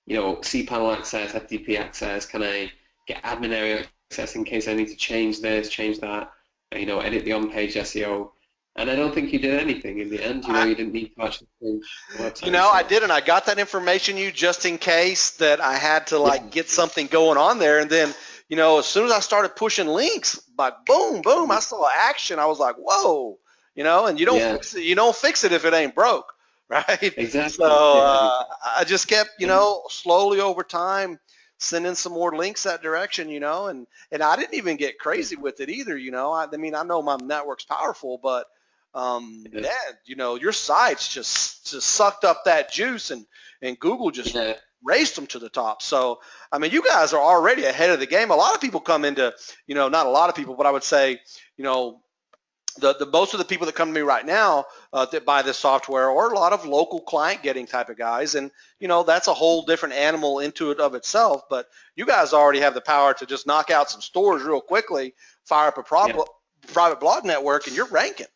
cPanel access, FTP access? Can I get admin area access in case I need to change this, change that, edit the on-page SEO? And I don't think you did anything in the end. You didn't need to actually change the website. I didn't. I got that information just in case that I had to get something going on there. And then, as soon as I started pushing links, like boom, boom, I saw action. I was like, whoa, and you don't fix it. You don't fix it if it ain't broke, right? Exactly. So I just kept, slowly over time sending some more links that direction, and I didn't even get crazy with it either. I mean, I know my network's powerful, but your sites just sucked up that juice, and Google just raced them to the top. So, I mean, you guys are already ahead of the game. A lot of people come into, not a lot of people, but I would say, the most of the people that come to me right now that buy this software are a lot of local client getting type of guys, and that's a whole different animal into it of itself. But you guys already have the power to just knock out some stores real quickly, fire up a private blog network, and you're ranking.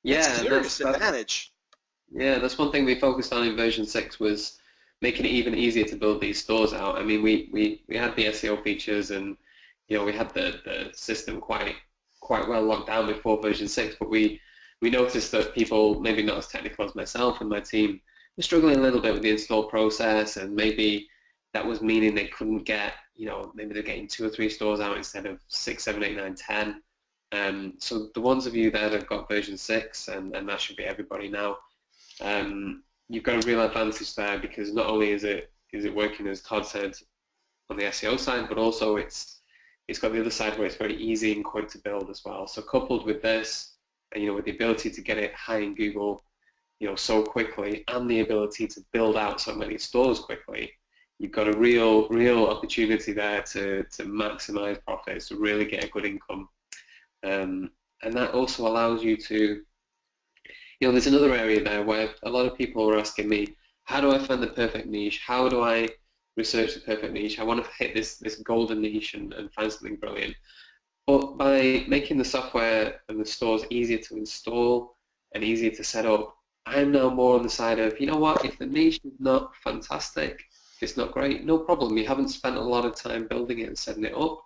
Yeah, that's advantage. Yeah, that's one thing we focused on in version 6 was making it even easier to build these stores out. I mean, we had the SEO features, and we had the system quite well locked down before version 6, but we noticed that people, maybe not as technical as myself and my team, were struggling a little bit with the install process, and maybe that was meaning they couldn't get, maybe they're getting 2 or 3 stores out instead of 6, 7, 8, 9, 10. So the ones of you that have got version 6, and that should be everybody now, you've got a real advantage there, because not only is it working, as Todd said, on the SEO side, but also it's got the other side where it's very easy and quick to build as well. So coupled with this, and with the ability to get it high in Google, so quickly, and the ability to build out so many stores quickly, you've got a real opportunity there to maximize profits, to really get a good income. And that also allows you to, there's another area there where a lot of people are asking me, how do I find the perfect niche? How do I research the perfect niche? I want to hit this golden niche and find something brilliant. But by making the software and the stores easier to install and easier to set up, I'm now more on the side of, if the niche is not fantastic, if it's not great, no problem. You haven't spent a lot of time building it and setting it up.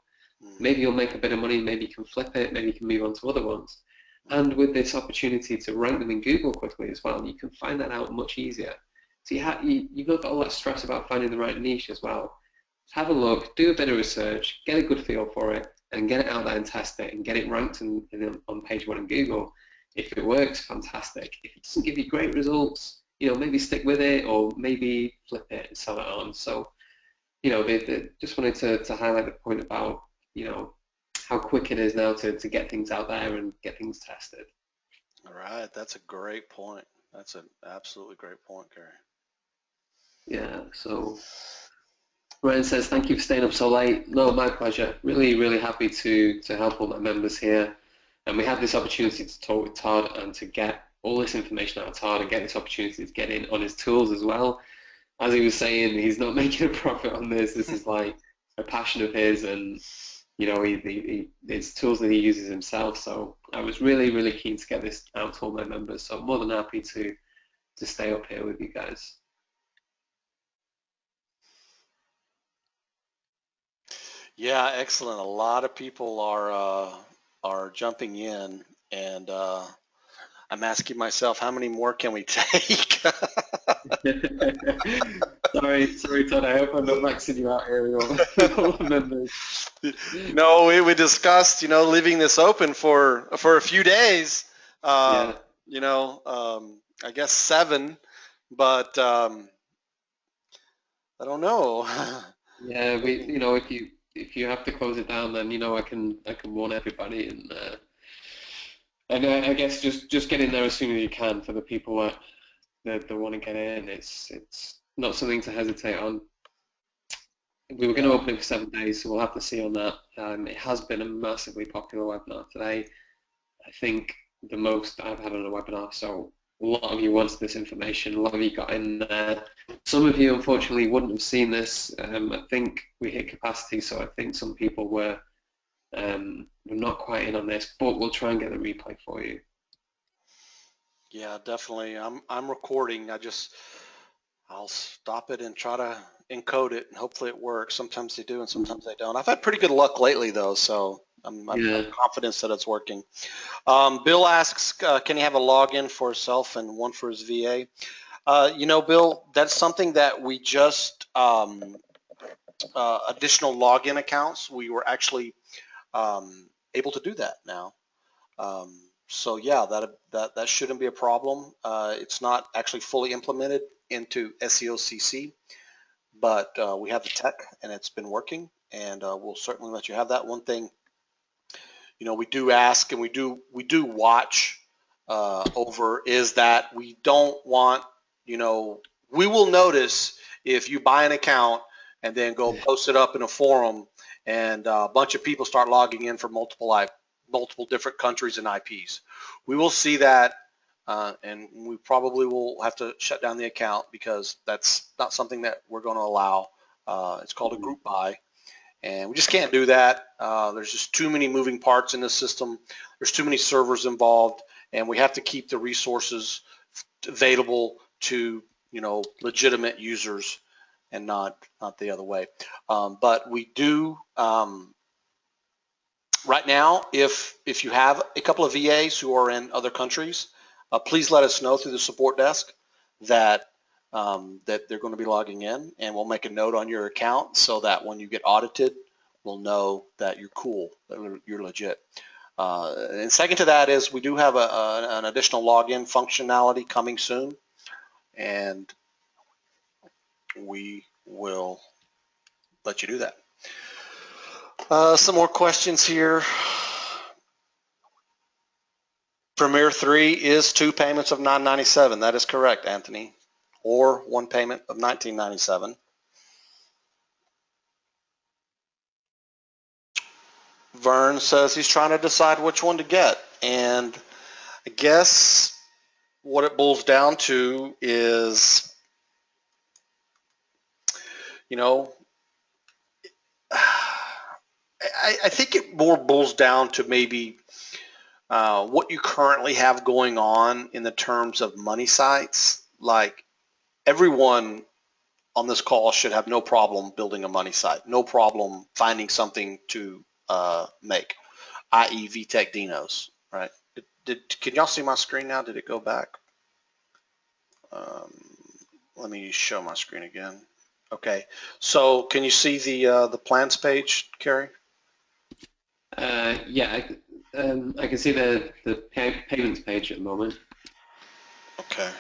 Maybe you'll make a bit of money, maybe you can flip it, maybe you can move on to other ones. and with this opportunity to rank them in Google quickly as well, you can find that out much easier. So you've not got all that stress about finding the right niche as well. Have a look, do a bit of research, get a good feel for it, and get it out there and test it, and get it ranked on page 1 in Google. If it works, fantastic. If it doesn't give you great results, maybe stick with it, or maybe flip it and sell it on. So, they just wanted to highlight the point about, how quick it is now to get things out there and get things tested. All right, that's a great point. That's an absolutely great point, Gary. Yeah, so Ryan says, thank you for staying up so late. No, my pleasure. Really, really happy to help all my members here. And we had this opportunity to talk with Todd and to get all this information out of Todd and get this opportunity to get in on his tools as well. As he was saying, he's not making a profit on this. This is like a passion of his, and it's tools that he uses himself. So I was really, really keen to get this out to all my members. So I'm more than happy to stay up here with you guys. Yeah, excellent. A lot of people are jumping in, and I'm asking myself, how many more can we take? Sorry, Todd. I hope I'm not maxing you out here with all the members. No, we discussed, leaving this open for a few days. Yeah. I guess 7, but I don't know. Yeah, if you have to close it down, then I can warn everybody, and I guess just get in there as soon as you can for the people that want to get in. It's not something to hesitate on. We were going to open it for 7 days, so we'll have to see on that. It has been a massively popular webinar today. I think the most I've had on a webinar, so a lot of you wanted this information, a lot of you got in there. Some of you, unfortunately, wouldn't have seen this. I think we hit capacity, so I think some people were not quite in on this, but we'll try and get the replay for you. Yeah, definitely. I'm recording. I'll stop it and try to encode it, and hopefully it works. Sometimes they do, and sometimes they don't. I've had pretty good luck lately, though, so I'm confident that it's working. Bill asks, can he have a login for himself and one for his VA? Bill, that's something that we just additional login accounts. We were actually able to do that now. So yeah, that shouldn't be a problem. It's not actually fully implemented into SEOCC, but we have the tech and it's been working, and we'll certainly let you have that. One thing, we do ask and we do watch over is that we don't want, we will notice if you buy an account and then go post it up in a forum and a bunch of people start logging in for multiple different countries and IPs. We will see that, and we probably will have to shut down the account because that's not something that we're going to allow. It's called a group buy, and we just can't do that. There's just too many moving parts in the system. There's too many servers involved, and we have to keep the resources available to legitimate users and not the other way. But we do. Right now, if you have a couple of VAs who are in other countries, please let us know through the support desk that that they're going to be logging in, and we'll make a note on your account so that when you get audited, we'll know that you're cool, that you're legit. And second to that is we do have an additional login functionality coming soon, and we will let you do that. Some more questions here. Premier 3 is 2 payments of $997. That is correct, Anthony, or 1 payment of $1997. Vern says he's trying to decide which one to get, and I guess what it boils down to is, I think it more boils down to maybe what you currently have going on in the terms of money sites. Like, everyone on this call should have no problem building a money site, no problem finding something to make, i.e. VTech Dinos, right? Can y'all see my screen now? Did it go back? Let me show my screen again. Okay, so can you see the plans page, Kerry? Yeah, I can see the payments page at the moment. Okay.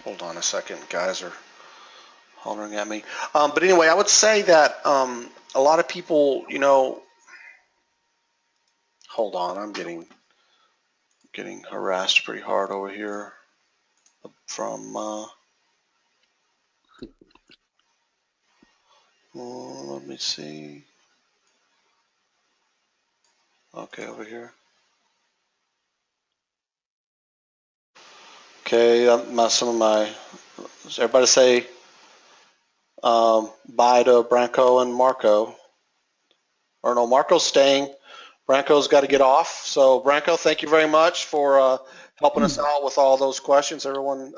Hold on a second, guys are hollering at me. But anyway, I would say that a lot of people, hold on, I'm getting harassed pretty hard over here from, let me see. Okay, over here. Okay, does everybody say bye to Branko and Marco? Or no, Marco's staying. Branko's got to get off. So Branko, thank you very much for helping us out with all those questions. Everyone,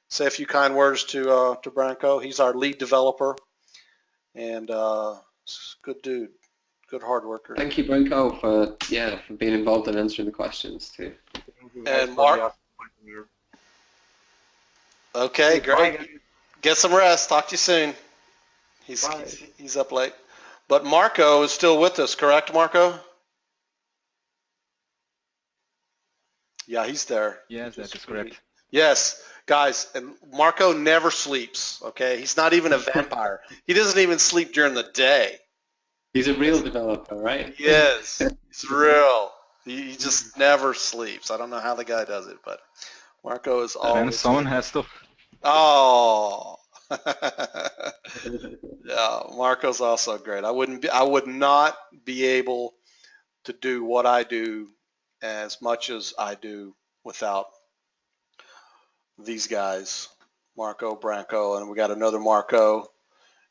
say a few kind words to Branko. He's our lead developer, and good dude, good hard worker. Thank you, Branko, for being involved in answering the questions too. And Mark. Okay, great. Bye. Get some rest. Talk to you soon. He's up late. But Marco is still with us, correct, Marco? Yeah, he's there. Yes, that is correct. Yes, guys, and Marco never sleeps, okay? He's not even a vampire. He doesn't even sleep during the day. He's a real developer, right? Yes, he's real. He just never sleeps. I don't know how the guy does it, but Marco is always. And someone has to. Oh. Yeah, Marco's also great. I would not be able to do what I do as much as I do without these guys, Marco, Branko, and we got another Marco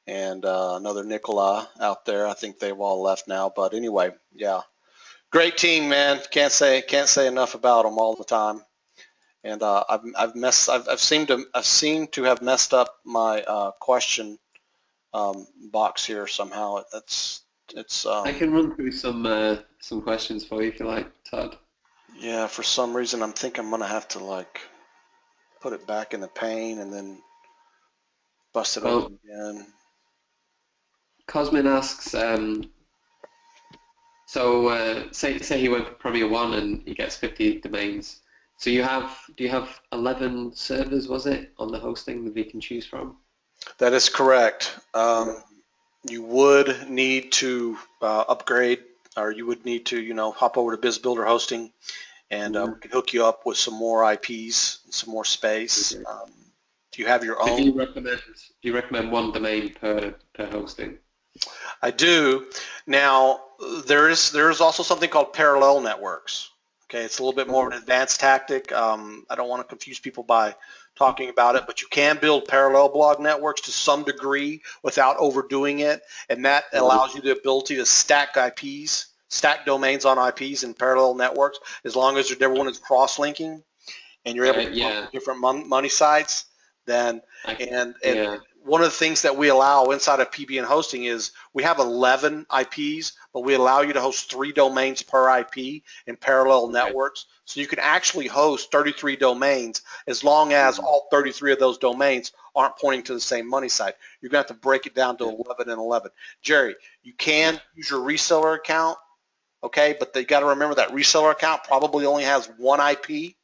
and another Nicola out there. I think they've all left now, but anyway, yeah, great team, man. Can't say enough about them all the time. And I've seemed to have messed up my question box here somehow. It's. I can run through some questions for you if you like, Todd. Yeah, for some reason I'm gonna have to like put it back in the pane and then bust it open again. Cosmin asks, say he went for Premier 1 and he gets 50 domains. So do you have 11 servers, was it, on the hosting that he can choose from? That is correct. You would need to upgrade, or you would need to, hop over to BizBuilder Hosting, and we can hook you up with some more IPs, and some more space. Okay. Do you have your own? Do you recommend one domain per hosting? I do. Now there is also something called parallel networks. Okay, it's a little bit more of an advanced tactic. I don't want to confuse people by talking about it, but you can build parallel blog networks to some degree without overdoing it, and that allows you the ability to stack IPs, stack domains on IPs in parallel networks, as long as everyone is cross-linking and you're able to connect different money sites. Then one of the things that we allow inside of PBN hosting is we have 11 IPs, but we allow you to host 3 domains per IP in parallel networks. So you can actually host 33 domains as long as all 33 of those domains aren't pointing to the same money site. You're going to have to break it down to 11 and 11. Jerry, you can use your reseller account, okay, but you got to remember that reseller account probably only has 1 IP,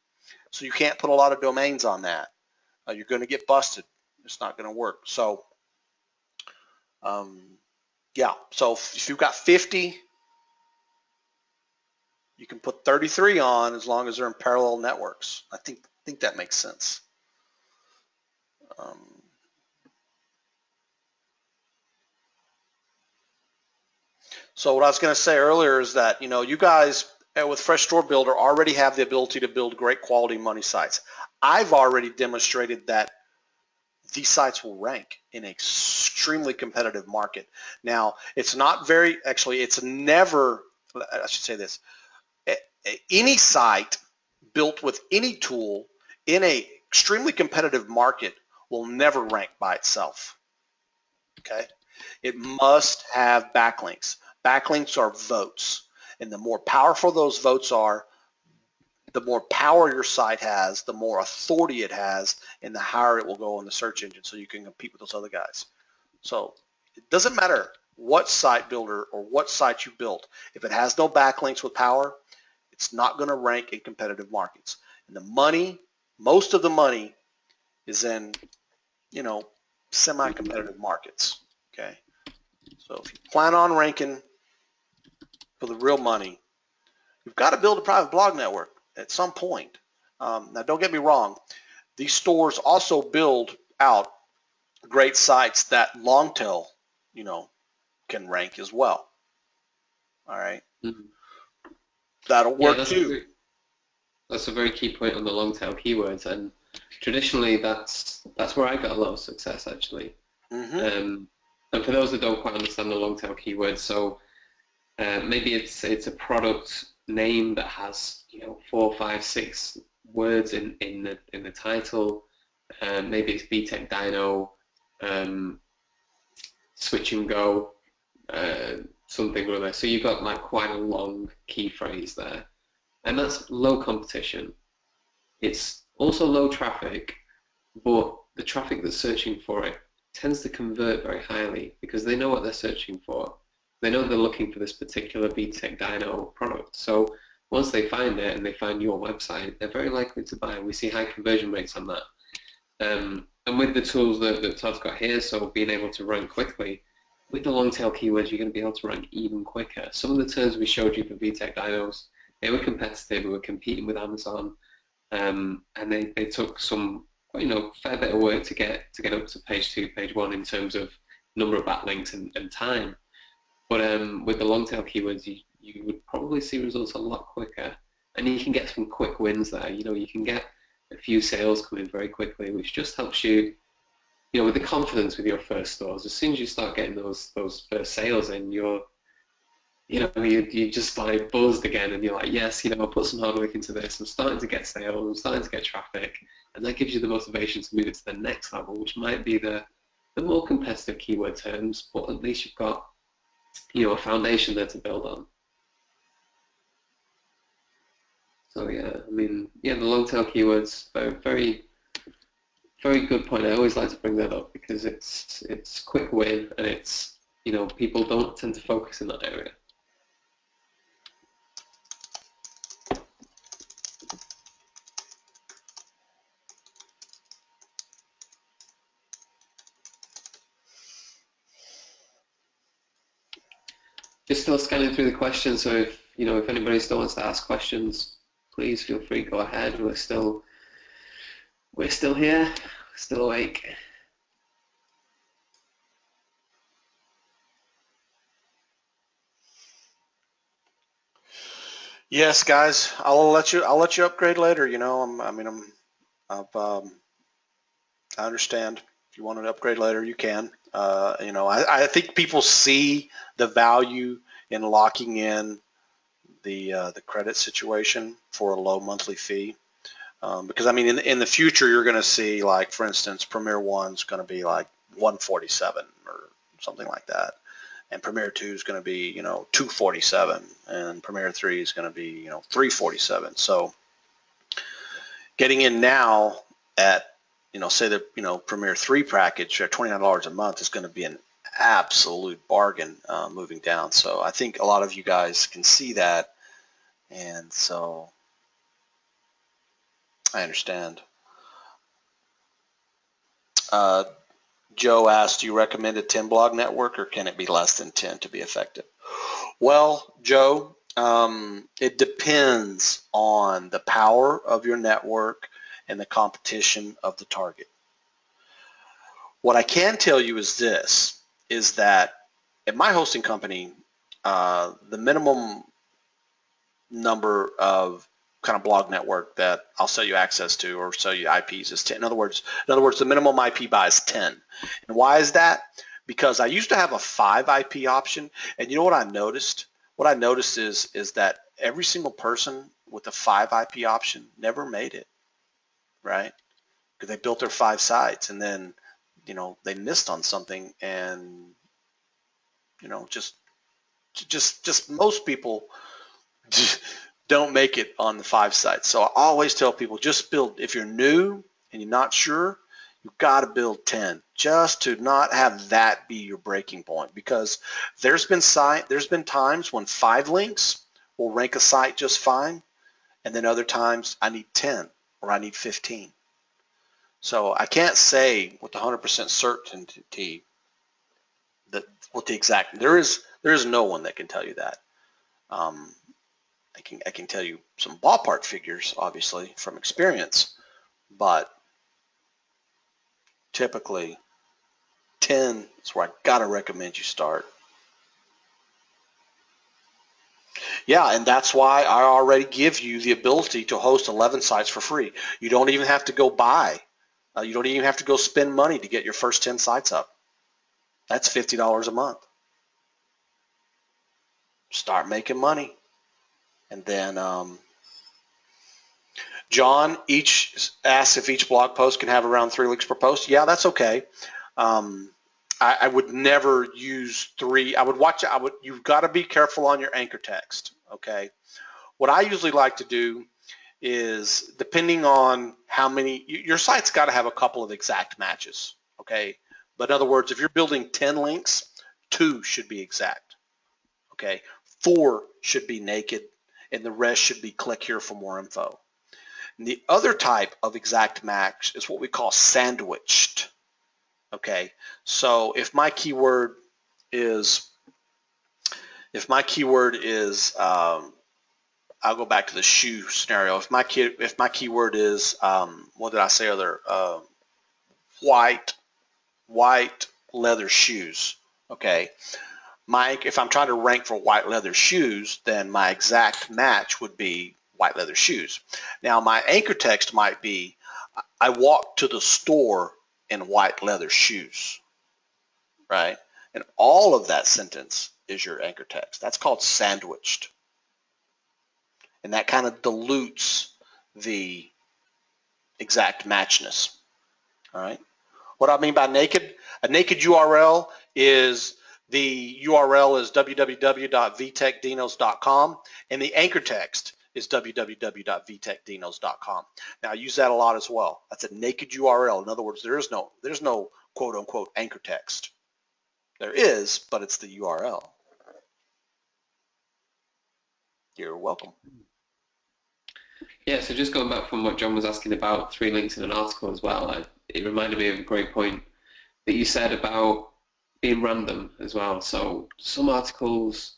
so you can't put a lot of domains on that. You're going to get busted. It's not going to work. So, yeah. So if you've got 50, you can put 33 on as long as they're in parallel networks. I think that makes sense. So what I was going to say earlier is that you guys with Fresh Store Builder already have the ability to build great quality money sites. I've already demonstrated that these sites will rank in an extremely competitive market. Now, it's never, I should say this, any site built with any tool in an extremely competitive market will never rank by itself, okay? It must have backlinks. Backlinks are votes, and the more powerful those votes are, the more power your site has, the more authority it has, and the higher it will go in the search engine so you can compete with those other guys. So it doesn't matter what site builder or what site you built. If it has no backlinks with power, it's not going to rank in competitive markets. And the money, most of the money is in, semi-competitive markets, okay? So if you plan on ranking for the real money, you've got to build a private blog network at some point. Now, don't get me wrong. These stores also build out great sites that long tail, can rank as well. All right. Mm-hmm. That'll work too. That's a very key point on the long tail keywords, and traditionally that's where I got a lot of success actually. Mm-hmm. And for those that don't quite understand the long tail keywords, so maybe it's a product name that has 4, 5, 6 words in the title. Maybe it's VTech Dyno, Switch and Go, something or other. So you've got like quite a long key phrase there, and that's low competition. It's also low traffic, but the traffic that's searching for it tends to convert very highly because they know what they're searching for. They know they're looking for this particular VTech Dyno product. So once they find it and they find your website, they're very likely to buy. We see high conversion rates on that. And with the tools that Todd's got here, so being able to rank quickly, with the long tail keywords, you're going to be able to rank even quicker. Some of the terms we showed you for VTech Dynos, they were competitive, we were competing with Amazon, and they took some fair bit of work to get up to page 2, page 1 in terms of number of backlinks and time. But with the long tail keywords, you would probably see results a lot quicker, and you can get some quick wins there. You can get a few sales coming very quickly, which just helps you, with the confidence with your first stores. As soon as you start getting those first sales in, you just like buzzed again, and you're like, yes, I put some hard work into this. I'm starting to get sales. I'm starting to get traffic, and that gives you the motivation to move it to the next level, which might be the more competitive keyword terms, but at least you've got a foundation there to build on. So the long tail keywords, very, very good point. I always like to bring that up because it's quick win, and it's people don't tend to focus in that area. Just still scanning through the questions, so if anybody still wants to ask questions, please feel free, go ahead. We're still here, still awake. Yes, guys, I'll let you upgrade later. I understand if you want to upgrade later, you can. I think people see the value in locking in the credit situation for a low monthly fee. Because in the future you're going to see, like, for instance, Premier 1's going to be like 147 or something like that, and Premier 2 is going to be 247, and Premier 3 is going to be 347. So getting in now at say the Premier 3 package at $29 a month is going to be an absolute bargain moving down. So I think a lot of you guys can see that, and so I understand. Joe asked, do you recommend a 10 blog network, or can it be less than 10 to be effective? Well, Joe, it depends on the power of your network and the competition of the target. What I can tell you is this, is that at my hosting company, the minimum number of kind of blog network that I'll sell you access to or sell you IPs is 10. In other words, the minimum IP buy is 10. And why is that? Because I used to have a 5 IP option, and you know what I noticed? What I noticed is that every single person with a 5 IP option never made it, right? Because they built their 5 sites, and then they missed on something, and just most people don't make it on the 5 sites. So I always tell people, just build, if you're new and you're not sure, you've got to build 10 just to not have that be your breaking point, because there's been times when 5 links will rank a site just fine, and then other times I need 10 or I need 15. So I can't say with 100% certainty that what the exact, there is no one that can tell you that. I can tell you some ballpark figures, obviously, from experience, but typically 10 is where I gotta recommend you start. Yeah, and that's why I already give you the ability to host 11 sites for free. You don't even have to go buy. You don't even have to go spend money to get your first 10 sites up. That's $50 a month. Start making money. And then John asks if each blog post can have around 3 links per post. Yeah, that's okay. I would never use 3. You've got to be careful on your anchor text. Okay. What I usually like to do is, depending on how many, your site's got to have a couple of exact matches. Okay. But in other words, if you're building 10 links, 2 should be exact. Okay. 4 should be naked, and the rest should be click here for more info. And the other type of exact match is what we call sandwiched. Okay, so if my keyword is, I'll go back to the shoe scenario. If my keyword is, what did I say other, white leather shoes. Okay, if I'm trying to rank for white leather shoes, then my exact match would be white leather shoes. Now my anchor text might be, I walked to the store in white leather shoes, right? And all of that sentence is your anchor text. That's called sandwiched. And that kind of dilutes the exact matchness, all right? What I mean by naked, a naked URL is, the URL is www.vtechdinos.com, and the anchor text is www.vtechdinos.com. Now I use that a lot as well. That's a naked URL. In other words, there's no quote unquote anchor text. There is, but it's the URL. You're welcome. Yeah, so just going back from what John was asking about 3 links in an article as well, it reminded me of a great point that you said about being random as well. So some articles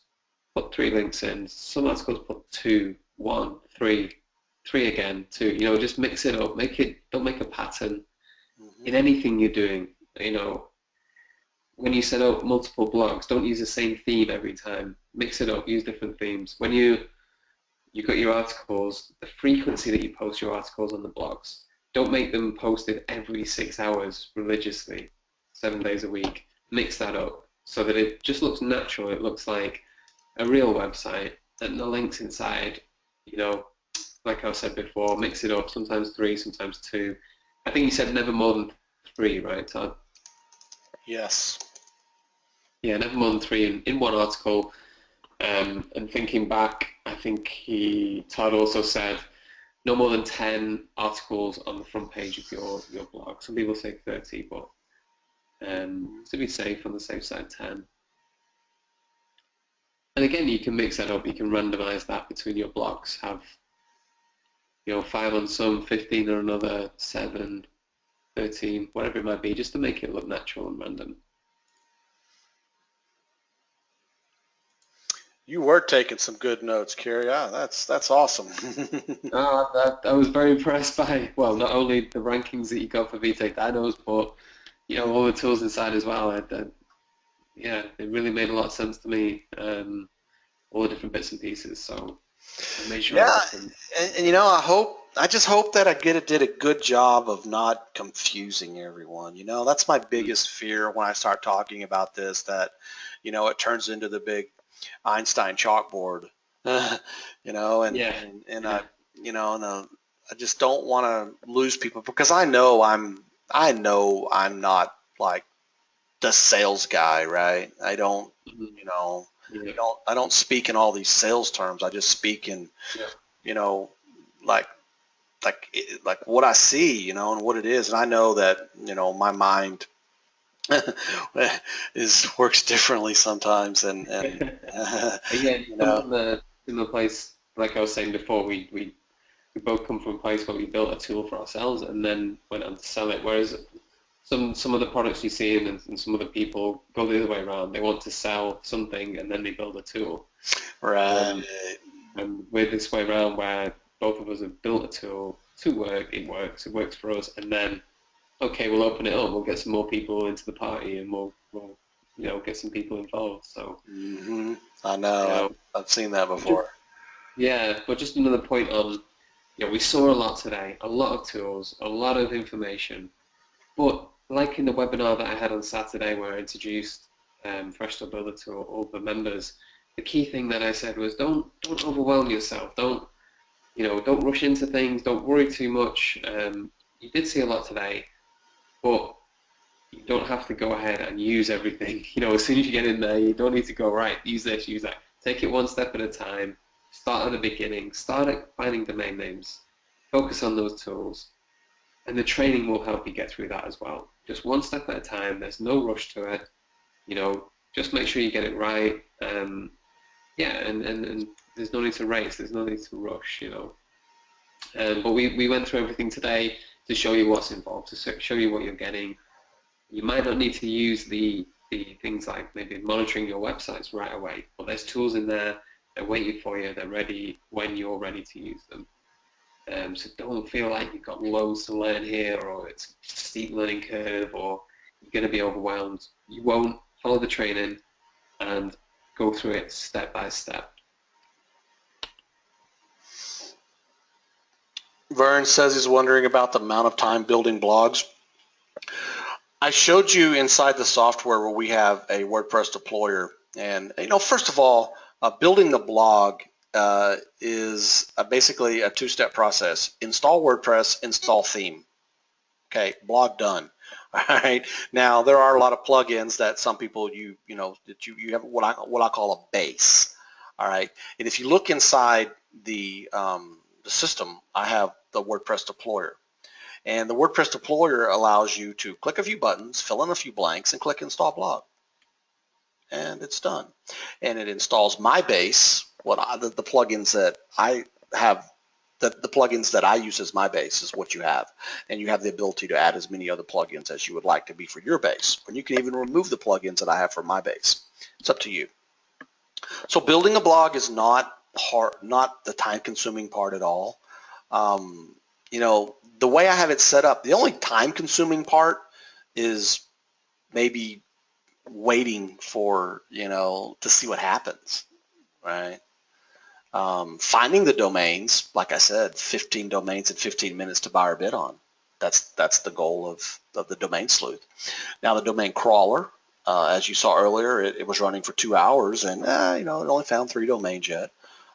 put 3 links in, some articles put 2, 1, 3, 3 again, 2. You know, just mix it up. Don't make a pattern in anything you're doing. You know, when you set up multiple blogs, don't use the same theme every time. Mix it up. Use different themes. When you've got your articles, the frequency that you post your articles on the blogs, don't make them posted every 6 hours religiously, 7 days a week. Mix that up so that it just looks natural. It looks like a real website, and the links inside, you know, like I said before, mix it up, sometimes 3, sometimes 2. I think you said never more than 3, right, Todd? Yes. Yeah, never more than 3 in one article. And thinking back, I think Todd also said no more than 10 articles on the front page of your blog. Some people say 30, but to be safe, on the safe side, 10. And again, you can mix that up. You can randomize that between your blogs. Have, you know, 5 on some, 15 on another, 7, 13, whatever it might be, just to make it look natural and random. You were taking some good notes, Kerry. Yeah, that's awesome. I was very impressed by, well, not only the rankings that you got for VTech Dinos, but, you know, all the tools inside as well. Yeah, it really made a lot of sense to me, all the different bits and pieces. So I made sure I Yeah, listened. and you know, I just hope that I did a good job of not confusing everyone. You know, that's my biggest fear when I start talking about this, that, you know, it turns into the big Einstein chalkboard, you know, and Yeah. I, you know, and I just don't want to lose people, because I know I'm not like the sales guy, right? I don't, Mhm. you know, Yeah. I don't speak in all these sales terms. I just speak in, you know, like what I see, and what it is. And I know that, my mind works differently sometimes, and Again, come from a similar place. Like I was saying before, we both come from a place where we built a tool for ourselves and then went on to sell it. Whereas some of the products you see and some other people go the other way around. They want to sell something and then they build a tool. Right. And we're this way around where both of us have built a tool to work. It works for us. And then, okay, we'll open it up. We'll get some more people into the party and we'll get some people involved. So, I know. I've seen that before. Yeah, but just another point on, we saw a lot today, a lot of tools, a lot of information. But like in the webinar that I had on Saturday where I introduced Freshtal Builder to all the members, the key thing that I said was don't overwhelm yourself. Don't rush into things. Don't worry too much. You did see a lot today, but you don't have to go ahead and use everything. As soon as you get in there, you don't need to go, right, use this, use that. Take it one step at a time. Start at the beginning. Start at finding domain names. Focus on those tools. And the training will help you get through that as well. Just one step at a time. There's no rush to it. Just make sure you get it right. And there's no need to race. There's no need to rush, But we went through everything today to show you what's involved, to show you what you're getting. You might not need to use the things like maybe monitoring your websites right away, but there's tools in there. They're waiting for you. They're ready when you're ready to use them. So don't feel like you've got loads to learn here, or it's a steep learning curve, or you're going to be overwhelmed. You won't. Follow the training and go through it step by step. Vern says he's wondering about the amount of time building blogs. I showed you inside the software where we have a WordPress deployer. And, first of all, building the blog is basically a two-step process. Install WordPress, install theme. Okay, blog done. All right. Now there are a lot of plugins that some people you have what I call a base. All right. And if you look inside the system, I have the WordPress deployer. And the WordPress deployer allows you to click a few buttons, fill in a few blanks, and click install blog. And it's done. And it installs my base, the plugins that I have, the plugins that I use as my base is what you have. And you have the ability to add as many other plugins as you would like to be for your base. And you can even remove the plugins that I have for my base. It's up to you. So building a blog is not hard, not the time-consuming part at all. The way I have it set up, the only time-consuming part is maybe waiting for, to see what happens, right? Finding the domains, like I said, 15 domains in 15 minutes to buy or bid on. That's the goal of the domain sleuth. Now the domain crawler, as you saw earlier, it was running for 2 hours, and it only found 3 domains yet,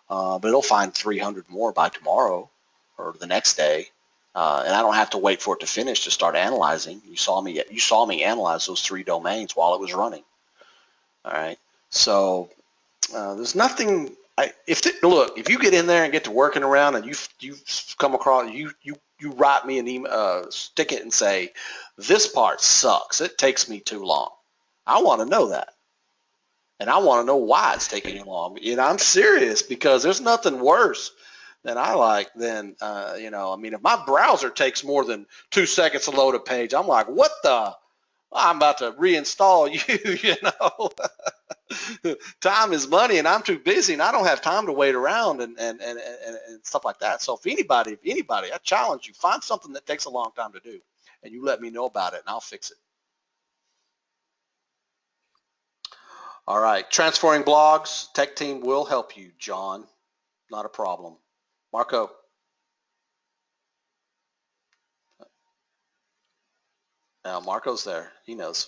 but it'll find 300 more by tomorrow or the next day. And I don't have to wait for it to finish to start analyzing. You saw me analyze those 3 domains while it was running. All right. So there's nothing. If you get in there and get to working around and you come across you write me an email, stick it and say, this part sucks. It takes me too long. I want to know that. And I want to know why it's taking you long. I'm serious, because there's nothing worse than if my browser takes more than 2 seconds to load a page, I'm like, what the? I'm about to reinstall you, Time is money, and I'm too busy, and I don't have time to wait around and stuff like that. So if anybody, I challenge you, find something that takes a long time to do, and you let me know about it, and I'll fix it. All right, transferring blogs, tech team will help you, John. Not a problem. Marco. Now Marco's there. He knows.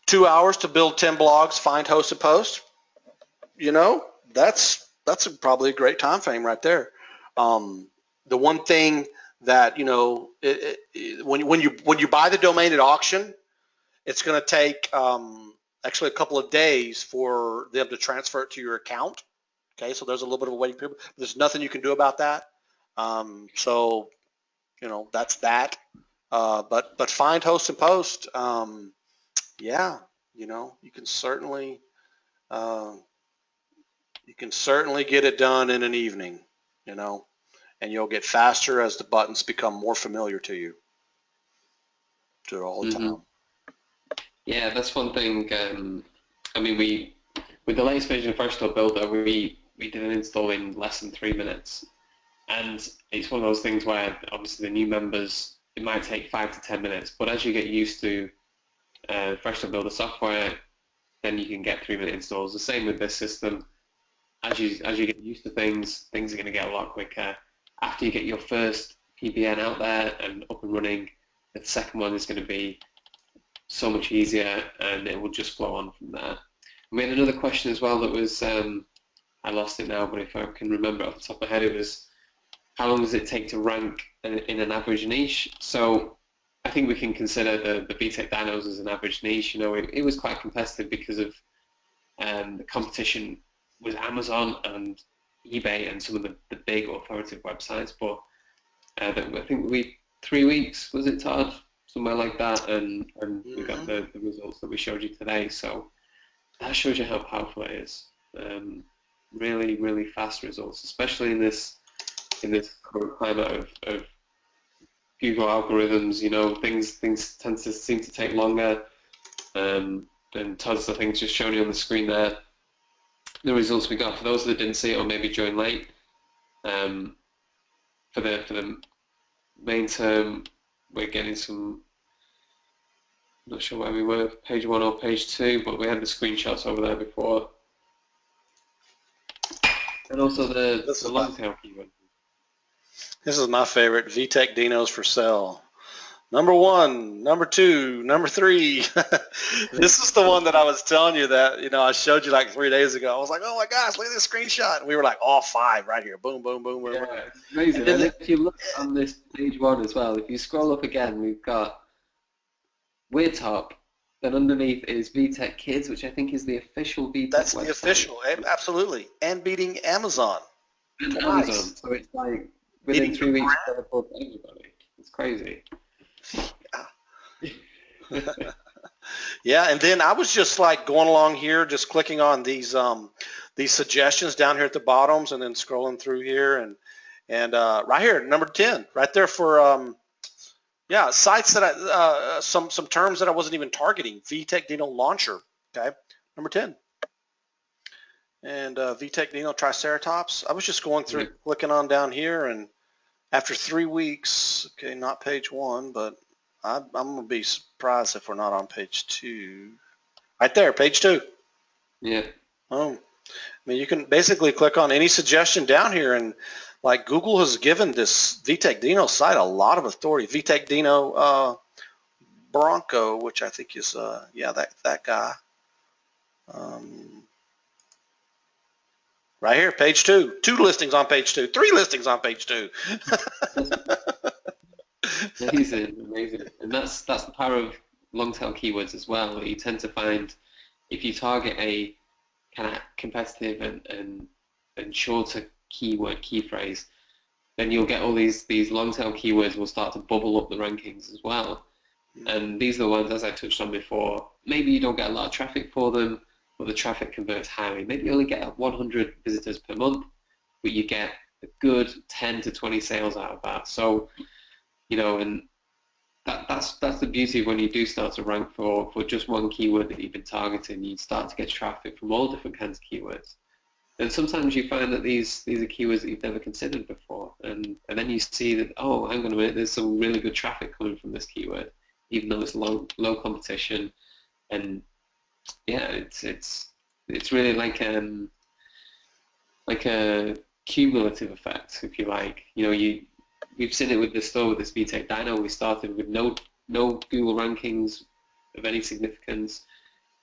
2 hours to build 10 blogs, find, host, and post. That's probably a great time frame right there. The one thing that, you know, when you buy the domain at auction, it's going to take actually a couple of days for them to transfer it to your account. Okay, so there's a little bit of a waiting period. There's nothing you can do about that. So, you know, that's that. But find, host, and post. Yeah, you know, you can certainly get it done in an evening. You know, and you'll get faster as the buttons become more familiar to you. Do it all the time. Yeah, that's one thing. I mean, with the latest version of Versatile Builder, we did an install in less than 3 minutes, and it's one of those things where obviously the new members, it might take 5 to 10 minutes, but as you get used to Versatile Builder software, then you can get 3-minute installs. The same with this system. As you get used to things are going to get a lot quicker. After you get your first PBN out there and up and running, the second one is going to be so much easier, and it will just flow on from there. We had another question as well that was, I lost it now, but if I can remember off the top of my head, it was, how long does it take to rank in an average niche? So I think we can consider the VTech dynos as an average niche. You know, it was quite competitive because of the competition with Amazon and eBay and some of the big authoritative websites. But I think 3 weeks, was it, Todd? Somewhere like that, and we got the results that we showed you today. So that shows you how powerful it is. Really, really fast results, especially in this current climate of Google algorithms. You know, things tend to seem to take longer. And Todd's, I think, just showing you on the screen there the results we got. For those that didn't see it or maybe joined late, for the main term, we're getting some, I'm not sure where we were, page 1 or page 2, but we had the screenshots over there before. And also the long tail keyword. This is my favorite, VTech Dinos for sale. Number 1, number 2, number 3. This is the one that I was telling you that, you know, I showed you like 3 days ago. I was like, oh my gosh, look at this screenshot. And we were like, all 5 right here. Boom, boom, boom. Yeah, it's amazing. And if you look on this page 1 as well, if you scroll up again, we've got We're Top. Then underneath is VTech Kids, which I think is the official VTech That's website. the official, absolutely. And beating Amazon. And Amazon. So it's like within 3 weeks, they're above everybody. It's crazy. Yeah, and then I was just like going along here, just clicking on these suggestions down here at the bottoms, and then scrolling through here, and right here, number 10, right there for yeah, sites that I some terms that I wasn't even targeting. VTech Dino Launcher, okay, number 10, and VTech Dino Triceratops. I was just going through, clicking on down here, and after 3 weeks, okay, not page 1, but I'm gonna be surprised if we're not on page 2. Right there, page 2. Yeah. I mean, you can basically click on any suggestion down here, and like Google has given this VTech Dino site a lot of authority. VTech Dino Bronco, which I think is yeah, that guy. Right here, page 2. 2 listings on page 2. 3 listings on page 2. Amazing. And that's the power of long tail keywords as well. You tend to find if you target a kind of competitive and shorter keyword, key phrase, then you'll get all these long tail keywords will start to bubble up the rankings as well. And these are the ones, as I touched on before, maybe you don't get a lot of traffic for them, but the traffic converts highly. Maybe you only get 100 visitors per month, but you get a good 10 to 20 sales out of that. So, you know, and that's the beauty when you do start to rank for just one keyword that you've been targeting. You start to get traffic from all different kinds of keywords. And sometimes you find that these are keywords that you've never considered before, and then you see that, oh, hang on a minute, there's some really good traffic coming from this keyword, even though it's low competition. And yeah, it's really like a cumulative effect, if you like. You know, we've seen it with the store with this VTech Dino. We started with no Google rankings of any significance,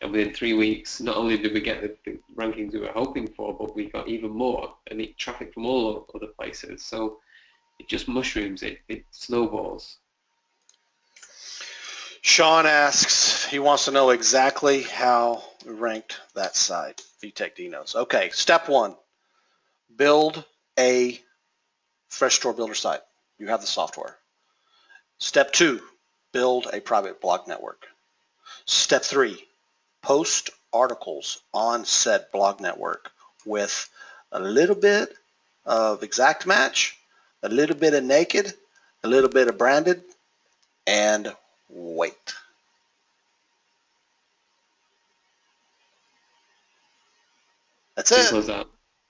and within 3 weeks, not only did we get the rankings we were hoping for, but we got even more, and traffic from all other places. So it just mushrooms, it snowballs. Sean asks, he wants to know exactly how we ranked that site, VTech Dinos. Okay, step one, build a fresh store builder site. You have the software. Step two, build a private blog network. Step three, post articles on said blog network with a little bit of exact match, a little bit of naked, a little bit of branded, and wait. That's it. Simple as that.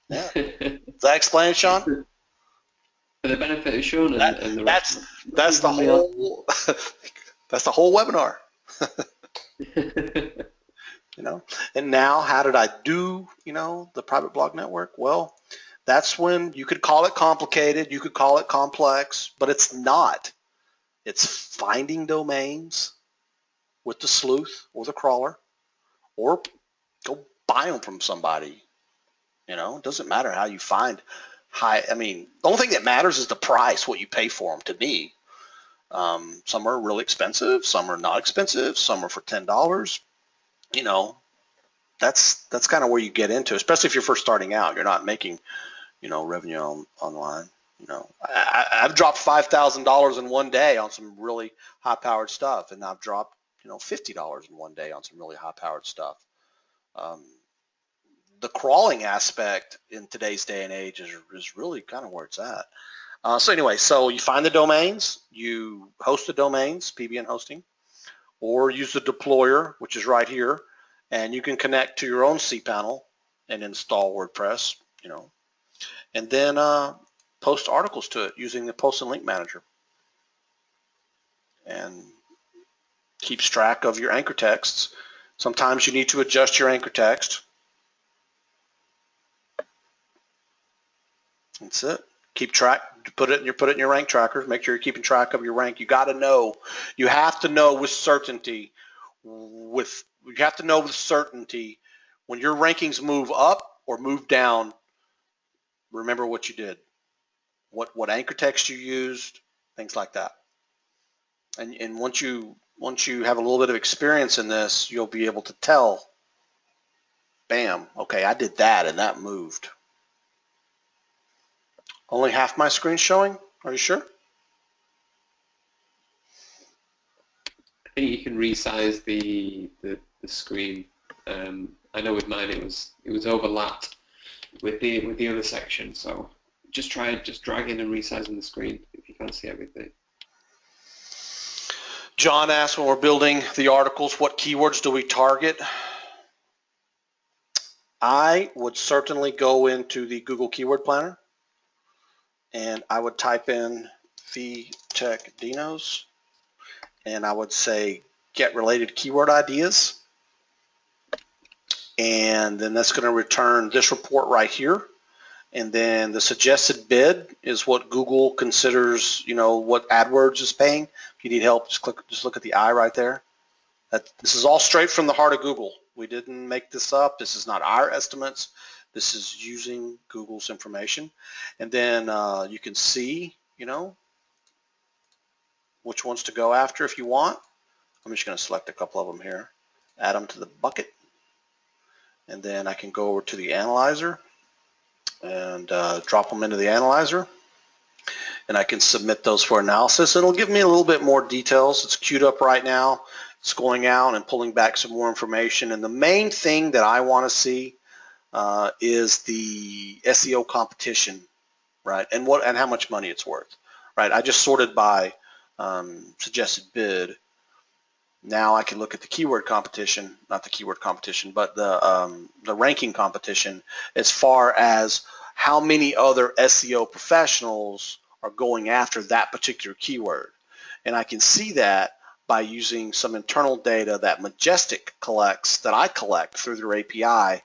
Yeah. Does that explain it, Sean? For the benefit of Sean and the rest. That's the whole that's the whole webinar. You know, and now how did I do, you know, the private blog network? Well, that's when you could call it complicated, you could call it complex, but it's not. It's finding domains with the sleuth or the crawler, or go buy them from somebody. You know, it doesn't matter how you find I mean, the only thing that matters is the price, what you pay for them, to me. Some are really expensive, some are not expensive, some are for $10. You know, that's kind of where you get into, especially if you're first starting out. You're not making, you know, revenue online. You know, I've dropped $5,000 in one day on some really high-powered stuff, and I've dropped, you know, $50 in one day on some really high-powered stuff. The crawling aspect in today's day and age is really kind of where it's at. So anyway, so you find the domains, you host the domains, PBN hosting, or use the deployer, which is right here, and you can connect to your own cPanel and install WordPress, you know, and then post articles to it using the post and link manager, and keeps track of your anchor texts. Sometimes you need to adjust your anchor text. That's it. Keep track. Put it in your rank tracker. Make sure you're keeping track of your rank. You got to know. You have to know with certainty. You have to know with certainty when your rankings move up or move down. Remember what you did, what anchor text you used, things like that. And once you have a little bit of experience in this, you'll be able to tell. Bam. Okay, I did that and that moved. Only half my screen showing? Are you sure? I think you can resize the screen. I know with mine it was overlapped with the other section, so just try dragging and resizing the screen if you can't see everything. John asked, when we're building the articles, what keywords do we target? I would certainly go into the Google Keyword Planner, and I would type in VTech Dinos, and I would say get related keyword ideas, and then that's going to return this report right here. And then the suggested bid is what Google considers, you know, what AdWords is paying. If you need help, just look at the eye right there. This is all straight from the heart of Google. We didn't make this up. This is not our estimates. This is using Google's information. And then you can see, you know, which ones to go after if you want. I'm just going to select a couple of them here, add them to the bucket, and then I can go over to the analyzer and drop them into the analyzer, and I can submit those for analysis. It'll give me a little bit more details. It's queued up right now. It's going out and pulling back some more information, and the main thing that I want to see is the SEO competition, right? And how much money it's worth, right? I just sorted by suggested bid. Now I can look at the keyword competition, not the keyword competition, but the ranking competition, as far as how many other SEO professionals are going after that particular keyword. And I can see that by using some internal data that Majestic collects, that I collect through their API,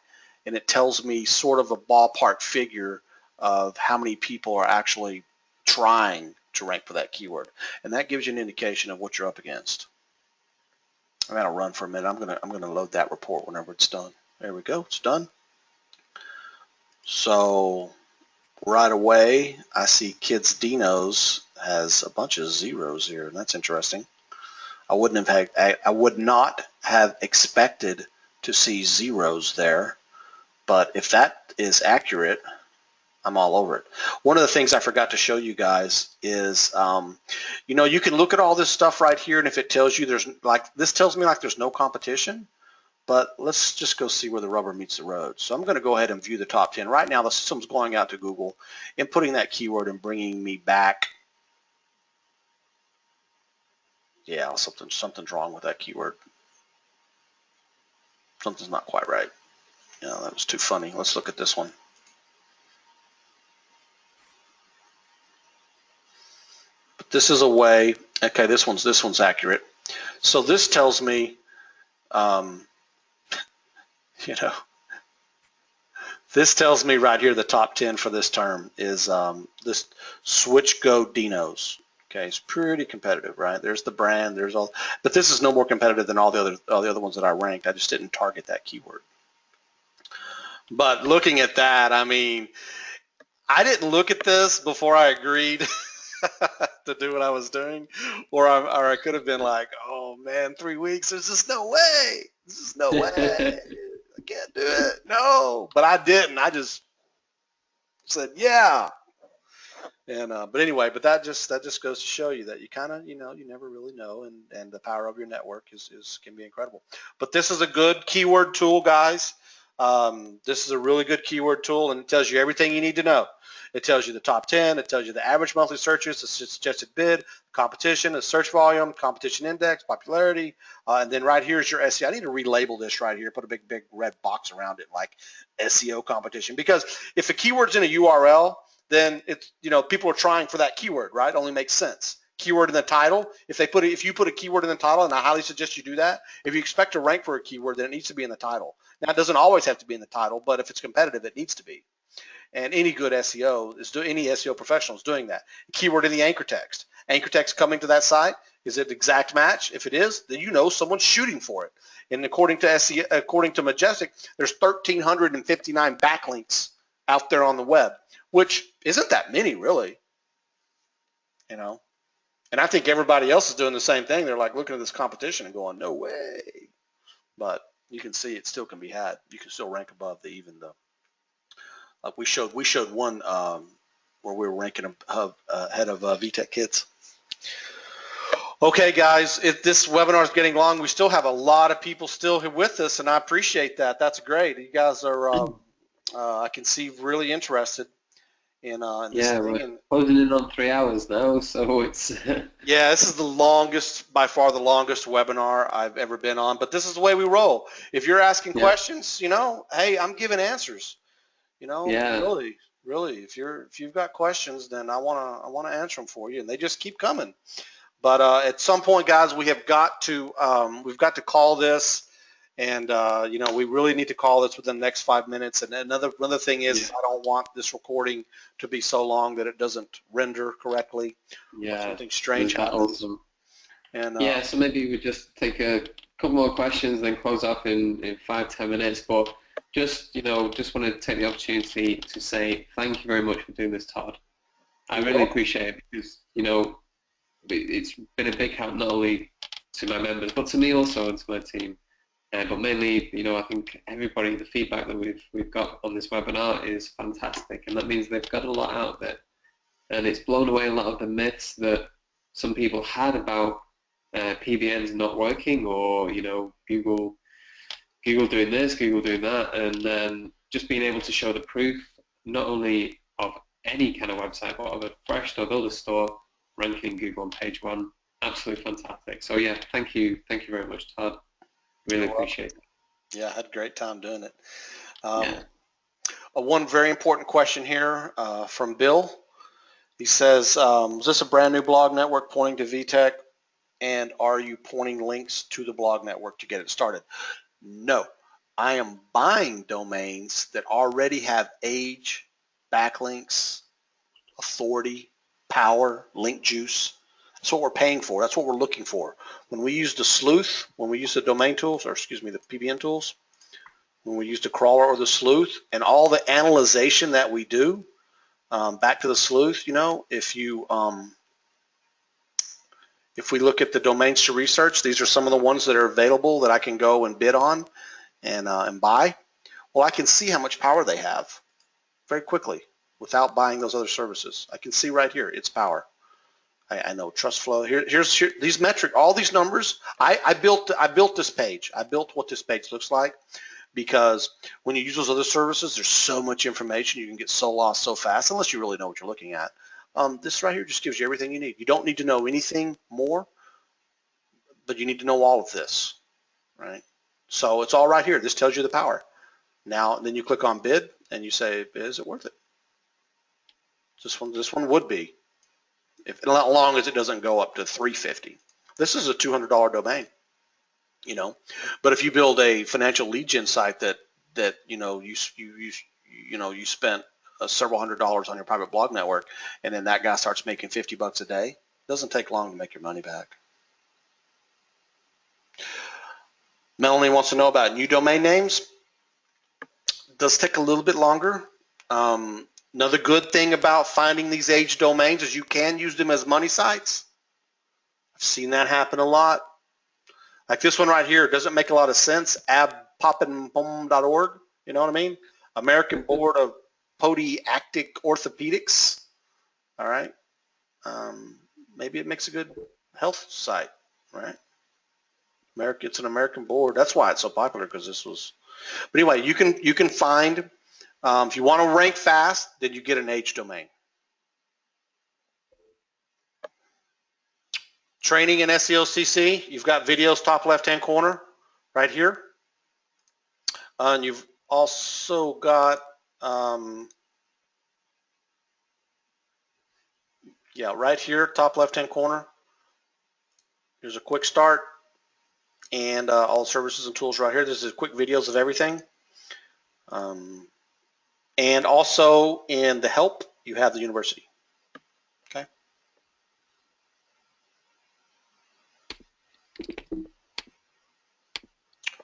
and it tells me sort of a ballpark figure of how many people are actually trying to rank for that keyword. And that gives you an indication of what you're up against. I'm gonna run for a minute. I'm gonna load that report whenever it's done. There we go. It's done. So right away, I see Kids Dinos has a bunch of zeros here, and that's interesting. I would not have expected to see zeros there, but if that is accurate, I'm all over it. One of the things I forgot to show you guys is, you can look at all this stuff right here, and if it tells you this tells me like there's no competition, but let's just go see where the rubber meets the road. So I'm going to go ahead and view the top 10. Right now, the system's going out to Google and putting that keyword and bringing me back. Yeah, something's wrong with that keyword. Something's not quite right. Yeah, that was too funny. Let's look at this one. But this is a way. Okay, this one's accurate. So this tells me, this tells me right here the top 10 for this term is this Switch Go Dinos. Okay, it's pretty competitive, right? There's the brand, there's all, but this is no more competitive than all the other ones that I ranked. I just didn't target that keyword. But looking at that, I mean, I didn't look at this before I agreed to do what I was doing, or I could have been like, oh man, 3 weeks, there's just no way. There's just no way. I can't do it. No, but I didn't. I just said, yeah. And but anyway, but that just goes to show you that you kind of, you never really know, and the power of your network can be incredible. But this is a good keyword tool, guys. This is a really good keyword tool, and it tells you everything you need to know. It tells you the top 10. It tells you the average monthly searches, the suggested bid, competition, the search volume, competition index, popularity, and then right here is your SEO. I need to relabel this right here, put a big red box around it like SEO competition, because if a keyword's in a URL, then it's, people are trying for that keyword, right? It only makes sense. Keyword in the title, if you put a keyword in the title, and I highly suggest you do that, if you expect to rank for a keyword, then it needs to be in the title. Now, it doesn't always have to be in the title, but if it's competitive, it needs to be. And any good SEO any SEO professional is doing that. Keyword in the anchor text. Anchor text coming to that site, is it exact match? If it is, then someone's shooting for it. And according to Majestic, there's 1,359 backlinks out there on the web, which isn't that many really, And I think everybody else is doing the same thing. They're like looking at this competition and going, no way. But you can see it still can be had. You can still rank above like we showed one where we were ranking ahead of VTech Kids. Okay, guys, this webinar is getting long. We still have a lot of people still here with us, and I appreciate that. That's great. You guys are, I can see, really interested in this thing. We're closing in on 3 hours now, so it's... Yeah, this is by far the longest webinar I've ever been on, but this is the way we roll. If you're asking questions, hey, I'm giving answers. Really, if you've got questions, then I want to answer them for you, and they just keep coming. But at some point, guys, we've got to call this, and we really need to call this within the next 5 minutes. And another thing is, I don't want this recording to be so long that it doesn't render correctly. Yeah, something strange happens. Awesome. And so maybe we just take a couple more questions, then close up in 5-10 minutes. But just want to take the opportunity to say thank you very much for doing this, Todd. I really appreciate it, because it's been a big help not only to my members but to me also and to my team. But mainly, I think everybody, the feedback that we've got on this webinar is fantastic, and that means they've got a lot out of it, and it's blown away a lot of the myths that some people had about PBNs not working, or Google doing this, Google doing that, and then just being able to show the proof not only of any kind of website but of a fresh store, builder store, ranking Google on page 1. Absolutely fantastic. So yeah, thank you very much, Todd. Really appreciate it. Yeah, I had a great time doing it. One very important question here from Bill. He says, is this a brand new blog network pointing to VTech, and are you pointing links to the blog network to get it started? No, I am buying domains that already have age, backlinks, authority, power, link juice. That's what we're paying for. That's what we're looking for. When we use the sleuth, when we use the domain tools, or the PBN tools, when we use the crawler or the sleuth, and all the analyzation that we do, back to the sleuth, if we look at the domains to research, these are some of the ones that are available that I can go and bid on and buy. Well, I can see how much power they have very quickly without buying those other services. I can see right here its power. I know trust flow. Here's these metric, all these numbers. I built this page. I built what this page looks like because when you use those other services, there's so much information you can get so lost so fast unless you really know what you're looking at. This right here just gives you everything you need. You don't need to know anything more, but you need to know all of this, right? So it's all right here. This tells you the power. Now, then you click on bid and you say, is it worth it? This one would be, if as long as it doesn't go up to $350. This is a $200 domain, But if you build a financial lead gen site that you spent several $100s on your private blog network, and then that guy starts making $50 a day, it doesn't take long to make your money back. Melanie wants to know about new domain names. It does take a little bit longer. Another good thing about finding these age domains is you can use them as money sites. I've seen that happen a lot. Like this one right here, doesn't make a lot of sense. abpoppinbom.org, you know what I mean? American Board of Podiatric Orthopedics. All right. Maybe it makes a good health site, right? It's an American board. That's why it's so popular, because this was. But anyway, you can find. If you want to rank fast, then you get an age domain. Training in SEO/CC, you've got videos top left-hand corner right here. And you've also got, right here, top left-hand corner. Here's a quick start and all services and tools right here. This is quick videos of everything. And also in the help, you have the university. Okay.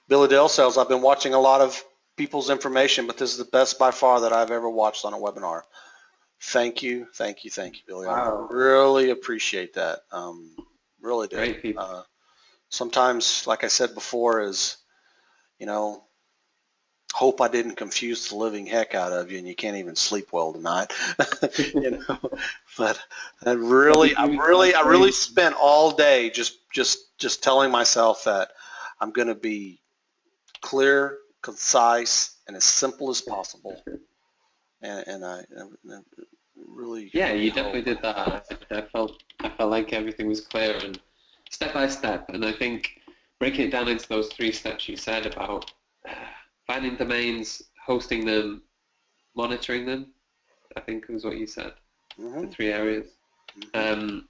Billy Dale says, I've been watching a lot of people's information, but this is the best by far that I've ever watched on a webinar. Thank you, Billy. Wow. I really appreciate that. Really do. Great people. Sometimes, like I said before, is, hope I didn't confuse the living heck out of you and you can't even sleep well tonight. But I really spent all day just telling myself that I'm going to be clear, concise, and as simple as possible. And I really. Yeah, you definitely did that. I felt like everything was clear and step by step. And I think breaking it down into those 3 steps you said about finding domains, hosting them, monitoring them, I think was what you said. The 3 areas. But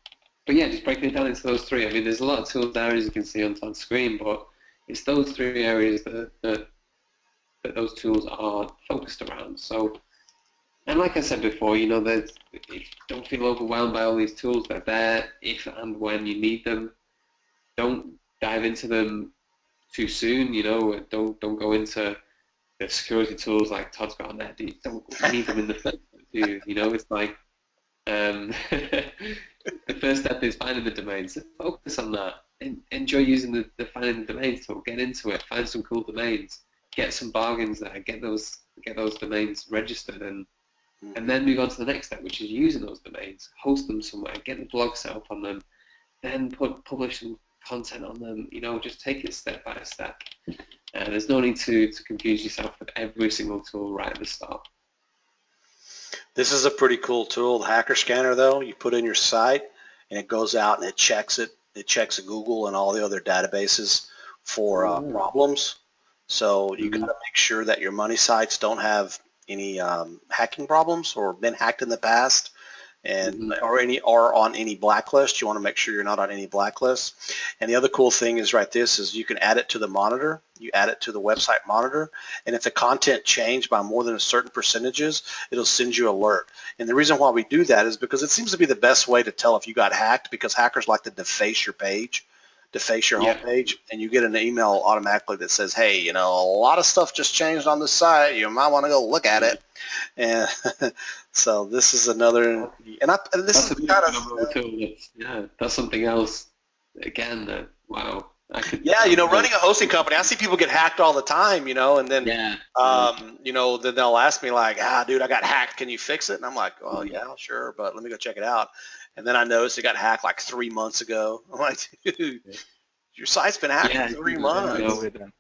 yeah, just breaking it down into those 3. I mean, there's a lot of tools there, as you can see on screen, but it's those 3 areas that those tools are focused around. So, and like I said before, don't feel overwhelmed by all these tools. They're there if and when you need them. Don't dive into them too soon. Don't go into the security tools like Todd's got on there. You don't need them in the first step, it's like the first step is finding the domains. Focus on that. Enjoy using the finding the domains tool. Get into it. Find some cool domains. Get some bargains there. Get those domains registered, and then move on to the next step, which is using those domains. Host them somewhere. Get the blog set up on them. Then publish some content on them. Just take it step by step. There's no need to confuse yourself with every single tool right at the start. This is a pretty cool tool, the Hacker Scanner, though. You put in your site, and it goes out and it checks it. It checks Google and all the other databases for problems. So you got to make sure that your money sites don't have any hacking problems or been hacked in the past, and or on any blacklist. You want to make sure you're not on any blacklist. And the other cool thing is is you can add it to the monitor. You add it to the website monitor, and if the content changed by more than a certain percentages, it'll send you an alert. And the reason why we do that is because it seems to be the best way to tell if you got hacked, because hackers like to deface your page deface your Yeah. homepage, and you get an email automatically that says, hey, a lot of stuff just changed on this site. You might want to go look at it. And so this is another, and this That's is a kind of, phenomenal tool. That's something else. Again, wow. I could. running a hosting company, I see people get hacked all the time, and then, Yeah. then they'll ask me like, dude, I got hacked. Can you fix it? And I'm like, oh, Mm. yeah, sure, but let me go check it out. And then I noticed it got hacked like 3 months ago. I'm like, dude, your site's been hacked Yeah, for 3 I months. know.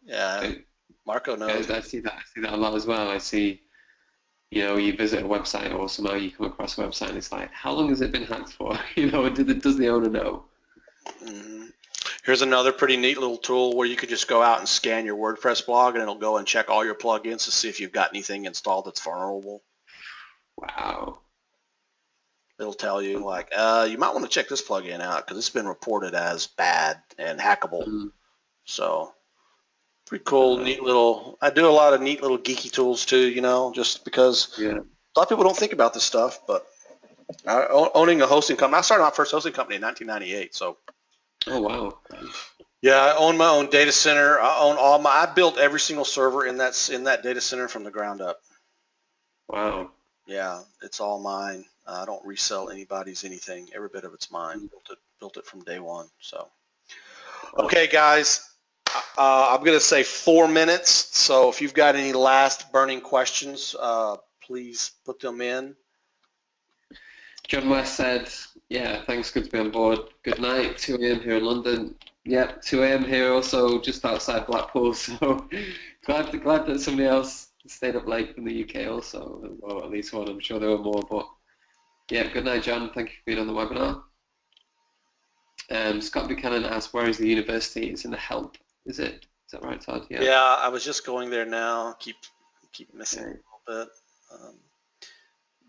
Yeah, Marco knows. I see that. I see that a lot as well. I see. You visit a website or somehow you come across a website and it's like, how long has it been hacked for? Does the owner know? Mhm. Here's another pretty neat little tool where you could just go out and scan your WordPress blog, and it'll go and check all your plugins to see if you've got anything installed that's vulnerable. Wow. It'll tell you like, you might want to check this plugin out because it's been reported as bad and hackable. Mm. So pretty cool, neat little. I do a lot of neat little geeky tools too, just because Yeah. a lot of people don't think about this stuff. But owning a hosting company, I started my first hosting company in 1998. So Oh wow. yeah, I own my own data center. I built every single server in that data center from the ground up. Wow. Yeah, it's all mine. I don't resell anybody's anything. Every bit of it's mine. Mm. Built it from day one. So, Wow. okay, guys, I'm gonna say 4 minutes. So if you've got any last burning questions, please put them in. John West said, "Yeah, thanks. Good to be on board. Good night. 2 a.m. here in London. Yep, 2 a.m. here also, just outside Blackpool. So glad that somebody else stayed up late from the UK also, or at least one. I'm sure there were more, but yeah, good night, John. Thank you for being on the webinar." Scott Buchanan asked, "Where is the university? It's in the help. Is it? Is that right, Todd?" Yeah. Yeah, I was just going there now. Keep missing Okay. it a little bit.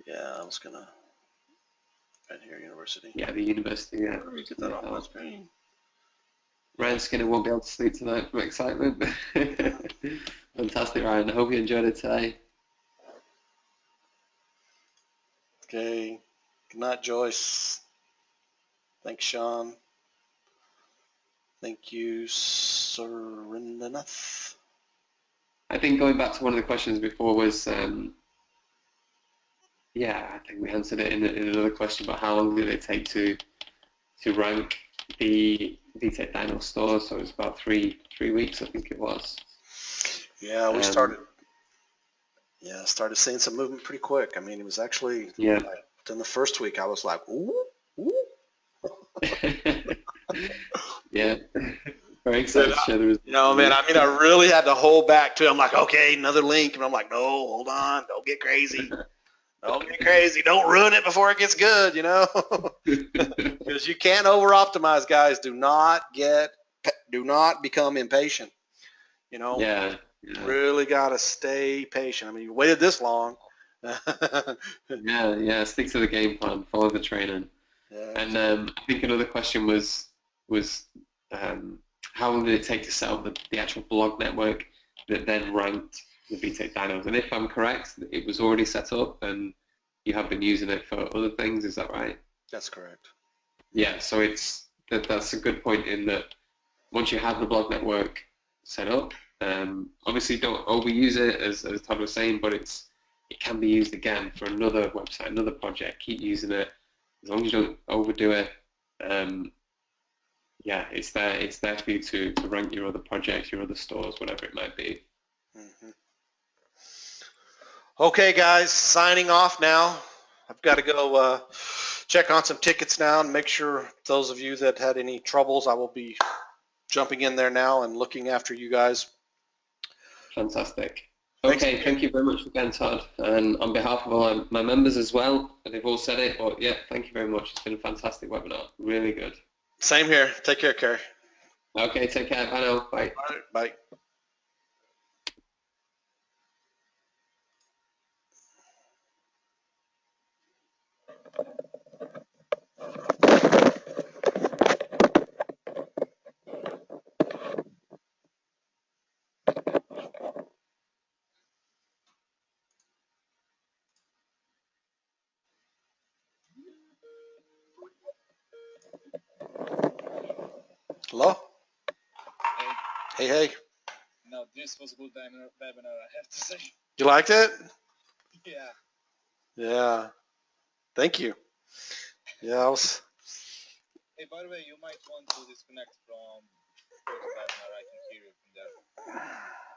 Yeah, I was gonna right here, university. Yeah, the university. Yeah. Let me get that off my screen. Ryan Skinner won't be able to sleep tonight from excitement. Fantastic, Ryan. I hope you enjoyed it today. Okay. Good night, Joyce. Thanks, Sean. Thank you, Surendanath. I think going back to one of the questions before was, yeah, I think we answered it in another question about how long did it take to rank the VTech Dino store. So it was about three weeks, I think it was. Yeah, we started seeing some movement pretty quick. I mean, it was actually Yeah. like within the first week, I was like, ooh, ooh. Yeah. Very excited to share the results. Man, I mean, I really had to hold back too. I'm like, okay, another link. And I'm like, no, hold on. Don't get crazy. Don't get crazy. Don't ruin it before it gets good, Because you can't over optimize, guys. Do not become impatient. Yeah. Really got to stay patient. I mean, you waited this long. Yeah. Stick to the game plan. Follow the training. Yeah. And I think another question was how long did it take to set up the actual blog network that then ranked the VTech Dinos? And if I'm correct, it was already set up and you have been using it for other things. Is that right? That's correct. Yeah. So that's a good point in that once you have the blog network set up, obviously don't overuse it as Todd was saying, but it can be used again for another website, another project. Keep using it as long as you don't overdo it. Yeah, it's there for you to rank your other projects, your other stores, whatever it might be. Mm-hmm. Okay, guys, signing off now. I've got to go check on some tickets now and make sure those of you that had any troubles, I will be jumping in there now and looking after you guys. Fantastic. Thanks Okay, again. thank you very much again, Todd. And on behalf of all my members as well, they've all said it, but yeah, thank you very much. It's been a fantastic webinar. Really good. Same here. Take care, Kerry. Okay, take care. Bye now. Bye. All right, bye. Hey, hey. No, this was a good webinar, I have to say. You liked it? Yeah. Yeah. Thank you. Yeah, I was. Hey, by the way, you might want to disconnect from the webinar. I can hear you from there.